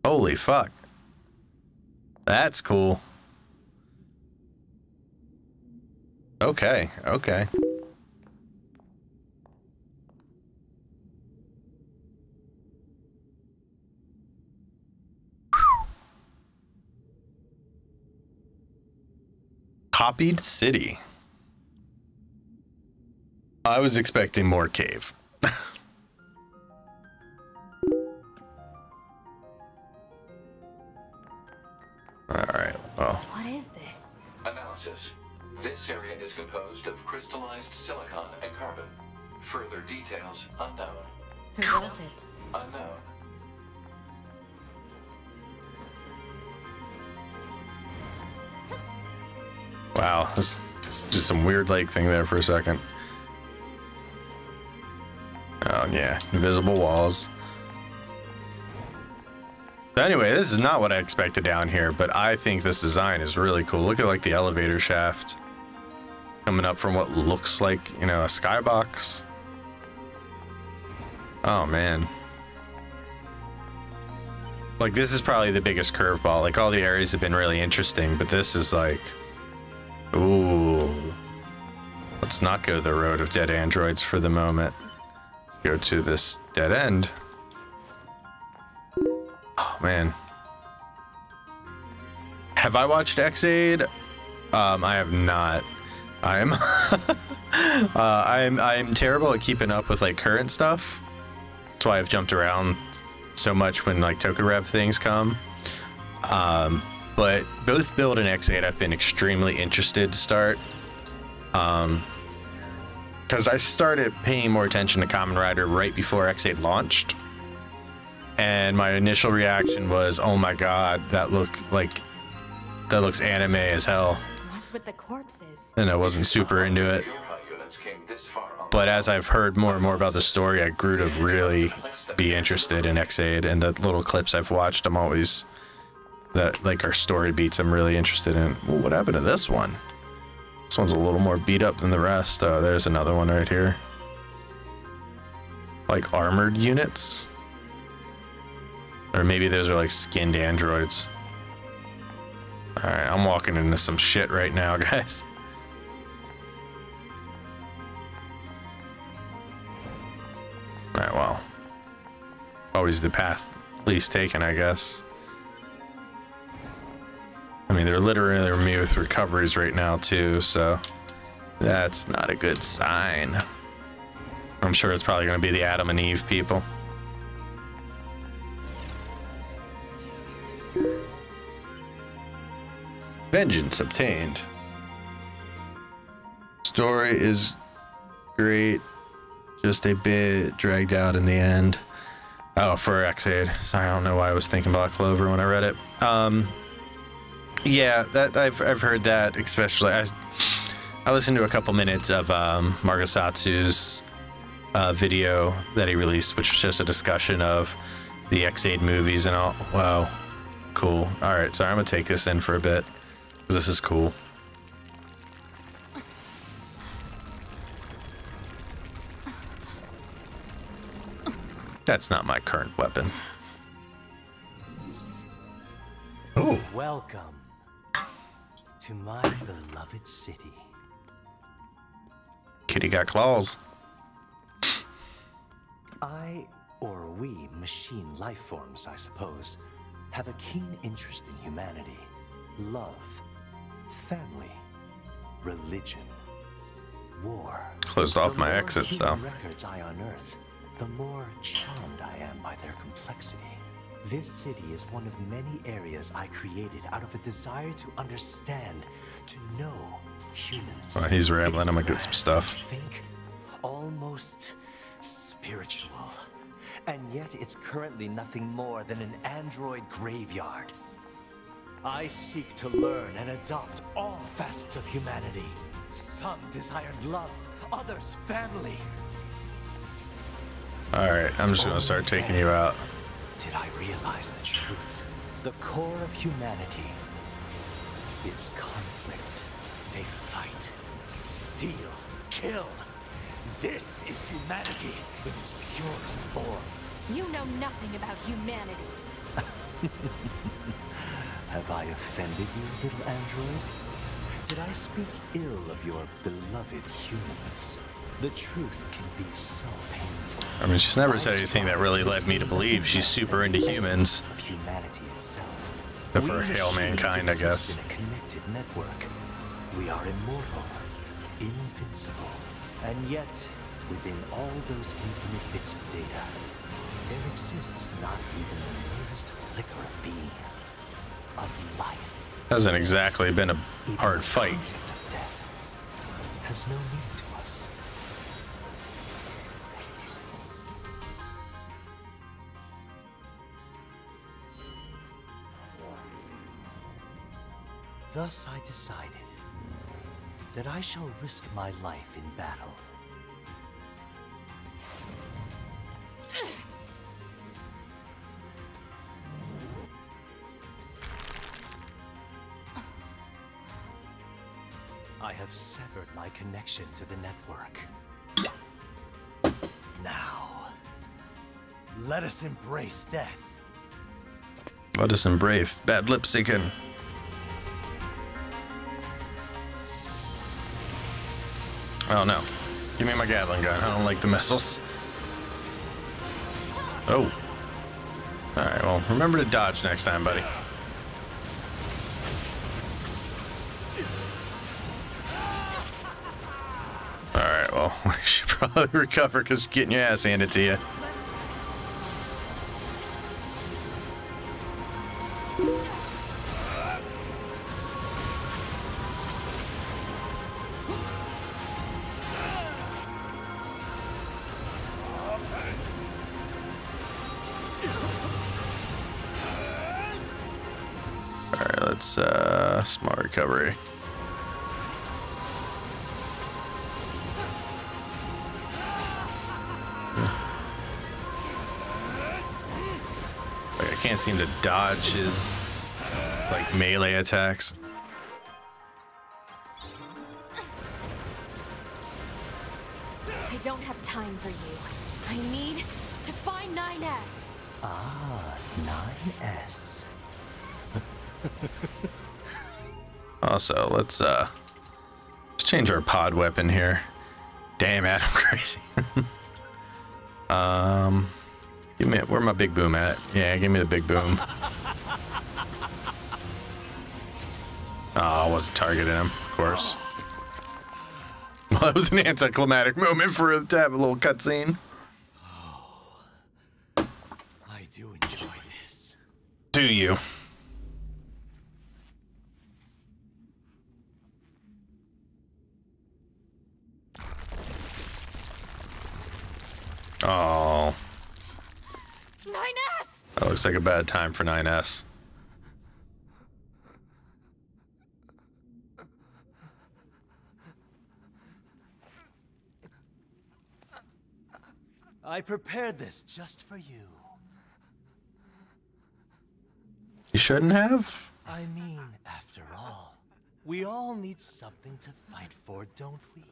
Holy fuck! That's cool. Okay. Okay. Copied city. I was expecting more cave. Alright, well. What is this? Analysis. This area is composed of crystallized silicon and carbon. Further details unknown. Who built it? Unknown. Wow, this just some weird leg thing there for a second. Oh yeah, invisible walls. So anyway, this is not what I expected down here, but I think this design is really cool. Look at like the elevator shaft coming up from what looks like, you know, a skybox. Oh man. Like this is probably the biggest curveball. Like all the areas have been really interesting, but this is like, ooh. Let's not go the road of dead androids for the moment. Let's go to this dead end. Oh man. Have I watched X-Aid? I have not. I'm I'm terrible at keeping up with like current stuff. That's why I've jumped around so much when like Toku-Rev things come. But both Build and X8 I've been extremely interested to start. Because I started paying more attention to Kamen Rider right before X8 launched. And my initial reaction was, oh my god, that looks anime as hell. What's with the corpses? And I wasn't super into it. But as I've heard more and more about the story, I grew to really be interested in X8, and the little clips I've watched, I'm always that like our story beats I'm really interested in. Well, what happened to this one? This one's a little more beat up than the rest. Oh, there's another one right here. Like armored units? Or maybe those are like skinned androids. Alright, I'm walking into some shit right now, guys. Alright, well. Always the path least taken, I guess. I mean, they're literally me with recoveries right now, too, so that's not a good sign. I'm sure it's probably going to be the Adam and Eve people. Vengeance obtained. Story is great, just a bit dragged out in the end. Oh, for X-Aid. Sorry, I don't know why I was thinking Black Clover when I read it. Yeah, that I've heard that, especially I listened to a couple minutes of Margasatsu's video that he released, which was just a discussion of the X8 movies and all. Wow, cool. All right, so I'm gonna take this in for a bit because this is cool. That's not my current weapon. Oh, welcome to my beloved city. Kitty got claws. I, or we, machine life forms, I suppose, have a keen interest in humanity, love, family, religion, war. Closed off my exit, so. The more records I unearth, the more charmed I am by their complexity. This city is one of many areas I created out of a desire to understand, to know humans. Well, he's rambling. I'm gonna get some stuff. Think almost spiritual, and yet it's currently nothing more than an android graveyard. I seek to learn and adopt all facets of humanity. Some desired love, others' family. Alright, I'm just gonna start taking you out. Did I realize the truth? The core of humanity is conflict. They fight, steal, kill. This is humanity in its purest form. You know nothing about humanity. Have I offended you, little android? Did I speak ill of your beloved humans? The truth can be so painful. I mean, she's never said anything that really led me to believe she's super into humans. Of humanity itself. Except for Hail Mankind, I guess. In a connected network. We are immortal, invincible, and yet, within all those infinite bits of data, there exists not even the merest flicker of being, of life. Hasn't exactly been a hard fight. The concept of death has no meaning to us. Thus I decided that I shall risk my life in battle. I have severed my connection to the network. Now, let us embrace death. Let us embrace bad lip syncing. Oh no. Give me my Gatling gun. I don't like the missiles. Oh. Alright, well, remember to dodge next time, buddy. Alright, well, we should probably recover because you're getting your ass handed to you. Alright, let's, smart recovery. Like, I can't seem to dodge his, like, melee attacks. I don't have time for you. I need to find 9S. Ah, 9S. Also, let's change our pod weapon here. Damn, Adam, crazy. Give me, where my big boom at? Yeah, give me the big boom. Oh, I wasn't targeting him, of course. Well, that was an anticlimactic moment for to have a little cutscene. Oh, I do enjoy this. Do you? Oh. 9S! That looks like a bad time for 9S. I prepared this just for you. You shouldn't have? I mean, after all, we all need something to fight for, don't we?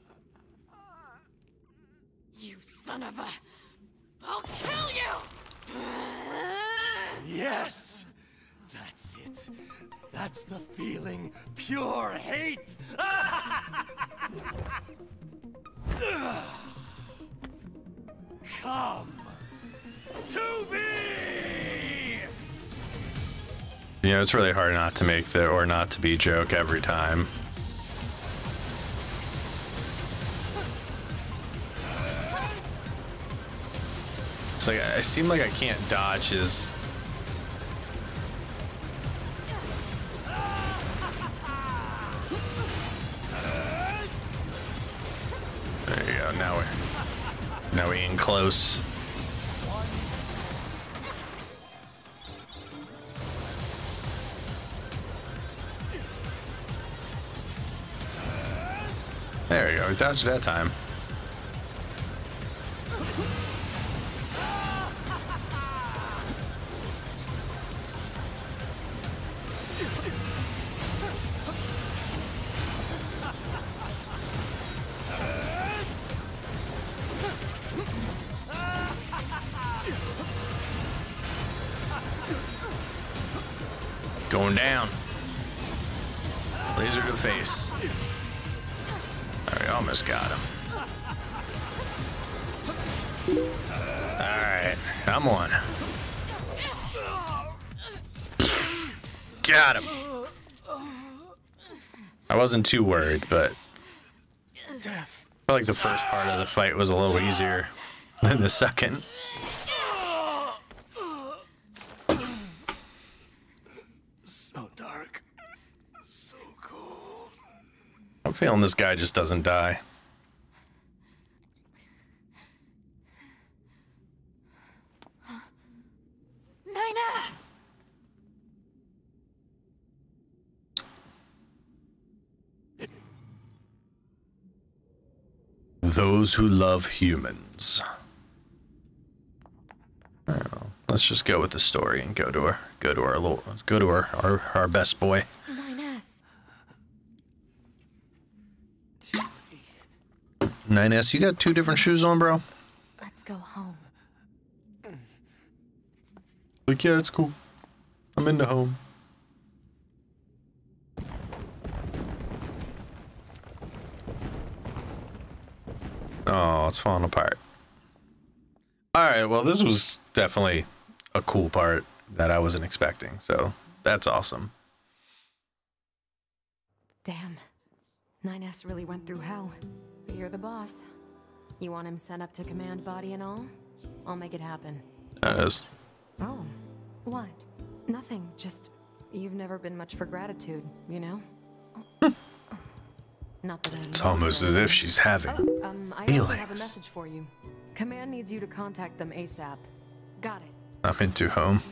You son of a... I'll kill you! Yes! That's it. That's the feeling. Pure hate! Come to me! You know, it's really hard not to make the or not to be joke every time. It's like, I seem like I can't dodge his... There you go, now we're in close. There you go, we dodged that time. Going down. Laser to the face. Alright, almost got him. Alright, I'm on. Got him. I wasn't too worried, but I felt like the first part of the fight was a little easier than the second. So dark. So cold. I'm feeling this guy just doesn't die. Those who love humans. Oh, let's just go with the story and go to our best boy. 9S. 9S, you got two different shoes on, bro? Let's go home. Like, yeah, it's cool. I'm into home. Oh, it's falling apart. Alright, well, this was definitely a cool part that I wasn't expecting, so that's awesome. Damn. 9S really went through hell. But you're the boss. You want him sent up to command body and all? I'll make it happen. Oh. What? Nothing. Just, you've never been much for gratitude, you know? Not that I know. It's almost as if she's having I also have a message for you. Command needs you to contact them ASAP. Got it. I'm into home.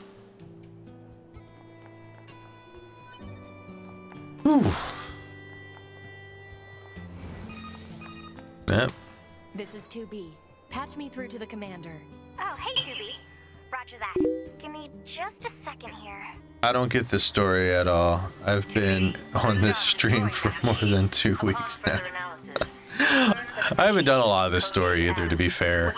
Whew. Yep. This is 2B. Patch me through to the commander. Oh, hey, 2B. Roger that. Give me just a second here. I don't get this story at all. I've been on this stream for more than 2 weeks now. I haven't done a lot of this story either, to be fair.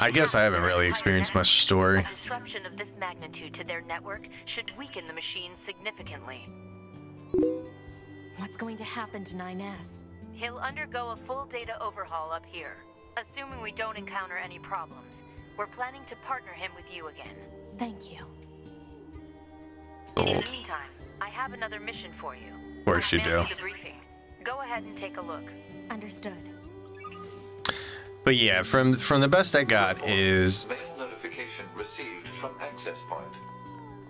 I guess I haven't really experienced much story. A disruption of this magnitude to their network should weaken the machine significantly. What's going to happen to 9S? He'll undergo a full data overhaul up here. Assuming we don't encounter any problems, we're planning to partner him with you again. Thank you. In the meantime, I have another mission for you. Of course you do. The briefing. Go ahead and take a look. Understood. But yeah, from the best I got is Mail notification received from access point.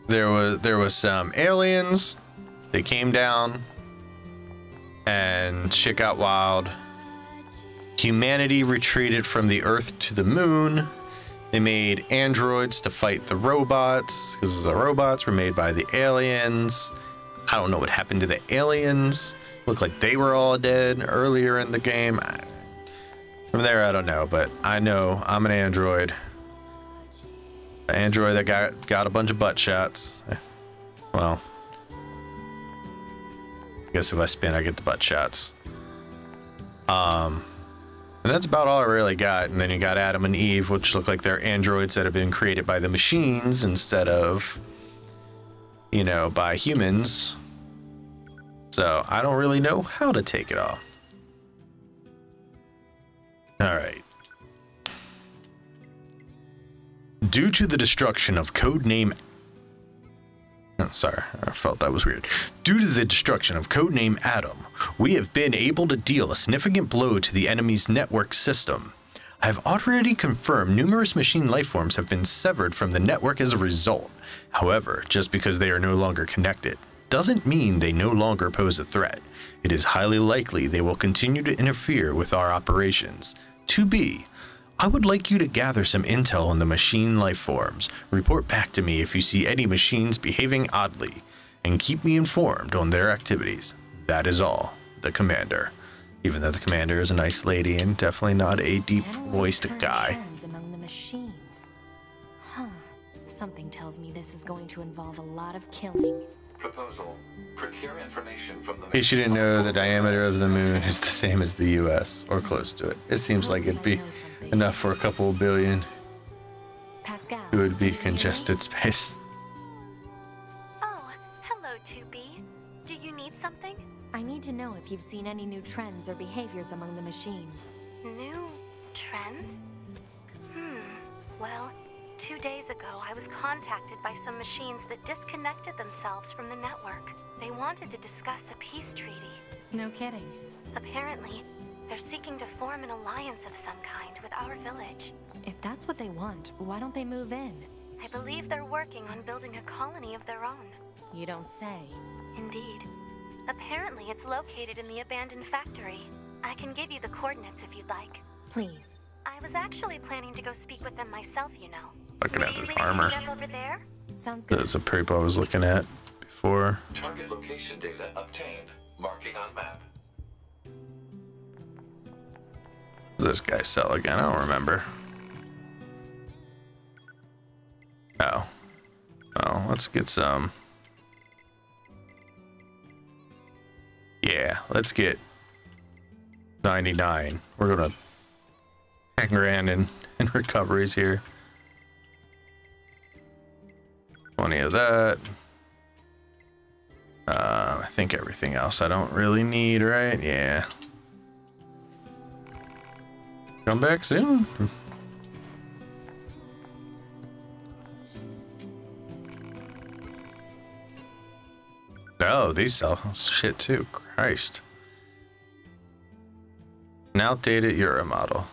there was some aliens. They came down and shit got wild. Humanity retreated from the Earth to the moon. They made androids to fight the robots because the robots were made by the aliens. I don't know what happened to the aliens. Looked like they were all dead earlier in the game. From there, I don't know, but I know I'm an android. An android that got a bunch of butt shots. Well, I guess if I spin, I get the butt shots. And that's about all I really got. And then you got Adam and Eve, which look like they're androids that have been created by the machines instead of, you know, by humans. So I don't really know how to take it all. All right. Due to the destruction of codename... Oh, sorry, I felt that was weird. Due to the destruction of codename Adam, we have been able to deal a significant blow to the enemy's network system. I have already confirmed numerous machine lifeforms have been severed from the network as a result. However, just because they are no longer connected doesn't mean they no longer pose a threat. It is highly likely they will continue to interfere with our operations. 2B, I would like you to gather some intel on the machine lifeforms. Report back to me if you see any machines behaving oddly, and keep me informed on their activities. That is all. The Commander. Even though the Commander is a nice lady and definitely not a deep-voiced guy. Among the machines. Huh. Something tells me this is going to involve a lot of killing. Proposal. Procure information from the... In case you didn't know, the diameter of the moon is the same as the US, or close to it. It seems like it'd be enough for a couple of billion. Pascal, It would be congested space. Oh, if you've seen any new trends or behaviors among the machines. New trends? Well, 2 days ago, I was contacted by some machines that disconnected themselves from the network. They wanted to discuss a peace treaty. No kidding. Apparently, they're seeking to form an alliance of some kind with our village. If that's what they want, why don't they move in? I believe they're working on building a colony of their own. You don't say. Indeed. Apparently, it's located in the abandoned factory. I can give you the coordinates if you'd like. Please. I was actually planning to go speak with them myself, you know. Looking at this armor. Over there? Sounds good. There's a people I was looking at before. Target location data obtained. Marking on map. What does this guy sell again? I don't remember. Oh. Oh, let's get some. Yeah, let's get 99. We're gonna 10 grand in recoveries here. 20 of that. I think everything else I don't really need, right? Yeah. Come back soon. Oh, these sell shit too. Christ. An outdated Euro model.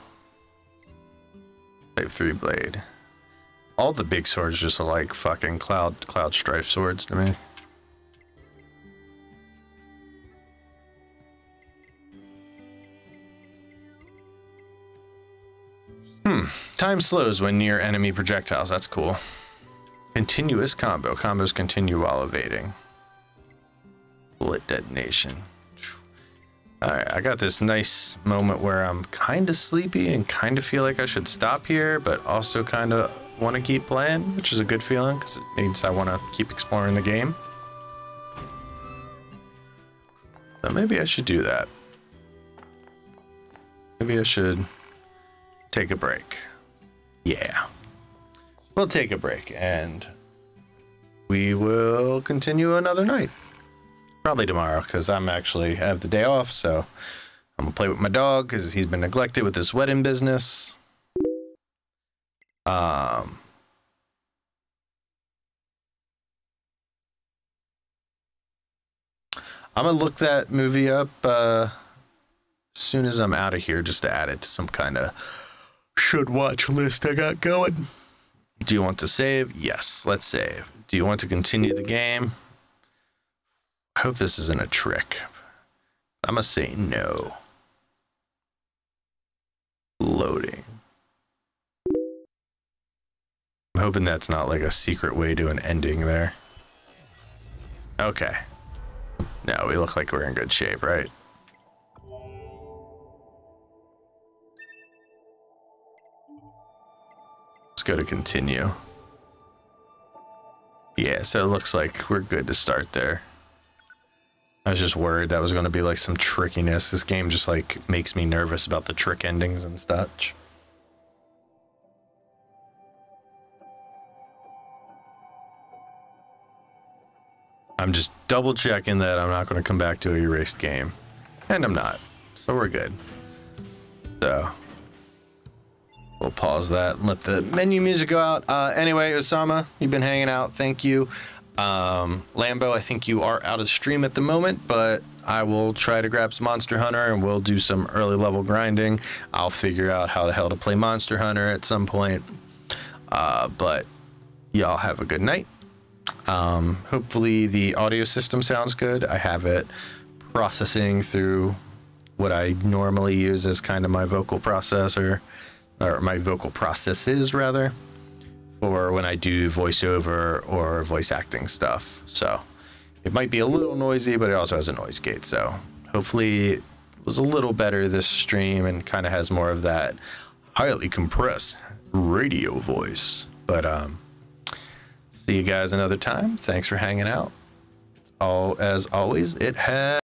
Type 3 blade. All the big swords just are like fucking cloud strife swords to me. Time slows when near enemy projectiles. That's cool. Continuous combo. Combos continue while evading. Bullet detonation. Alright, I got this nice moment where I'm kind of sleepy and kind of feel like I should stop here, but also kind of want to keep playing, which is a good feeling because it means I want to keep exploring the game. So maybe I should do that. Maybe I should take a break. Yeah. We'll take a break and we will continue another night. Probably tomorrow because I have the day off, so I'm gonna play with my dog because he's been neglected with this wedding business. I'm gonna look that movie up as soon as I'm out of here just to add it to some kind of should watch list I got going. Do you want to save? Yes, let's save. Do you want to continue the game? I hope this isn't a trick. I'm gonna say no. Loading. I'm hoping that's not like a secret way to an ending there. Okay. No, we look like we're in good shape, right? Let's go to continue. Yeah, so it looks like we're good to start there. I was just worried that was going to be like some trickiness. This game just like makes me nervous about the trick endings and such. I'm just double checking that I'm not going to come back to a erased game. And I'm not. So we're good. So we'll pause that and let the menu music go out. Anyway, Osama, you've been hanging out. Thank you. Lambo, I think you are out of stream at the moment, but I will try to grab some Monster Hunter and we'll do some early level grinding. I'll figure out how the hell to play Monster Hunter at some point. But y'all have a good night. Hopefully the audio system sounds good. I have it processing through what I normally use as kind of my vocal processor, or my vocal processes rather, for when I do voiceover or voice acting stuff. So it might be a little noisy, but it also has a noise gate. So hopefully it was a little better this stream and kind of has more of that highly compressed radio voice. But see you guys another time. Thanks for hanging out. As always, it has